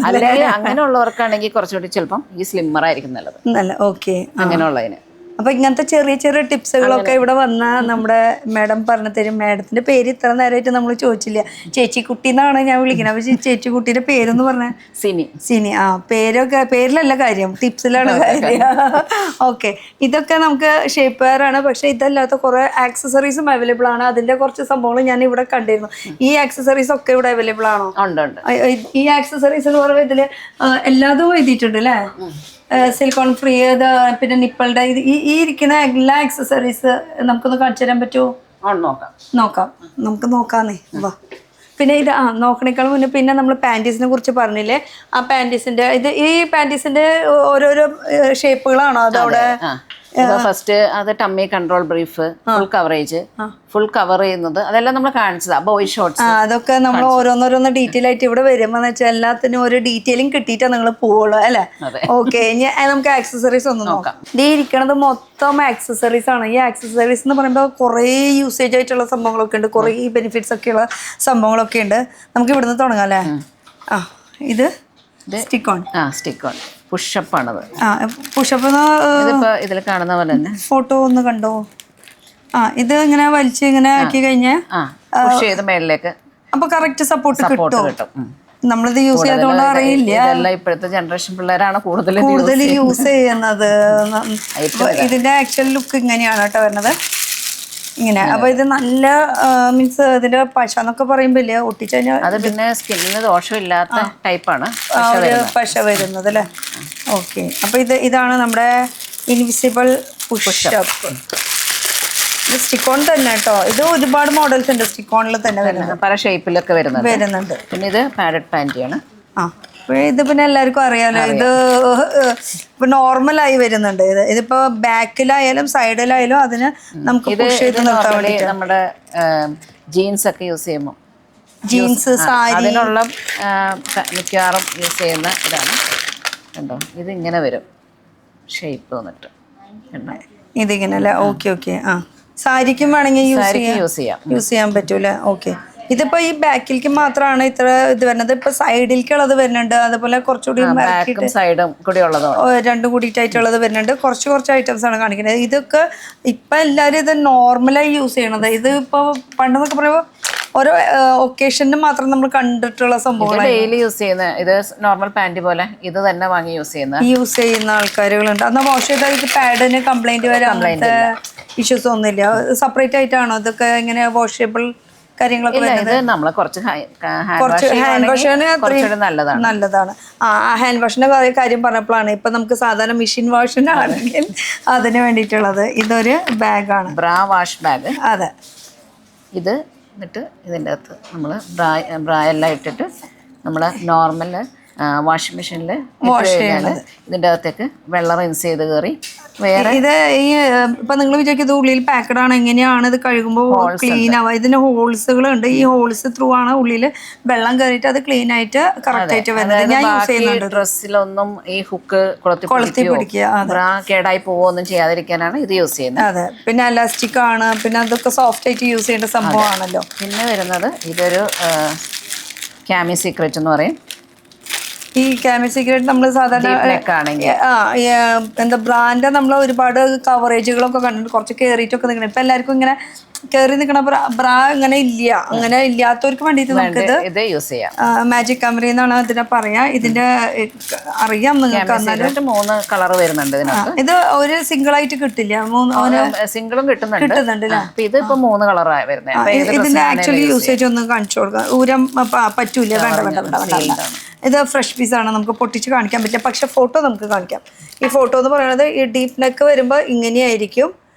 Speaker 1: അല്ലെങ്കിൽ അങ്ങനെയുള്ളവർക്കാണെങ്കിൽ കുറച്ചുകൂടി ചിലപ്പം ഈ സ്ലിമ്മർ ആയിരിക്കും നല്ലത്. അങ്ങനെയുള്ളതിന്
Speaker 2: അപ്പൊ ഇങ്ങനത്തെ ചെറിയ ചെറിയ ടിപ്സുകളൊക്കെ ഇവിടെ വന്ന നമ്മുടെ മാഡം പറഞ്ഞു തരും. മാഡത്തിന്റെ പേര് ഇത്ര നേരമായിട്ട് നമ്മൾ ചോദിച്ചില്ല, ചേച്ചിക്കുട്ടി എന്നാണ് ഞാൻ വിളിക്കുന്നത്. അപ്പൊ ചേച്ചിക്കുട്ടിയുടെ പേരെന്ന് പറഞ്ഞ സിനി. പേരിലല്ല കാര്യം, ടിപ്സിലാണ് കാര്യം. ഓക്കെ, ഇതൊക്കെ നമുക്ക് ഷേപ്പ് വെയർ ആണ്. പക്ഷെ ഇതല്ലാത്ത കുറെ ആക്സസറീസും അവൈലബിൾ ആണ്. അതിന്റെ കുറച്ച് സംഭവങ്ങൾ ഞാൻ ഇവിടെ കണ്ടിരുന്നു. ഈ ആക്സസറീസ് ഒക്കെ ഇവിടെ അവൈലബിൾ ആണോ? ഈ ആക്സസറീസ് എന്ന് പറയുമ്പോൾ ഇതില് എല്ലാതും എഴുതിയിട്ടുണ്ട് അല്ലേ. സിലിക്കോൺ ഫ്രീ, പിന്നെ നിപ്പളുടെ ഈ ഇരിക്കുന്ന എല്ലാ ആക്സസറീസ് നമുക്കൊന്ന് കാണിച്ചു തരാൻ പറ്റുമോ? നോക്കാം, നമുക്ക് നോക്കാന്നേ. വാ. പിന്നെ ഇത് നോക്കണേക്കാൾ മുന്നേ പിന്നെ നമ്മൾ പാൻറ്റീസിനെ കുറിച്ച് പറഞ്ഞില്ലേ, ആ പാൻറ്റീസിന്റെ ഈ പാൻറ്റീസിന്റെ ഓരോരോ ഷേപ്പുകളാണോ അതവിടെ?
Speaker 1: ഫസ്റ്റ് അത് tummy control brief, full coverage, full cover ചെയ്യുന്നത് അതെല്ലാം നമ്മൾ കാണിച്ചതാ. ബോയ് ഷോർട്സ്
Speaker 2: അതൊക്കെ നമ്മൾ ഓരോന്നോരോന്ന് ഡീറ്റെയിൽ ആയിട്ട് ഇവിടെ വരുമ്പോ വെച്ചാൽ എല്ലാത്തിനും ഒരു ഡീറ്റെയിലിംഗ് കിട്ടിയിട്ടാ നിങ്ങൾ പോവുള്ളൂ അല്ലെ. ഓക്കെ, ഇനി നമുക്ക് ആക്സസറീസ് ഒന്ന് നോക്കാം. ഈ ഇരിക്കണത് മൊത്തം ആക്സസറീസ് ആണ്. ഈ ആക്സസറീസ് എന്ന് പറയുമ്പോൾ കുറേ യൂസേജ് ആയിട്ടുള്ള സംഭവങ്ങളൊക്കെ ഉണ്ട്, കുറേ ബെനിഫിറ്റ്സ് ഒക്കെയുള്ള സംഭവങ്ങളൊക്കെ ഉണ്ട്. നമുക്ക് ഇവിടുന്ന് തുടങ്ങാം അല്ലേ. ഇത് സ്റ്റിക്കോൺ
Speaker 1: പുഷപ്പ് ആണത്.
Speaker 2: പുഷപ്പ്
Speaker 1: ഇതിൽ കാണുന്ന പോലെ തന്നെ
Speaker 2: ഫോട്ടോ ഒന്ന് കണ്ടോ. ഇത് ഇങ്ങനെ വലിച്ച് ഇങ്ങനെ ആക്കി കഴിഞ്ഞാൽ
Speaker 1: മേളിലേക്ക്
Speaker 2: അപ്പൊ കറക്റ്റ് സപ്പോർട്ട് കിട്ടും. നമ്മളിത് യൂസ് ചെയ്യാത്തതുകൊണ്ട് അറിയില്ല.
Speaker 1: ഇപ്പോഴത്തെ ജനറേഷൻ പിള്ളേരാണ് കൂടുതൽ
Speaker 2: യൂസ് ചെയ്യുന്നത്. ഇതിന്റെ ആക്ച്വൽ ലുക്ക് ഇങ്ങനെയാണ് കേട്ടോ വരുന്നത്, ഇങ്ങനെ. അപ്പൊ ഇത് നല്ല മീൻസ് ഇതിന്റെ പശ എന്നൊക്കെ പറയുമ്പോ ഇല്ലേ, ഒട്ടിച്ചു കഴിഞ്ഞാൽ
Speaker 1: അത് പിന്നെ സ്കിന്നിന് ദോഷമില്ലാത്ത ടൈപ്പാണ്
Speaker 2: പശ വരുന്നത് അല്ലേ. ഓക്കെ, അപ്പൊ ഇതാണ് നമ്മുടെ ഇൻവിസിബിൾ പുഷപ്പ്. ഇത് സ്റ്റിക്കോൺ തന്നെ കേട്ടോ. ഇത് ഒരുപാട് മോഡൽസ് ഉണ്ട് സ്റ്റിക്കോണിൽ തന്നെ വരുന്നത്,
Speaker 1: പല ഷേപ്പിലൊക്കെ വരുന്നുണ്ട്. പിന്നെ ഇത് പാഡഡ് പാൻറ്റിയാണ്.
Speaker 2: ഇത് പിന്നെ എല്ലാവർക്കും അറിയാലോ. ഇത് ഇപ്പൊ നോർമലായി വരുന്നുണ്ട്. ഇതിപ്പോ ബാക്കിലായാലും സൈഡിലായാലും അതിന് നമുക്ക് പുഷ് ചെയ്ത് നിർത്താൻ വേണ്ടി.
Speaker 1: നമ്മുടെ ജീൻസ് ഒക്കെ യൂസ് ചെയ്യുമ്പോൾ,
Speaker 2: ജീൻസ്, സാരി,
Speaker 1: അതിനുള്ള മിക്കവാറും യൂസ് ചെയ്യുന്ന ഇതാണ്. കണ്ടോ, ഇത് ഇങ്ങനെ വരും ഷേപ്പ് വന്നിട്ട്.
Speaker 2: ഇതിങ്ങനെ അല്ലേ. ഓക്കെ, സാരിക്കും വേണമെങ്കിൽ യൂസ് ചെയ്യാൻ പറ്റൂല. ഓക്കെ, ഇതിപ്പോ ഈ ബാക്കിലേക്ക് മാത്രമാണ് ഇത്ര ഇത് വരുന്നത്. ഇപ്പൊ സൈഡിലേക്കുള്ളത് വരുന്നുണ്ട്, അതുപോലെ കുറച്ചുകൂടി
Speaker 1: സൈഡും കൂടി ഉള്ളതോ
Speaker 2: രണ്ടും കൂടിയിട്ടായിട്ടുള്ളത് വരുന്നുണ്ട്. കുറച്ച് ഐറ്റംസ് ആണ് കാണിക്കുന്നത്. ഇതൊക്കെ ഇപ്പൊ എല്ലാവരും ഇത് നോർമലായി യൂസ് ചെയ്യണത്. ഇത് ഇപ്പൊ പണ്ടെന്നൊക്കെ പറയുമ്പോൾ ഓരോ ഒക്കേഷന് മാത്രം നമ്മൾ കണ്ടിട്ടുള്ള സംഭവങ്ങൾ.
Speaker 1: ഡെയിലി യൂസ് ചെയ്യുന്ന ഇത് നോർമൽ പാന്റ് പോലെ ഇത് തന്നെ വാങ്ങി യൂസ് ചെയ്യുന്ന
Speaker 2: ആൾക്കാരുകളുണ്ട്. എന്നാൽ വാഷ് ചെയ്താൽ പാഡിന് കംപ്ലൈന്റ് വരാൻ ഇഷ്യൂസ് ഒന്നുമില്ല. സെപ്പറേറ്റ് ആയിട്ടാണോ ഇതൊക്കെ ഇങ്ങനെ വാഷബിൾ കാര്യങ്ങളൊക്കെ?
Speaker 1: കുറച്ച് ഹാൻഡ് വാഷ്
Speaker 2: നല്ലതാണ്. ഹാൻഡ് വാഷിന്റെ കാര്യം പറഞ്ഞപ്പോഴാണ് ഇപ്പൊ നമുക്ക് സാധാരണ മെഷീൻ വാഷിനാണെങ്കിൽ അതിന് വേണ്ടിയിട്ടുള്ളത് ഇതൊരു ബാഗാണ്,
Speaker 1: ബ്രാ വാഷ് ബാഗ്.
Speaker 2: അതെ.
Speaker 1: ഇത് എന്നിട്ട് ഇതിൻ്റെ അകത്ത് നമ്മൾ ബ്രാ എല്ലാം ഇട്ടിട്ട് നമ്മൾ നോർമൽ വാഷിംഗ് മെഷീനിൽ ഇതിൻ്റെ അകത്തേക്ക് വെള്ളം റിൻസ് ചെയ്ത് കയറി വേറെ
Speaker 2: ഇത് ഈ ഇപ്പൊ നിങ്ങൾ വിചാരിക്കും ഇത് ഉള്ളിൽ പാക്കഡ് ആണ്, എങ്ങനെയാണ് ഇത് കഴുകുമ്പോൾ ക്ലീൻ ആവുക? ഇതിന് ഹോൾസുകളുണ്ട്. ഈ ഹോൾസ് ത്രൂ ആണ് ഉള്ളിൽ വെള്ളം കയറിയിട്ട് അത് ക്ലീൻ ആയിട്ട് കറക്റ്റ് ആയിട്ട് വരുന്നത്. ഞാൻ യൂസ് ചെയ്യുന്നുണ്ട്.
Speaker 1: ഡ്രസ്സിലൊന്നും ഈ ഹുക്ക് കൊളുത്തി പിടിക്കുക, കേടായി പോവൊന്നും ചെയ്യാതിരിക്കാനാണ് ഇത് യൂസ് ചെയ്യുന്നത്.
Speaker 2: അതെ. പിന്നെ എലാസ്റ്റിക് ആണ്, പിന്നെ അതൊക്കെ സോഫ്റ്റ് ആയിട്ട് യൂസ് ചെയ്യേണ്ട സംഭവമാണല്ലോ.
Speaker 1: പിന്നെ വരുന്നത് ഇതൊരു ക്യാമി സീക്രറ്റ് എന്ന് പറയും.
Speaker 2: ഈ ക്യാമി സീക്രട്ട് നമ്മൾ സാധാരണ എന്താ ബ്രാൻഡ് നമ്മൾ ഒരുപാട് കവറേജുകളൊക്കെ കണ്ടിട്ട് കുറച്ച് കയറിയിട്ടൊക്കെ നിൽക്കണം. ഇപ്പൊ എല്ലാവർക്കും ഇങ്ങനെ കയറി നിൽക്കണ ബ്രാ ഇങ്ങനെ ഇല്ല. അങ്ങനെ ഇല്ലാത്തവർക്ക് വേണ്ടിയിട്ട് നമുക്കിത്
Speaker 1: യൂസ് ചെയ്യാം.
Speaker 2: മാജിക് കമറി എന്നാണ് ഇതിനെ പറയാ. ഇതിന്റെ അറിയാം നിങ്ങൾക്ക്.
Speaker 1: 3 കളർ വരുന്നുണ്ട്
Speaker 2: ഇത് ഒരു സിംഗിൾ ആയിട്ട് കിട്ടില്ല,
Speaker 1: സിംഗിളും കിട്ടുന്നുണ്ട്. ഇതിപ്പോ 3 കളറായി വരുന്നത്.
Speaker 2: ഇതിന്റെ ആക്ച്വലി യൂസേജ് ഒന്ന് കാണിച്ചു കൊടുക്കാം. ഊരം പറ്റൂല, വേണ്ട. ഇത് ഫ്രഷ് പീസാണ്, നമുക്ക് പൊട്ടിച്ച് കാണിക്കാൻ പറ്റില്ല, പക്ഷെ ഫോട്ടോ നമുക്ക് കാണിക്കാം. ഈ ഫോട്ടോ എന്ന് പറയുന്നത് ഈ ഡീപ്പ് നെക്ക് വരുമ്പോൾ ഇങ്ങനെയായിരിക്കും.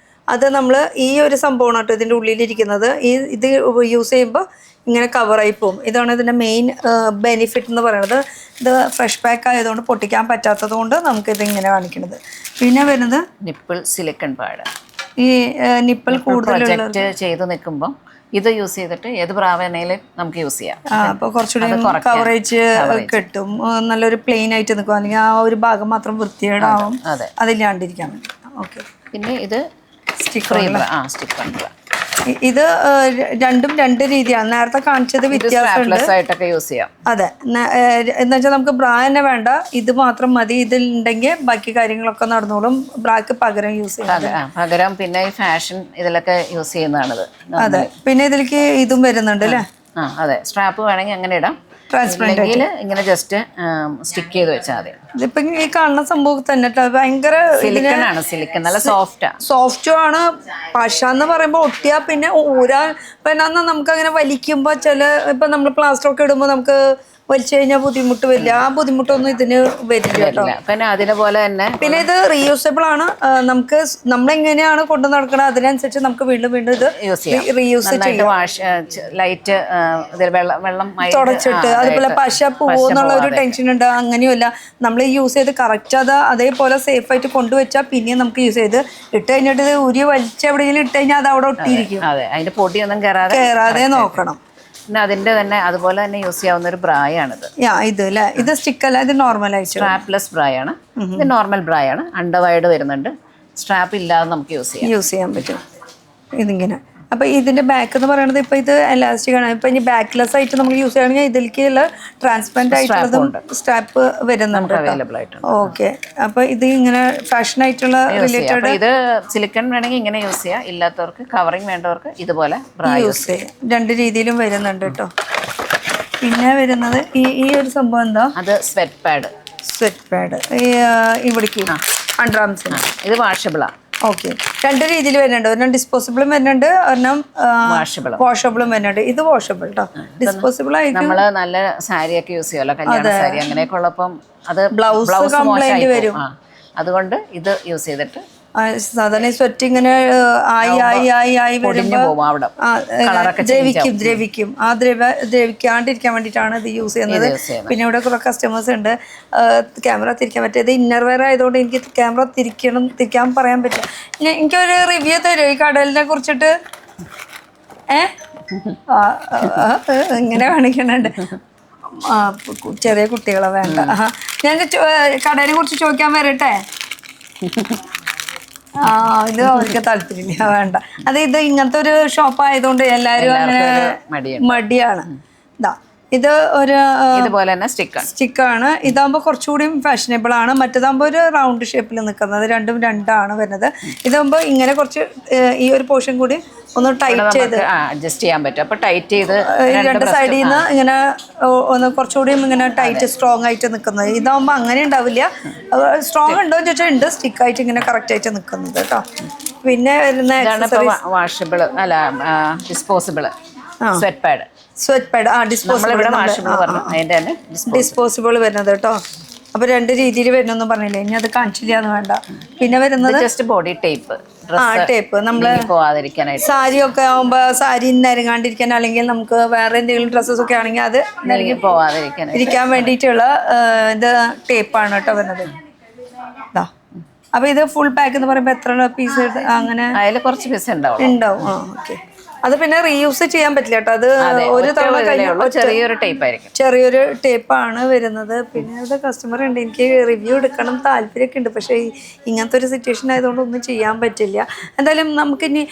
Speaker 2: അത് നമ്മൾ ഈ ഒരു സംഭവമാണ് കേട്ടോ ഇതിൻ്റെ ഉള്ളിലിരിക്കുന്നത്. ഇത് യൂസ് ചെയ്യുമ്പോൾ ഇങ്ങനെ കവറായി പോകും. ഇതാണ് ഇതിൻ്റെ മെയിൻ ബെനിഫിറ്റ് എന്ന് പറയുന്നത്. ഇത് ഫ്രഷ് പാക്ക് ആയതുകൊണ്ട് പൊട്ടിക്കാൻ പറ്റാത്തത് കൊണ്ട് നമുക്കിത് ഇങ്ങനെ കാണിക്കുന്നത്. പിന്നെ വരുന്നത്
Speaker 1: നിപ്പിൾ സിലിക്കൺ പാഡ്.
Speaker 2: ഈ നിപ്പിൾ കൂടുതൽ
Speaker 1: ചെയ്ത് നിൽക്കുമ്പോൾ ഇത് യൂസ് ചെയ്തിട്ട് ഏത് പ്രാവേണയിലും നമുക്ക് യൂസ് ചെയ്യാം.
Speaker 2: അപ്പോൾ കുറച്ചുകൂടി കവറേജ് കിട്ടും, നല്ലൊരു പ്ലെയിൻ ആയിട്ട് നിൽക്കും, അല്ലെങ്കിൽ ആ ഒരു ഭാഗം മാത്രം വൃത്തികേടാവും, അതില്ലാണ്ടിരിക്കാൻ വേണ്ടി. ഓക്കെ.
Speaker 1: പിന്നെ ഇത് സ്റ്റിക്കർ.
Speaker 2: ഇത് രണ്ടും 2 രീതിയാണ്. നേരത്തെ കാണിച്ചത് വ്യത്യാസമായിട്ടൊക്കെ
Speaker 1: യൂസ് ചെയ്യാം.
Speaker 2: അതെ. എന്ന് വെച്ചാൽ നമുക്ക് ബ്രാ തന്നെ വേണ്ട, ഇത് മാത്രം മതി. ഇതിലുണ്ടെങ്കിൽ ബാക്കി കാര്യങ്ങളൊക്കെ നടന്നോളും. ബ്രാക്ക് പകരം യൂസ് ചെയ്യാം.
Speaker 1: പകരം പിന്നെ ഈ ഫാഷൻ ഇതിലൊക്കെ യൂസ് ചെയ്യുന്നതാണിത്.
Speaker 2: അതെ. പിന്നെ ഇതിലേക്ക് ഇതും വരുന്നുണ്ട് അല്ലേ?
Speaker 1: അതെ. സ്ട്രാപ്പ് വേണമെങ്കിൽ അങ്ങനെ ഇടാം. ട്രാൻസ്പെറന്റ് ഇങ്ങനെ ജസ്റ്റ് സ്റ്റിക്ക് ചെയ്ത് വെച്ചാൽ മതി. ഇതിപ്പോ
Speaker 2: ഈ കാണുന്ന സംഭവം തന്നെ ഭയങ്കര
Speaker 1: സിലിക്കൺ, നല്ല
Speaker 2: സോഫ്റ്റും ആണ്. പശ എന്ന് പറയുമ്പോൾ ഒട്ടിയാ പിന്നെ ഊരാ പിന്നെ നമുക്ക് അങ്ങനെ വലിക്കുമ്പോ ഇപ്പൊ നമ്മൾ പ്ലാസ്റ്റർ ഒക്കെ ഇടുമ്പോ നമുക്ക് വലിച്ചു കഴിഞ്ഞാൽ ബുദ്ധിമുട്ട് വരില്ല. ആ ബുദ്ധിമുട്ടൊന്നും ഇതിന് വരില്ല കേട്ടോ.
Speaker 1: പിന്നെ അതിനെപോലെ തന്നെ
Speaker 2: പിന്നെ ഇത് റീയൂസബിൾ ആണ്. നമുക്ക് നമ്മളെങ്ങനെയാണ് കൊണ്ടു നടക്കുന്നത് അതിനനുസരിച്ച് നമുക്ക് വീണ്ടും ഇത് റീയൂസ് ചെയ്യാം.
Speaker 1: ലൈറ്റ് വെള്ളം
Speaker 2: തുടച്ചിട്ട് അതുപോലെ പശ പോവെന്നുള്ള ഒരു ടെൻഷൻ ഉണ്ട്. അങ്ങനെയല്ല, നമ്മൾ യൂസ് ചെയ്ത് കറക്റ്റ് അതേപോലെ സേഫ് ആയിട്ട് കൊണ്ടുവച്ചാൽ പിന്നെയും നമുക്ക് യൂസ് ചെയ്ത് ഇട്ട് കഴിഞ്ഞിട്ട് ഇത് ഉരി വലിച്ച് എവിടെയെങ്കിലും ഇട്ട് കഴിഞ്ഞാൽ അത് അവിടെ ഒട്ടിയിരിക്കും.
Speaker 1: അതിന്റെ പൊടിയൊന്നും കയറാതെ നോക്കണം. പിന്നെ അതിന്റെ തന്നെ അതുപോലെ തന്നെ യൂസ് ചെയ്യാവുന്ന ഒരു ബ്രായാണിത്.
Speaker 2: ഇത് സ്റ്റിക്ക് അല്ല, ഇത് നോർമൽ ആയിട്ട്
Speaker 1: സ്ട്രാപ്ലെസ് ബ്രായാണ്. ഇത് നോർമൽ ബ്രായാണ്, അണ്ടർവയർഡ് വരുന്നുണ്ട്. സ്ട്രാപ്പ് ഇല്ലാതെ നമുക്ക് യൂസ് ചെയ്യാൻ പറ്റും.
Speaker 2: ഇതിങ്ങനെ. അപ്പൊ ഇതിന്റെ ബാക്ക് എന്ന് പറയുന്നത് ഇപ്പൊ ഇത് എലാസ്റ്റിക് ആണ്. ഇപ്പൊ ഇനി ബാക്ക്ലെസ് ആയിട്ട് നമുക്ക് യൂസ് ചെയ്യണമെങ്കിൽ ഇതിലേക്കുള്ള ട്രാൻസ്പെറന്റ് ആയിട്ടുള്ളതും സ്ട്രാപ്പ് വരുന്നുണ്ട്. ഓക്കെ. അപ്പൊ ഇത് ഇങ്ങനെ ഫാഷൻ ആയിട്ടുള്ള റിലേറ്റഡ്.
Speaker 1: ഇത് സിലിക്കൺ വേണമെങ്കിൽ ഇങ്ങനെ യൂസ് ചെയ്യാം, ഇല്ലാത്തവർക്ക് കവറിങ് വേണ്ടവർക്ക് ഇതുപോലെ
Speaker 2: യൂസ് ചെയ്യാം. 2 രീതിയിലും വരുന്നുണ്ട് കേട്ടോ. പിന്നെ വരുന്നത് ഈ ഒരു സംഭവം എന്താ?
Speaker 1: അത് സ്വെറ്റ് പാഡ്.
Speaker 2: ഇവിടേക്ക് അണ്ടർആംസിന്.
Speaker 1: ഇത് വാഷബിളാണ്.
Speaker 2: ഓക്കെ. 2 രീതിയിൽ വരുന്നുണ്ട്. ഒരെണ്ണം ഡിസ്പോസിബിളും വരുന്നുണ്ട്, ഒരെണ്ണം വാഷബിളും വരുന്നുണ്ട്. ഇത് വാഷബിൾ കേട്ടോ. ഡിസ്പോസിബിൾ ആയിട്ട്
Speaker 1: നമ്മള് നല്ല സാരിയൊക്കെ യൂസ് ചെയ്യുമല്ലോ, കല്യാണ സാരി അങ്ങനെയൊക്കെ ഉള്ളപ്പം അത്
Speaker 2: ബ്ലൗസ് കംപ്ലൈന്റ് വരും.
Speaker 1: അതുകൊണ്ട് ഇത് യൂസ് ചെയ്തിട്ട്
Speaker 2: സാധാരണ സ്വെറ്റ് ഇങ്ങനെ ആയി ദ്രവിക്കും. ആ ദ്രവിക്കാണ്ടിരിക്കാൻ വേണ്ടിയിട്ടാണ് ഇത് യൂസ് ചെയ്യുന്നത്. പിന്നെ ഇവിടെ കുറെ കസ്റ്റമേഴ്സ് ഉണ്ട് ക്യാമറ തിരിക്കാൻ പറ്റിയത്. ഇന്നർ വെയർ ആയതുകൊണ്ട് എനിക്ക് ക്യാമറ തിരിക്കാൻ പറയാൻ പറ്റില്ല. എനിക്കൊരു റിവ്യൂ തരുമോ ഈ കടലിനെ കുറിച്ചിട്ട്? ഇങ്ങനെ കാണിക്കണുണ്ട്. ചെറിയ കുട്ടികളെ വേണ്ട. ഞാൻ കടലിനെ കുറിച്ച് ചോദിക്കാൻ വരട്ടെ? ഇത് അവർക്ക് താല്പര്യമില്ല, വേണ്ട. അത് ഇത് ഇങ്ങനത്തെ ഒരു ഷോപ്പ് ആയതുകൊണ്ട് എല്ലാരും അങ്ങനെ മടിയാണ്. ഇതാ ഇത് ഒരു
Speaker 1: ഇതുപോലെ തന്നെ
Speaker 2: സ്റ്റിക്കാണ്. ഇതാകുമ്പോൾ കുറച്ചുകൂടി ഫാഷനബിൾ ആണ്. മറ്റേതാകുമ്പോൾ ഒരു റൗണ്ട് ഷേപ്പിൽ നിൽക്കുന്നത്. രണ്ടും രണ്ടാണ് വരുന്നത്. ഇതാകുമ്പോൾ ഇങ്ങനെ കുറച്ച് ഈ ഒരു പോർഷൻ കൂടി ഒന്ന് ടൈറ്റ് ചെയ്ത്
Speaker 1: അഡ്ജസ്റ്റ് ചെയ്യാൻ പറ്റും. അപ്പോൾ ടൈറ്റ് ചെയ്ത്
Speaker 2: രണ്ട് സൈഡിൽ നിന്ന് ഇങ്ങനെ ഒന്ന് കുറച്ചുകൂടി ഇങ്ങനെ ടൈറ്റ് സ്ട്രോങ് ആയിട്ട് നിൽക്കുന്നത്. ഇതാകുമ്പോൾ അങ്ങനെ ഉണ്ടാവില്ല. സ്ട്രോങ് ഉണ്ടോ എന്ന് ചോദിച്ചാൽ ഉണ്ട്. സ്റ്റിക്കായിട്ട് ഇങ്ങനെ കറക്റ്റ് ആയിട്ട് നിൽക്കുന്നത് കേട്ടോ. പിന്നെ വരുന്ന
Speaker 1: വാഷബിൾ അല്ല ഡിസ്പോസിബിൾ സ്വെറ്റ് പാഡ്.
Speaker 2: ഡിസ്പോസിബിൾ വരുന്നത് കേട്ടോ. അപ്പൊ രണ്ട് രീതിയിൽ വരുന്നൊന്നും പറഞ്ഞില്ലേ, ഇനി അത് കാണിച്ചില്ല എന്ന് വേണ്ട. പിന്നെ വരുന്നത്
Speaker 1: ജസ്റ്റ് ബോഡി ടേപ്പ്.
Speaker 2: ടേപ്പ് നമ്മള് സാരി ഒക്കെ ആവുമ്പോ സാരി നിരങ്ങാണ്ടിരിക്കാൻ, അല്ലെങ്കിൽ നമുക്ക് വേറെ എന്തെങ്കിലും ഡ്രസ്സസ് ഒക്കെ ആണെങ്കിൽ അത് ഇരിക്കാൻ വേണ്ടിയിട്ടുള്ള ഇത് ടേപ്പാണ് കേട്ടോ വരുന്നത്. അപ്പൊ ഇത് ഫുൾ പാക്ക് എന്ന് പറയുമ്പോ എത്ര പീസ് അങ്ങനെ?
Speaker 1: അതിൽ കുറച്ച് പീസ്
Speaker 2: ഉണ്ടാവും. ഓക്കെ. അത് പിന്നെ റീയൂസ് ചെയ്യാൻ പറ്റില്ല കേട്ടോ. അത് ഒരു തവണ
Speaker 1: ചെറിയൊരു ടേപ്പ് ആയിരിക്കും.
Speaker 2: ചെറിയൊരു ടേപ്പാണ് വരുന്നത്. പിന്നെ ഇവിടെ കസ്റ്റമർ ഉണ്ട്, എനിക്ക് റിവ്യൂ എടുക്കണം താല്പര്യമൊക്കെ ഉണ്ട്. പക്ഷേ ഇങ്ങനത്തെ ഒരു സിറ്റുവേഷൻ ആയതുകൊണ്ട് ഒന്നും ചെയ്യാൻ പറ്റില്ല. എന്തായാലും നമുക്കിനി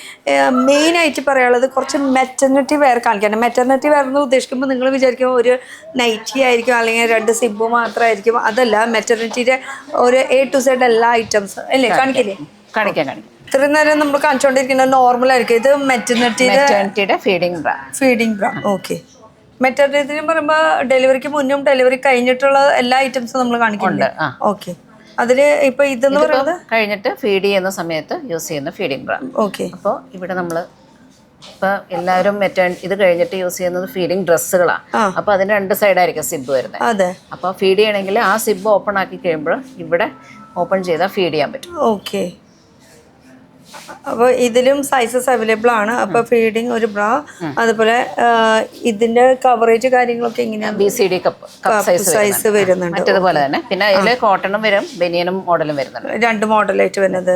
Speaker 2: മെയിനായിട്ട് പറയാനുള്ളത് കുറച്ച് മെറ്റർണിറ്റി വെയർ കാണിക്കാനും. മെറ്റർണിറ്റി വെയർ എന്ന് ഉദ്ദേശിക്കുമ്പോൾ നിങ്ങൾ വിചാരിക്കും ഒരു നൈറ്റി ആയിരിക്കും, അല്ലെങ്കിൽ 2 സിബ് മാത്രമായിരിക്കും. അതല്ല, മെറ്റർണിറ്റിയുടെ ഒരു A to Z എല്ലാ ഐറ്റംസ് അല്ലേ കാണിക്കില്ലേ?
Speaker 1: കാണിക്കാം.
Speaker 2: ഇത്രയും നേരം നമ്മൾ കാണിച്ചുകൊണ്ടിരിക്കുന്നത് നോർമൽ ആയിരിക്കും. ഇത്
Speaker 1: മെറ്റർണിറ്റിയുടെ ഫീഡിംഗ് ബ്രാ.
Speaker 2: ഓക്കെ. മെറ്റർണിറ്റി പറയുമ്പോൾ ഡെലിവറിക്ക് മുന്നും ഡെലിവറി കഴിഞ്ഞിട്ടുള്ള എല്ലാ ഐറ്റംസും നമ്മൾ കാണിക്കുന്നുണ്ട്. ഓക്കെ. അതില് ഇപ്പൊ ഇതെന്ന് പറയുന്നത്
Speaker 1: കഴിഞ്ഞിട്ട് ഫീഡ് ചെയ്യുന്ന സമയത്ത് യൂസ് ചെയ്യുന്ന ഫീഡിംഗ് ബ്രാ.
Speaker 2: ഓക്കെ.
Speaker 1: അപ്പോൾ ഇവിടെ നമ്മൾ ഇപ്പൊ എല്ലാവരും ഇത് കഴിഞ്ഞിട്ട് യൂസ് ചെയ്യുന്നത് ഫീഡിംഗ് ഡ്രസ്സുകളാണ്. അപ്പൊ അതിന് 2 സൈഡായിരിക്കും സിബ് വരുന്നത്.
Speaker 2: അതെ.
Speaker 1: അപ്പൊ ഫീഡ് ചെയ്യണമെങ്കിൽ ആ സിബ് ഓപ്പൺ ആക്കി കഴിയുമ്പോൾ ഇവിടെ ഓപ്പൺ ചെയ്താൽ ഫീഡ് ചെയ്യാൻ പറ്റും.
Speaker 2: ഓക്കെ. അപ്പോൾ ഇതിലും സൈസസ് അവൈലബിൾ ആണ്. അപ്പോൾ ഫീഡിങ് ഒരു ബ്രാ, അതുപോലെ ഇതിന്റെ കവറേജ് കാര്യങ്ങളൊക്കെ എങ്ങനെയാണ്?
Speaker 1: BCD കപ്പ്
Speaker 2: സൈസ് വരുന്നുണ്ട്.
Speaker 1: മറ്റേതുപോലെ തന്നെ പിന്നെ അതിൽ കോട്ടണും വരും, ബനിയനും മോഡലും വരുന്നുണ്ട്.
Speaker 2: 2 മോഡലായിട്ട് വരുന്നത്.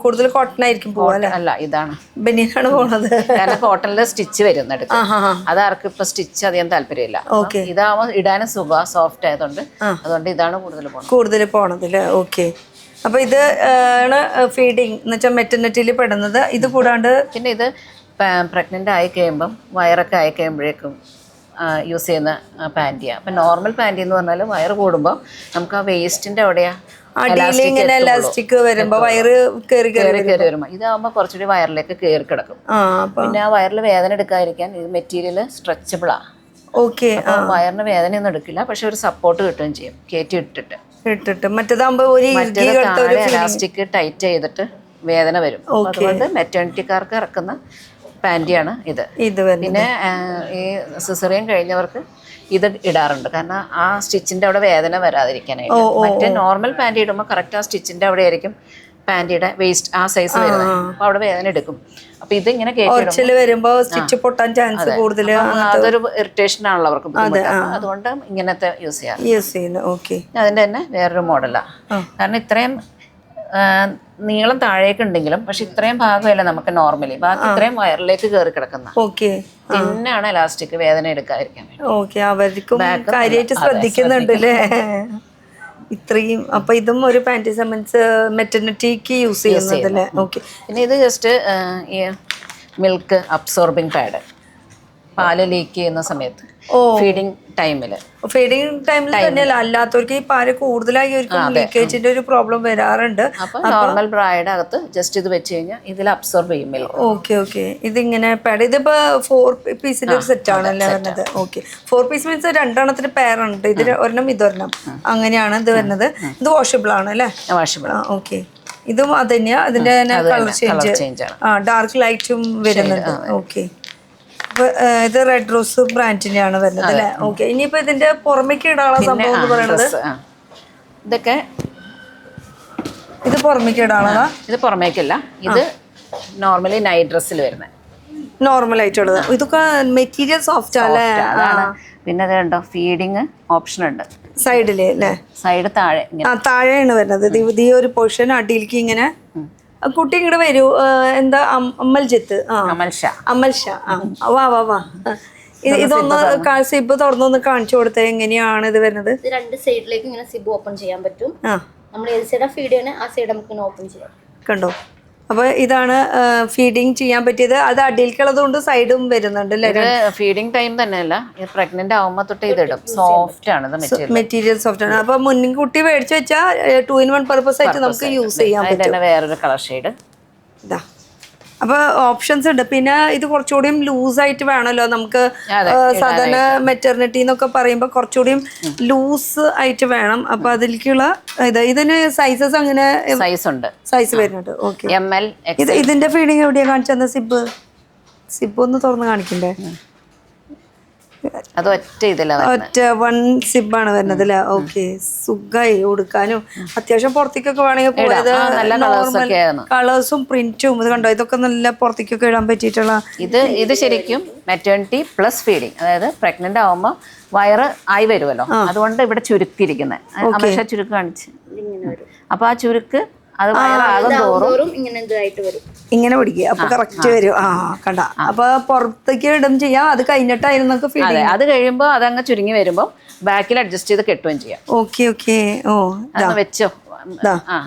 Speaker 2: കൂടുതൽ കോട്ടൺ ആയിരിക്കും പോവാ?
Speaker 1: അല്ല, ഇതാണ്
Speaker 2: ബനിയനാണ് പോകുന്നത്.
Speaker 1: കാരണം കോട്ടണില് സ്റ്റിച്ച് വരുന്നുണ്ട്. അതാർക്കും ഇപ്പൊ സ്റ്റിച്ച് അധികം താല്പര്യമില്ല. ഇതാവുമ്പോൾ ഇടാനും സുഖ സോഫ്റ്റ് ആയതുകൊണ്ട് അതുകൊണ്ട് ഇതാണ് കൂടുതൽ
Speaker 2: പോണത്. ഓക്കെ. അപ്പൊ ഇത് ആണ് ഫീഡിങ് എന്ന് വെച്ചാൽ മെറ്റർണിറ്റിയിൽ പെടുന്നത്. ഇത് കൂടാണ്ട്
Speaker 1: പിന്നെ ഇത് പ്രഗ്നന്റ് ആയി കഴിയുമ്പം വയറൊക്കെ ആയി കഴിയുമ്പോഴേക്കും യൂസ് ചെയ്യുന്ന പാൻറ്റിയാണ്. അപ്പം നോർമൽ പാൻറ്റി എന്ന് പറഞ്ഞാൽ വയറ് കൂടുമ്പോൾ നമുക്ക് ആ വേസ്റ്റിന്റെ അവിടെയാ
Speaker 2: ഇങ്ങനെ എലാസ്റ്റിക് വരുമ്പോ വയറ് കയറി
Speaker 1: വരുമ്പോൾ ഇതാവുമ്പോൾ കുറച്ചുകൂടി വയറിലേക്ക് കയറി കിടക്കും. പിന്നെ ആ വയറിൽ വേദന എടുക്കാതിരിക്കാൻ ഇത് മെറ്റീരിയൽ സ്ട്രെച്ചബിളാ.
Speaker 2: ഓക്കെ.
Speaker 1: വയറിന് വേദനയൊന്നും എടുക്കില്ല, പക്ഷെ ഒരു സപ്പോർട്ട് കിട്ടുകയും ചെയ്യും കയറ്റി ഇട്ടിട്ട്.
Speaker 2: മറ്റേതാകുമ്പോ
Speaker 1: എലാസ്റ്റിക് ടൈറ്റ് ചെയ്തിട്ട് വേദന വരും. അതുകൊണ്ട് മെറ്റേണിറ്റിക്കാർക്ക് ഇറക്കുന്ന പാൻറ്റിയാണ് ഇത്. പിന്നെ ഈ സിസേറിയൻ കഴിഞ്ഞവർക്ക് ഇത് ഇടാറുണ്ട്, കാരണം ആ സ്റ്റിച്ചിന്റെ അവിടെ വേദന വരാതിരിക്കാനായിട്ട്. മറ്റേ നോർമൽ പാൻറ്റി ഇടുമ്പോൾ കറക്റ്റ് ആ സ്റ്റിച്ചിന്റെ അവിടെ ആയിരിക്കും പാൻറ്റിയുടെ വേസ്റ്റ് ആ സൈസ് വരുന്നത്. അപ്പൊ അവിടെ വേദന എടുക്കും. അപ്പൊ ഇത് ഇങ്ങനെ
Speaker 2: വരുമ്പോ സ്റ്റിച്ച് പൊട്ടാൻ ചാൻസ് കൂടുതൽ.
Speaker 1: അതൊരു ഇറിറ്റേഷൻ ആണല്ലോ അവർക്ക്. അതുകൊണ്ട് ഇങ്ങനത്തെ യൂസ് ചെയ്യാം. അതിന്റെ തന്നെ വേറൊരു മോഡലാ. കാരണം ഇത്രയും നീളം താഴേക്ക് ഉണ്ടെങ്കിലും പക്ഷെ ഇത്രയും ഭാഗമല്ല നമുക്ക് നോർമലി, ബാക്കി ഇത്രയും വയറിലേക്ക് കയറി കിടക്കുന്ന പിന്നാണ് എലാസ്റ്റിക് വേദന എടുക്കാതിരിക്കാൻ.
Speaker 2: അവർക്കും കാര്യമായിട്ട് ശ്രദ്ധിക്കുന്നുണ്ട് അല്ലേ ഇത്രയും. അപ്പൊ ഇതും ഒരു പാൻറ്റി സംബന്ധിച്ച് മെറ്റർണിറ്റിക്ക് യൂസ് ചെയ്യുന്നതല്ലേ? ഓക്കെ.
Speaker 1: പിന്നെ ഇത് ജസ്റ്റ് ഈ മിൽക്ക് അബ്സോർബിങ് പാഡ്, പാല് ലീക്ക് ചെയ്യുന്ന സമയത്ത് ഫീഡിങ് ടൈമില്
Speaker 2: തന്നെയല്ല, അല്ലാത്തവർക്ക് ഈ പാല് കൂടുതലായി ലീക്കേജിന്റെ ഒരു പ്രോബ്ലം വരാറുണ്ട്.
Speaker 1: അപ്പൊ നോർമൽ ബ്രായുടെ അകത്ത് ജസ്റ്റ് ഇത് വെച്ച് കഴിഞ്ഞാൽ ഇതിൽ അബ്സോർബ് ചെയ്യും മിൽക്ക്.
Speaker 2: ഓക്കെ. ഇതിങ്ങനെ പാഡ്. ഇതിപ്പോ 4 പീസിന്റെ ഒരു സെറ്റ് ആണല്ലേ വരുന്നത്? ഓക്കെ. 4 പീസ് മീൻസ് 2 പെയറുണ്ട്. ഇതിന് ഒരെണ്ണം ഇതൊരെണ്ണം അങ്ങനെയാണ് ഇത് വരുന്നത്. ഇത് വാഷബിൾ ആണ് അല്ലേ?
Speaker 1: വാഷബിൾ.
Speaker 2: ഓക്കെ. ഇതും അത് തന്നെയാ. അതിന്റെ കളർ ചേഞ്ച് ഡാർക്ക് ലൈറ്റും വരുന്നുണ്ട്. ഓക്കെ. ഇത് റെഡ് റോസ് ബ്രാൻഡിന്റെ ആണ് വരുന്നത് അല്ലേ? ഓക്കെ. ഇനിയിപ്പോ ഇതിന്റെ പുറമേക്ക് ഇടാനുള്ള സംഭവം എന്ന് പറയുന്നത്
Speaker 1: ഇതൊക്കെ
Speaker 2: ഇത് പുറമേക്ക് ഇടാനുള്ളതാ?
Speaker 1: ഇത് പുറമേക്കല്ല, ഇത് നോർമലി നൈറ്റ് ഡ്രസ്സിൽ വരുന്നത്
Speaker 2: നോർമൽ ആയിട്ടുള്ളത്. ഇതൊക്കെ മെറ്റീരിയൽ സോഫ്റ്റ് അല്ലേ?
Speaker 1: പിന്നെ അത് കണ്ടോ ഫീഡിങ് ഓപ്ഷൻ ഉണ്ട്
Speaker 2: സൈഡില് അല്ലേ?
Speaker 1: സൈഡ് താഴെ
Speaker 2: താഴെയാണ് വരുന്നത്. ഈ ഒരു പോർഷൻ അടിയിലേക്ക് ഇങ്ങനെ. കുട്ടി ഇങ്ങോട്ട് വരൂ. എന്താ അമൽജിത്ത്? അമൽഷ. വാ. ഇതൊന്ന് സിബ് തുറന്നൊന്ന് കാണിച്ചു കൊടുത്തേ, എങ്ങനെയാണ് ഇത് വരുന്നത്?
Speaker 3: 2 സൈഡിലേക്ക് ഇങ്ങനെ സിബ് ഓപ്പൺ ചെയ്യാൻ പറ്റും. നമ്മൾ ഏത് സൈഡാ ഫീഡ് ചെയ്യണേ ആ സൈഡ് നമുക്ക് ഓപ്പൺ ചെയ്യാം.
Speaker 2: കണ്ടോ? അപ്പൊ ഇതാണ് ഫീഡിങ് ചെയ്യാൻ പറ്റിയത്. അത് അടിയിൽക്കുള്ളത് കൊണ്ട് സൈഡും വരുന്നുണ്ട് അല്ലേ?
Speaker 1: ഇത് ഫീഡിങ് ടൈം തന്നെയല്ല, പ്രഗ്നന്റ് ആവുമ്പോ തൊട്ട് ഇതിടും. സോഫ്റ്റ് ആണ് ഇത് മെറ്റീരിയൽ.
Speaker 2: മെറ്റീരിയൽ സോഫ്റ്റ് ആണ്. അപ്പൊ മുൻകുട്ടി മേടിച്ചു വെച്ചാൽ 2-in-1 പർപ്പസ് ആയിട്ട് നമുക്ക് യൂസ് ചെയ്യാൻ പറ്റും.
Speaker 1: അതിന്റെ വേറൊരു കളർ ഷെയ്ഡ്
Speaker 2: ഇതാ. അപ്പൊ ഓപ്ഷൻസ് ഉണ്ട്. പിന്നെ ഇത് കുറച്ചുകൂടിയും ലൂസ് ആയിട്ട് വേണമല്ലോ നമുക്ക്. സാധാരണ മെറ്റർണിറ്റി എന്നൊക്കെ പറയുമ്പോൾ കുറച്ചുകൂടിയും ലൂസ് ആയിട്ട് വേണം. അപ്പൊ അതിലേക്കുള്ള ഇതിന് സൈസസ് അങ്ങനെ സൈസ് വരുന്നുണ്ട്. ഓക്കെ. ഇതിന്റെ ഫീഡിങ് എവിടെയാ കാണിച്ചത്? സിബ് ഒന്ന് തുറന്ന് കാണിക്കണ്ടേ?
Speaker 1: അത് ഒറ്റ
Speaker 2: 1 സിബാണ് വരുന്നത് അല്ലേ? ഓക്കെ. സുഖമായി ഉടുക്കാനും അത്യാവശ്യം പുറത്തേക്കൊക്കെ വേണമെങ്കിൽ പോയത്. നോർമൽ കളേഴ്സും പ്രിന്റും ഇത് കണ്ടോ, ഇതൊക്കെ നല്ല പുറത്തേക്കൊക്കെ ഇടാൻ പറ്റിയിട്ടുള്ള.
Speaker 1: ഇത് ശരിക്കും മെറ്റേണിറ്റി പ്ലസ് ഫീഡിങ്. അതായത് പ്രഗ്നന്റ് ആവുമ്പോൾ വയറ് ആയി വരുമല്ലോ, അതുകൊണ്ട് ഇവിടെ ചുരുക്കിയിരിക്കുന്നത്. അമേഷ ചുരുക്ക് കാണിച്ച്. അപ്പൊ ആ ചുരുക്ക് അത് വയറാകും തോറും
Speaker 2: ഇങ്ങനെ പിടിക്കുക. അപ്പൊ കറക്റ്റ് വരും. കണ്ട. അപ്പൊ പുറത്തേക്ക് ഇടും ചെയ്യാം. അത് കഴിഞ്ഞിട്ടായിരുന്നു ഫീഡിങ്.
Speaker 1: അത് കഴിയുമ്പോ അതങ്ങ് ചുരുങ്ങി വരുമ്പോ ബാക്കിൽ അഡ്ജസ്റ്റ് ചെയ്ത് കെട്ടുകയും ചെയ്യാം.
Speaker 2: Okay okay.
Speaker 1: വെച്ചോ.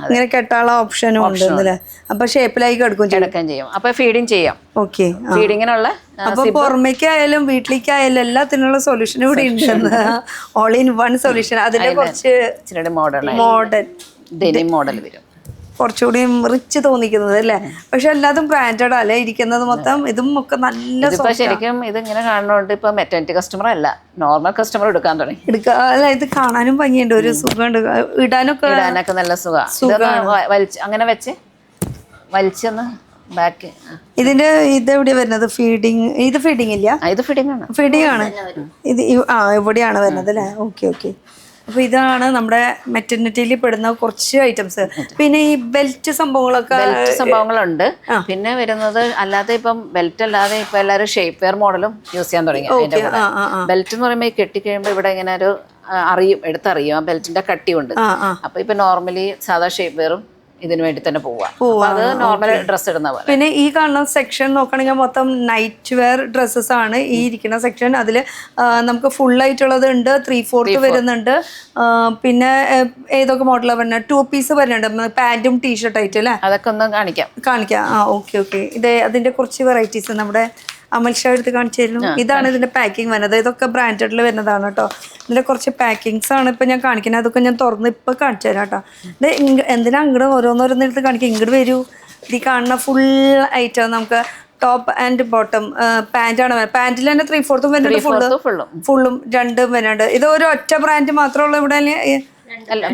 Speaker 2: ഇങ്ങനെ കെട്ടാനുള്ള ഓപ്ഷനും ഉണ്ട്. അപ്പൊ ഷേപ്പിലായി കിടക്കുകയും
Speaker 1: ചെയ്യും. അപ്പൊ ഫീഡിങ് ചെയ്യാം.
Speaker 2: ഓക്കെ.
Speaker 1: ഫീഡിങ്ങിനുള്ള
Speaker 2: അപ്പൊ പുറമേക്കായാലും വീട്ടിലേക്കായാലും എല്ലാത്തിനുള്ള സൊല്യൂഷൻ ഇവിടെ ഉണ്ട്. All in one solution. അതിന്റെ കുറച്ച് മോഡൽ
Speaker 1: ഡെനിം മോഡൽ വരും.
Speaker 2: കുറച്ചുകൂടി റിച്ച് തോന്നിക്കുന്നത് അല്ലേ? പക്ഷെ എല്ലാതും ബ്രാൻഡഡ് അല്ലേ ഇരിക്കുന്നത് മൊത്തം. ഇതും ഒക്കെ നല്ല
Speaker 1: ശരിക്കും ഇതിങ്ങനെ കാണുന്നോണ്ട് ഇപ്പൊ മെറ്റർണിറ്റി കസ്റ്റമർ അല്ല, നോർമൽ കസ്റ്റമർ എടുക്കാൻ തുടങ്ങി.
Speaker 2: അല്ല, ഇത് കാണാനും ഭംഗിയുണ്ട്, ഒരു സുഖമുണ്ട്, ഇടാനൊക്കെ
Speaker 1: നല്ല സുഖമാണ്. അങ്ങനെ വെച്ച് വലിച്ചൊന്ന് ബാക്ക്.
Speaker 2: ഇതിന്റെ ഇതെവിടെയാ വരുന്നത്? ഫീഡിങ്. ഇത് ഫീഡിങ് ഇല്ല,
Speaker 1: ഇത് ഫീഡിങ് ആണ്.
Speaker 2: ഫീഡിങ് ആണ് ഇത്. ഇവിടെയാണ് വരുന്നത് അല്ലേ? Okay okay. അപ്പൊ ഇതാണ് നമ്മുടെ മെറ്റർണിറ്റിയിൽ പെടുന്ന കുറച്ച് ഐറ്റംസ്. പിന്നെ ഈ ബെൽറ്റ്
Speaker 1: സംഭവങ്ങളുണ്ട്. പിന്നെ വരുന്നത് അല്ലാതെ ഇപ്പം ബെൽറ്റ് അല്ലാതെ ഇപ്പൊ എല്ലാവരും ഷേപ്പ് വെയർ മോഡലും യൂസ് ചെയ്യാൻ തുടങ്ങി. ബെൽറ്റ് എന്ന് പറയുമ്പോൾ ഈ കെട്ടിക്കഴിയുമ്പോൾ ഇവിടെ ഇങ്ങനെ ഒരു എടുത്തറിയും ആ ബെൽറ്റിന്റെ കട്ടിയുണ്ട്. അപ്പൊ ഇപ്പൊ നോർമലി സാധാ ഷേപ്പ് വെയറും ഇതിനു വേണ്ടി തന്നെ പോവാം. അത് നോർമൽ ഡ്രസ് ഇടുന്ന പോലെ.
Speaker 2: പിന്നെ ഈ കാണുന്ന സെക്ഷൻ നോക്കുകയാണെങ്കിൽ മൊത്തം നൈറ്റ് വെയർ ഡ്രസ്സസ് ആണ് ഈ ഇരിക്കുന്ന സെക്ഷൻ. അതിൽ നമുക്ക് ഫുൾ ആയിട്ടുള്ളത് ഉണ്ട്, 3/4 വരുന്നുണ്ട്. പിന്നെ ഏതൊക്കെ മോഡലാണ് വരുന്നത്? 2 പീസ് വരുന്നുണ്ട്, പാന്റും ടീഷർട്ട് ആയിട്ട് അല്ലേ?
Speaker 1: അതൊക്കെ ഒന്ന് കാണിക്കാം.
Speaker 2: Okay okay. അതിന്റെ കുറച്ച് വെറൈറ്റീസ് നമ്മുടെ അമൽ ഷാ എടുത്ത് കാണിച്ചു തരുന്നു. ഇതാണ് ഇതിന്റെ പാക്കിംഗ് വരുന്നത്. ഇതൊക്കെ ബ്രാൻഡഡിൽ വരുന്നതാണ് കേട്ടോ. ഇതിന്റെ കുറച്ച് പാക്കിങ്സ് ആണ് ഇപ്പൊ ഞാൻ കാണിക്കുന്നത്. അതൊക്കെ ഞാൻ തുറന്ന് ഇപ്പൊ കാണിച്ചു തരാം കേട്ടോ. ഇത് എന്തിനാ അങ്ങോട്ട് ഓരോന്നോരോന്നെടുത്ത് കാണിക്കാം? ഇങ്ങോട്ട് വരൂ. ഈ കാണുന്ന ഫുൾ ഐറ്റം നമുക്ക് ടോപ്പ് ആൻഡ് ബോട്ടം പാന്റാണ്. പാന്റിൽ തന്നെ 3/4 വരുന്നുണ്ട്, ഫുള്ളും 2 വരുന്നുണ്ട്. ഇത് ഒരു ഒറ്റ ബ്രാൻഡ് മാത്രമുള്ള ഇവിടെ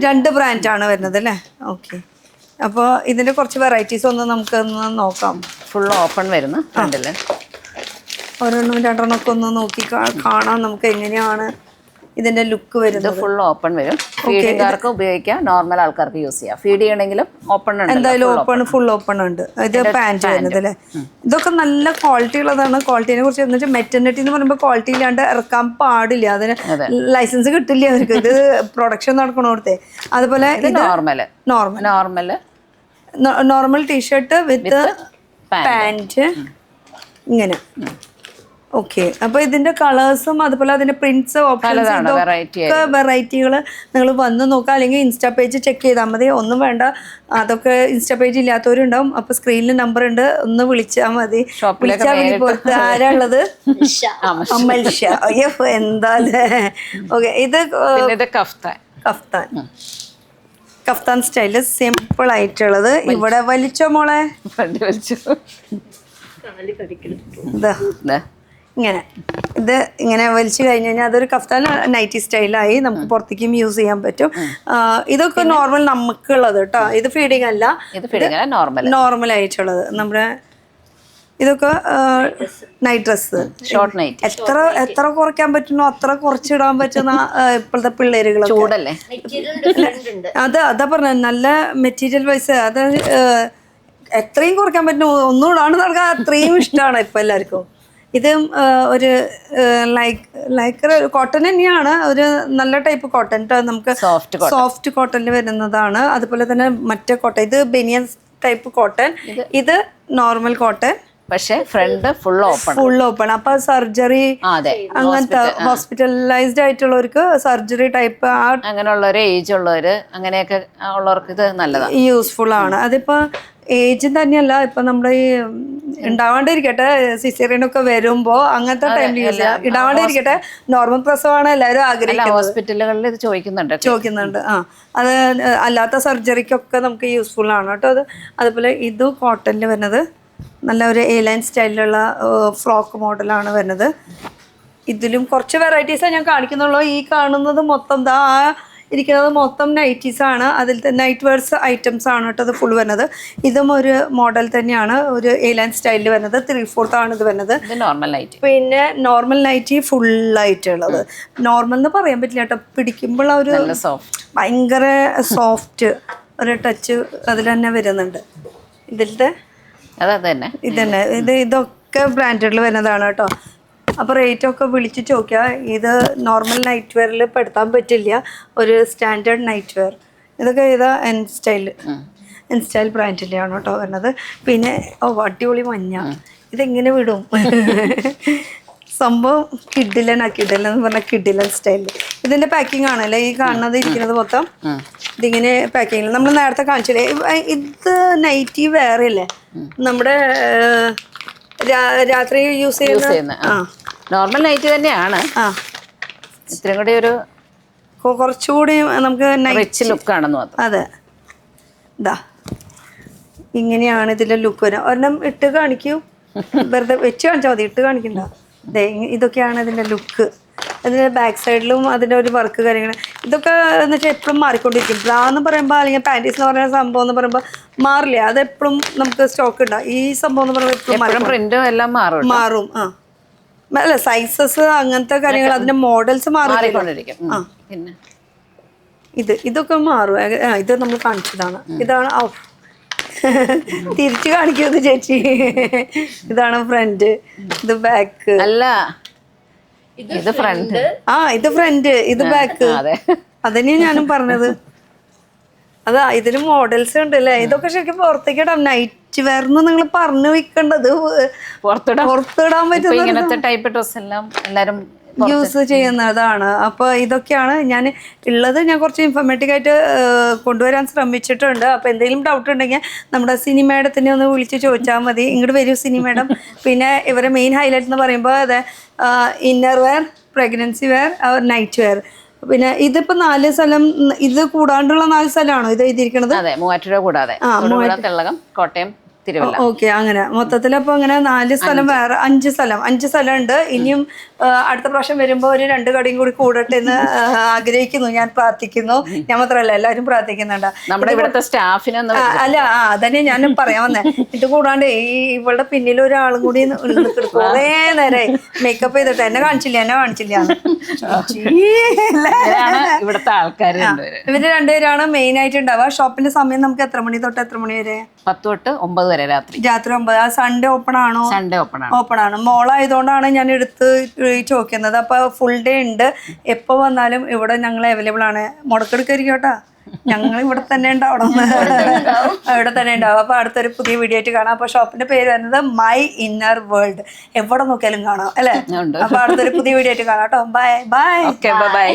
Speaker 2: 2 ബ്രാൻഡാണ് വരുന്നത് അല്ലേ? ഓക്കെ. അപ്പോൾ ഇതിന്റെ കുറച്ച് വെറൈറ്റീസ് ഒന്ന് നമുക്ക് നോക്കാം.
Speaker 1: ഫുൾ ഓപ്പൺ വരുന്ന ഫ്രണ്ടില്
Speaker 2: ഒരെണ്ണം 2 ഒക്കെ ഒന്ന് നോക്കി കാണാം നമുക്ക് എങ്ങനെയാണ് ഇതിന്റെ ലുക്ക് വരുന്നത്.
Speaker 1: ഫുൾ ഓപ്പൺ വരും. ഫീഡിംഗുകാർക്ക് ഉപയോഗിക്കാം, നോർമൽ ആൾക്കാർക്ക് യൂസ് ചെയ്യാം. ഫീഡ് ചെയ്യണമെങ്കിലും ഓപ്പൺ ഉണ്ട്.
Speaker 2: എന്തായാലും ഫുൾ ഓപ്പൺ ഉണ്ട്. ഇത് പാന്റ് വരുന്നത് അല്ലേ? ഇതൊക്കെ നല്ല ക്വാളിറ്റി ഉള്ളതാണ്. ക്വാളിറ്റിനെ കുറിച്ച് എന്ന് വെച്ചാൽ മെറ്റർണിറ്റി എന്ന് പറയുമ്പോൾ ക്വാളിറ്റി ഇല്ലാണ്ട് ഇറക്കാൻ പാടില്ല. അതിന് ലൈസൻസ് കിട്ടില്ല അവർക്ക്. ഇത് പ്രൊഡക്ഷൻ നടക്കണോടത്തെ. അതുപോലെ നോർമൽ ടീഷർട്ട് വിത്ത് പാന്റ് ഇങ്ങനെ. ഓക്കെ. അപ്പൊ ഇതിന്റെ കളേഴ്സും അതുപോലെ അതിന്റെ പ്രിന്റ്സ് ഓപ്ഷൻസ് ഒക്കെ വെറൈറ്റികൾ നിങ്ങൾ വന്ന് നോക്കാം. അല്ലെങ്കിൽ ഇൻസ്റ്റാ പേജ് ചെക്ക് ചെയ്താൽ മതി. ഒന്നും വേണ്ട, അതൊക്കെ ഇൻസ്റ്റാ പേജ് ഇല്ലാത്തവരുണ്ടാവും. അപ്പൊ സ്ക്രീനിൽ നമ്പർ ഉണ്ട്, ഒന്ന് വിളിച്ചാൽ മതി. വിളിച്ചാൽ മതി. പുറത്ത് ആരാ ഉള്ളത്? അമൽ ഷാ. അയ്യോ എന്താ. ഓക്കെ. ഇത് കഫ്താൻ സ്റ്റൈല് സിമ്പിൾ ആയിട്ടുള്ളത്. ഇവിടെ വലിച്ചോ മോളെ? ഇങ്ങനെ ഇത് ഇങ്ങനെ വലിച്ചു കഴിഞ്ഞ് കഴിഞ്ഞാൽ അതൊരു കഫ്താൻ നൈറ്റി സ്റ്റൈലായി നമുക്ക് പുറത്തേക്കും യൂസ് ചെയ്യാൻ പറ്റും. ഇതൊക്കെ നോർമൽ നമുക്കുള്ളത് കേട്ടോ. ഇത് ഫീഡിങ് അല്ല, നോർമൽ ആയിട്ടുള്ളത് നമ്മുടെ. ഇതൊക്കെ നൈറ്റ് ഡ്രസ്,
Speaker 1: ഷോർട്ട് നൈറ്റ്.
Speaker 2: എത്ര കുറയ്ക്കാൻ പറ്റുന്നോ അത്ര കുറച്ചിടാൻ പറ്റുന്ന ഇപ്പോഴത്തെ പിള്ളേരുകളൊക്കെ. അതാ പറഞ്ഞ നല്ല മെറ്റീരിയൽ വൈസ് അത് എത്രയും കുറയ്ക്കാൻ പറ്റുന്ന ഒന്നുകൂടാണ് നടക്കാൻ അത്രയും ഇഷ്ടമാണ് ഇപ്പൊ എല്ലാവർക്കും. ഇത് ഒരു ലൈക്ക് കോട്ടൺ തന്നെയാണ്, ഒരു നല്ല ടൈപ്പ് കോട്ടൺ. നമുക്ക് സോഫ്റ്റ് കോട്ടണിൽ വരുന്നതാണ്. അതുപോലെ തന്നെ മറ്റേ കോട്ടൺ, ഇത് ബനിയൻ ടൈപ്പ് കോട്ടൺ, ഇത് നോർമൽ കോട്ടൺ.
Speaker 1: പക്ഷെ ഫ്രണ്ട് ഫുൾ
Speaker 2: ഓപ്പൺ. അപ്പൊ സർജറി
Speaker 1: അതെ
Speaker 2: അങ്ങനത്തെ ഹോസ്പിറ്റലൈസ്ഡ് ആയിട്ടുള്ളവർക്ക് സർജറി ടൈപ്പ്
Speaker 1: അങ്ങനെയുള്ളവര് ഏജ് ഉള്ളവര് അങ്ങനെയൊക്കെ ഉള്ളവർക്ക് ഇത് നല്ലതാണ്,
Speaker 2: യൂസ്ഫുൾ ആണ്. അതിപ്പോ ഏജ് തന്നെയല്ല, ഇപ്പൊ നമ്മുടെ ഈ ഉണ്ടാവാണ്ടിരിക്കട്ടെ സിസേറിയൻ ഒക്കെ വരുമ്പോ അങ്ങനത്തെ ടൈമിൽ യൂസ് ചെയ്യാം. ഉണ്ടാവാണ്ടിരിക്കട്ടെ നോർമൽ പ്രസവമാണ് എല്ലാവരും ആഗ്രഹിക്കുന്നത്.
Speaker 1: ഹോസ്പിറ്റലുകളിൽ ഇത് ചോദിക്കുന്നുണ്ട്.
Speaker 2: അത് അല്ലാത്ത സർജറിക്കൊക്കെ നമുക്ക് യൂസ്ഫുൾ ആണ് കേട്ടോ അത്. അതുപോലെ ഇത് കോട്ടണിൽ വരുന്നത് നല്ല ഒരു എലൈൻ സ്റ്റൈലിലുള്ള ഫ്രോക്ക് മോഡലാണ് വരുന്നത്. ഇതിലും കുറച്ച് വെറൈറ്റീസാണ് ഞാൻ കാണിക്കുന്നുള്ളൂ. ഈ കാണുന്നത് മൊത്തം ഇരിക്കുന്നത് മൊത്തം നൈറ്റീസ് ആണ്. അതിൽ നൈറ്റ് വെയർസ് ഐറ്റംസ് ആണ് കേട്ടോ അത് ഫുൾ വരുന്നത്. ഇതും ഒരു മോഡൽ തന്നെയാണ്, ഒരു എലൈൻ സ്റ്റൈലിൽ വരുന്നത്. 3/4 ആണ് ഇത് വരുന്നത്. പിന്നെ നോർമൽ നൈറ്റി ഫുള്ളായിട്ടുള്ളത്. നോർമൽ എന്ന് പറയാൻ പറ്റില്ല കേട്ടോ, പിടിക്കുമ്പോൾ ഒരു ഭയങ്കര സോഫ്റ്റ് ഒരു ടച്ച് അതിൽ തന്നെ വരുന്നുണ്ട്. ഇതിലത്തെ ഇതന്നെ ഇതൊക്കെ ബ്രാൻഡഡിൽ വരുന്നതാണ് കേട്ടോ. അപ്പോൾ റേറ്റൊക്കെ വിളിച്ച് ചോദിക്കുക. ഇത് നോർമൽ നൈറ്റ് വെയറിൽ പെടുത്താൻ പറ്റില്ല, ഒരു സ്റ്റാൻഡേർഡ് നൈറ്റ് വെയർ. ഇതൊക്കെ എൻ സ്റ്റൈൽ ബ്രാൻഡിൻ്റെയാണ് കേട്ടോ വരുന്നത്. പിന്നെ അടിപൊളി മഞ്ഞ, ഇതെങ്ങനെ വിടും സംഭവം. കിഡിലൻ എന്ന് പറഞ്ഞാൽ കിഡിലൻ സ്റ്റൈലിൽ. ഇതിൻ്റെ പാക്കിംഗ് ആണല്ലേ ഈ കാണുന്നത്, ഇരിക്കുന്നത് മൊത്തം ഇതിങ്ങനെ പാക്കിങ്ങിൽ. നമ്മൾ നേരത്തെ കാണിച്ചില്ലേ, ഇത് നൈറ്റി വേറെ അല്ലേ നമ്മുടെ രാത്രി യൂസ് ചെയ്യുന്ന
Speaker 1: നോർമൽ നൈറ്റ് തന്നെയാണ്. ഇത്രയും കൂടി ഒരു
Speaker 2: കുറച്ചുകൂടി നമുക്ക്
Speaker 1: റിച്ച് ലുക്ക് ആണെന്ന് മാത്രം.
Speaker 2: അതെ, ഇങ്ങനെയാണ് ഇതിന്റെ ലുക്ക് വരാം. ഒരെണ്ണം ഇട്ട് കാണിക്കൂ, വെറുതെ വെച്ച് കാണിച്ചാൽ മതി, ഇട്ട് കാണിക്കണ്ട. ഇതൊക്കെയാണ് ഇതിന്റെ ലുക്ക്. അതിന്റെ ബാക്ക് സൈഡിലും അതിന്റെ ഒരു വർക്ക് കാര്യങ്ങൾ ഇതൊക്കെ എന്ന് വെച്ചാൽ എപ്പോഴും മാറിക്കൊണ്ടിരിക്കും. ബ്രാ എന്ന് പറയുമ്പോൾ അല്ലെങ്കിൽ പാൻറ്റീസ് എന്ന് പറയുന്ന സംഭവം എന്ന് പറയുമ്പോൾ മാറില്ല, അത് എപ്പോഴും നമുക്ക് സ്റ്റോക്ക് ഉണ്ടാവും. ഈ സംഭവം എന്ന് പറയുമ്പോൾ എപ്പോഴും
Speaker 1: പ്രിന്റും എല്ലാം
Speaker 2: മാറും. അല്ല സൈസസ് അങ്ങനത്തെ കാര്യങ്ങൾ അതിന്റെ മോഡൽസ് മാറിക്കൊണ്ടിരിക്കും.
Speaker 1: പിന്നെ
Speaker 2: ഇതൊക്കെ മാറും. ഇത് നമ്മൾ കാണിച്ചതാണ്. ഇതാണ് തിരിച്ചു കാണിക്കുന്നത് ചേച്ചി. ഇതാണ് ഫ്രണ്ട്, ഇത് ബാക്ക്.
Speaker 1: അല്ല ഇത് ഫ്രണ്ട്,
Speaker 2: ഇത് ഫ്രണ്ട്, ഇത് ബാക്ക്. അതന്നെയാ ഞാനും പറഞ്ഞത്. അതാ ഇതിന് മോഡൽസ് ഉണ്ടല്ലേ. ഇതൊക്കെ ശരിക്കും പുറത്തേക്ക് ഇടാം. നൈറ്റ് വെയർന്ന് നിങ്ങൾ പറഞ്ഞു വെക്കേണ്ടത് പുറത്തിടാൻ പറ്റുന്ന
Speaker 1: ടൈപ്പ് ഡ്രസ് എല്ലാം എല്ലാരും
Speaker 2: യൂസ് ചെയ്യുന്നതാണ്. അപ്പോൾ ഇതൊക്കെയാണ് ഞാൻ ഉള്ളത്. ഞാൻ കുറച്ച് ഇൻഫോർമേറ്റീവ് ആയിട്ട് കൊണ്ടുവരാൻ ശ്രമിച്ചിട്ടുണ്ട്. അപ്പോൾ എന്തെങ്കിലും ഡൗട്ട് ഉണ്ടെങ്കിൽ നമ്മുടെ സിനി മേഡത്തിനെ ഒന്ന് വിളിച്ച് ചോദിച്ചാൽ മതി. ഇങ്ങോട്ട് വരൂ സിനി മേഡം. പിന്നെ ഇവരെ മെയിൻ ഹൈലൈറ്റ് എന്ന് പറയുമ്പോൾ അതെ inner wear, pregnancy wear, night wear. പിന്നെ ഇതിപ്പോ 4 സ്ഥലം, ഇത് കൂടാണ്ടുള്ള 4 സ്ഥലമാണോ ഇത് എഴുതിയിരിക്കണത്?
Speaker 1: അതെ, മൂവാറ്റുപുഴ കൂടാതെ തെള്ളകം, കോട്ടയം, തിരുവല്ല.
Speaker 2: ഓക്കെ, അങ്ങനെ മൊത്തത്തിൽ അപ്പോൾ അങ്ങനെ 4 സ്ഥലം വേറെ 5 സ്ഥലം ഉണ്ട്. ഇനിയും അടുത്ത പ്രാവശ്യം വരുമ്പോൾ ഒരു 2 കടയും കൂടി കൂടട്ടെ എന്ന് ആഗ്രഹിക്കുന്നു, ഞാൻ പ്രാർത്ഥിക്കുന്നു. ഞാൻ മാത്രമല്ല എല്ലാവരും പ്രാർത്ഥിക്കുന്നുണ്ട്.
Speaker 1: നമ്മുടെ ഇവിടുത്തെ സ്റ്റാഫിനെ
Speaker 2: അല്ല അതന്നെ ഞാനും പറയാൻ വന്നേ. ഇത് കൂടാണ്ട് ഇവളുടെ പിന്നിൽ ഒരാളും കൂടി കുറേ നേരമായി മേക്കപ്പ് ചെയ്തിട്ട് എന്നെ കാണിച്ചില്ല
Speaker 1: ഇവിടുത്തെ ആൾക്കാർ.
Speaker 2: ഇവര് 2 പേരാണ് മെയിൻ ആയിട്ട് ഉണ്ടാവുക. ഷോപ്പിന്റെ സമയം നമുക്ക് എത്ര മണി തൊട്ട് എത്ര മണി വരെ?
Speaker 1: 10 തൊട്ട് 9 വരെ രാത്രി
Speaker 2: 9. ആ സൺഡേ ഓപ്പൺ ആണോ?
Speaker 1: സൺഡേ ഓപ്പൺ ആണ്.
Speaker 2: മോളായതുകൊണ്ടാണ് ഞാൻ എടുത്ത് ചോദിക്കുന്നത്. അപ്പൊ ഫുൾ ഡേ ഉണ്ട്. എപ്പോ വന്നാലും ഇവിടെ ഞങ്ങൾ അവൈലബിൾ ആണ്. മുടക്കെടുക്കായിരിക്കും കേട്ടോ, ഞങ്ങൾ ഇവിടെ തന്നെ ഉണ്ടാവണം. ഇവിടെ തന്നെ ഉണ്ടാവും. അപ്പൊ അടുത്തൊരു പുതിയ വീഡിയോ ആയിട്ട് കാണാം. അപ്പൊ ഷോപ്പിന്റെ പേര് വരുന്നത് മൈ ഇന്നർ വേൾഡ്. എവിടെ നോക്കിയാലും കാണാം അല്ലെ. അപ്പൊ അടുത്തൊരു പുതിയ വീഡിയോ ആയിട്ട് കാണാം കേട്ടോ. ബൈ.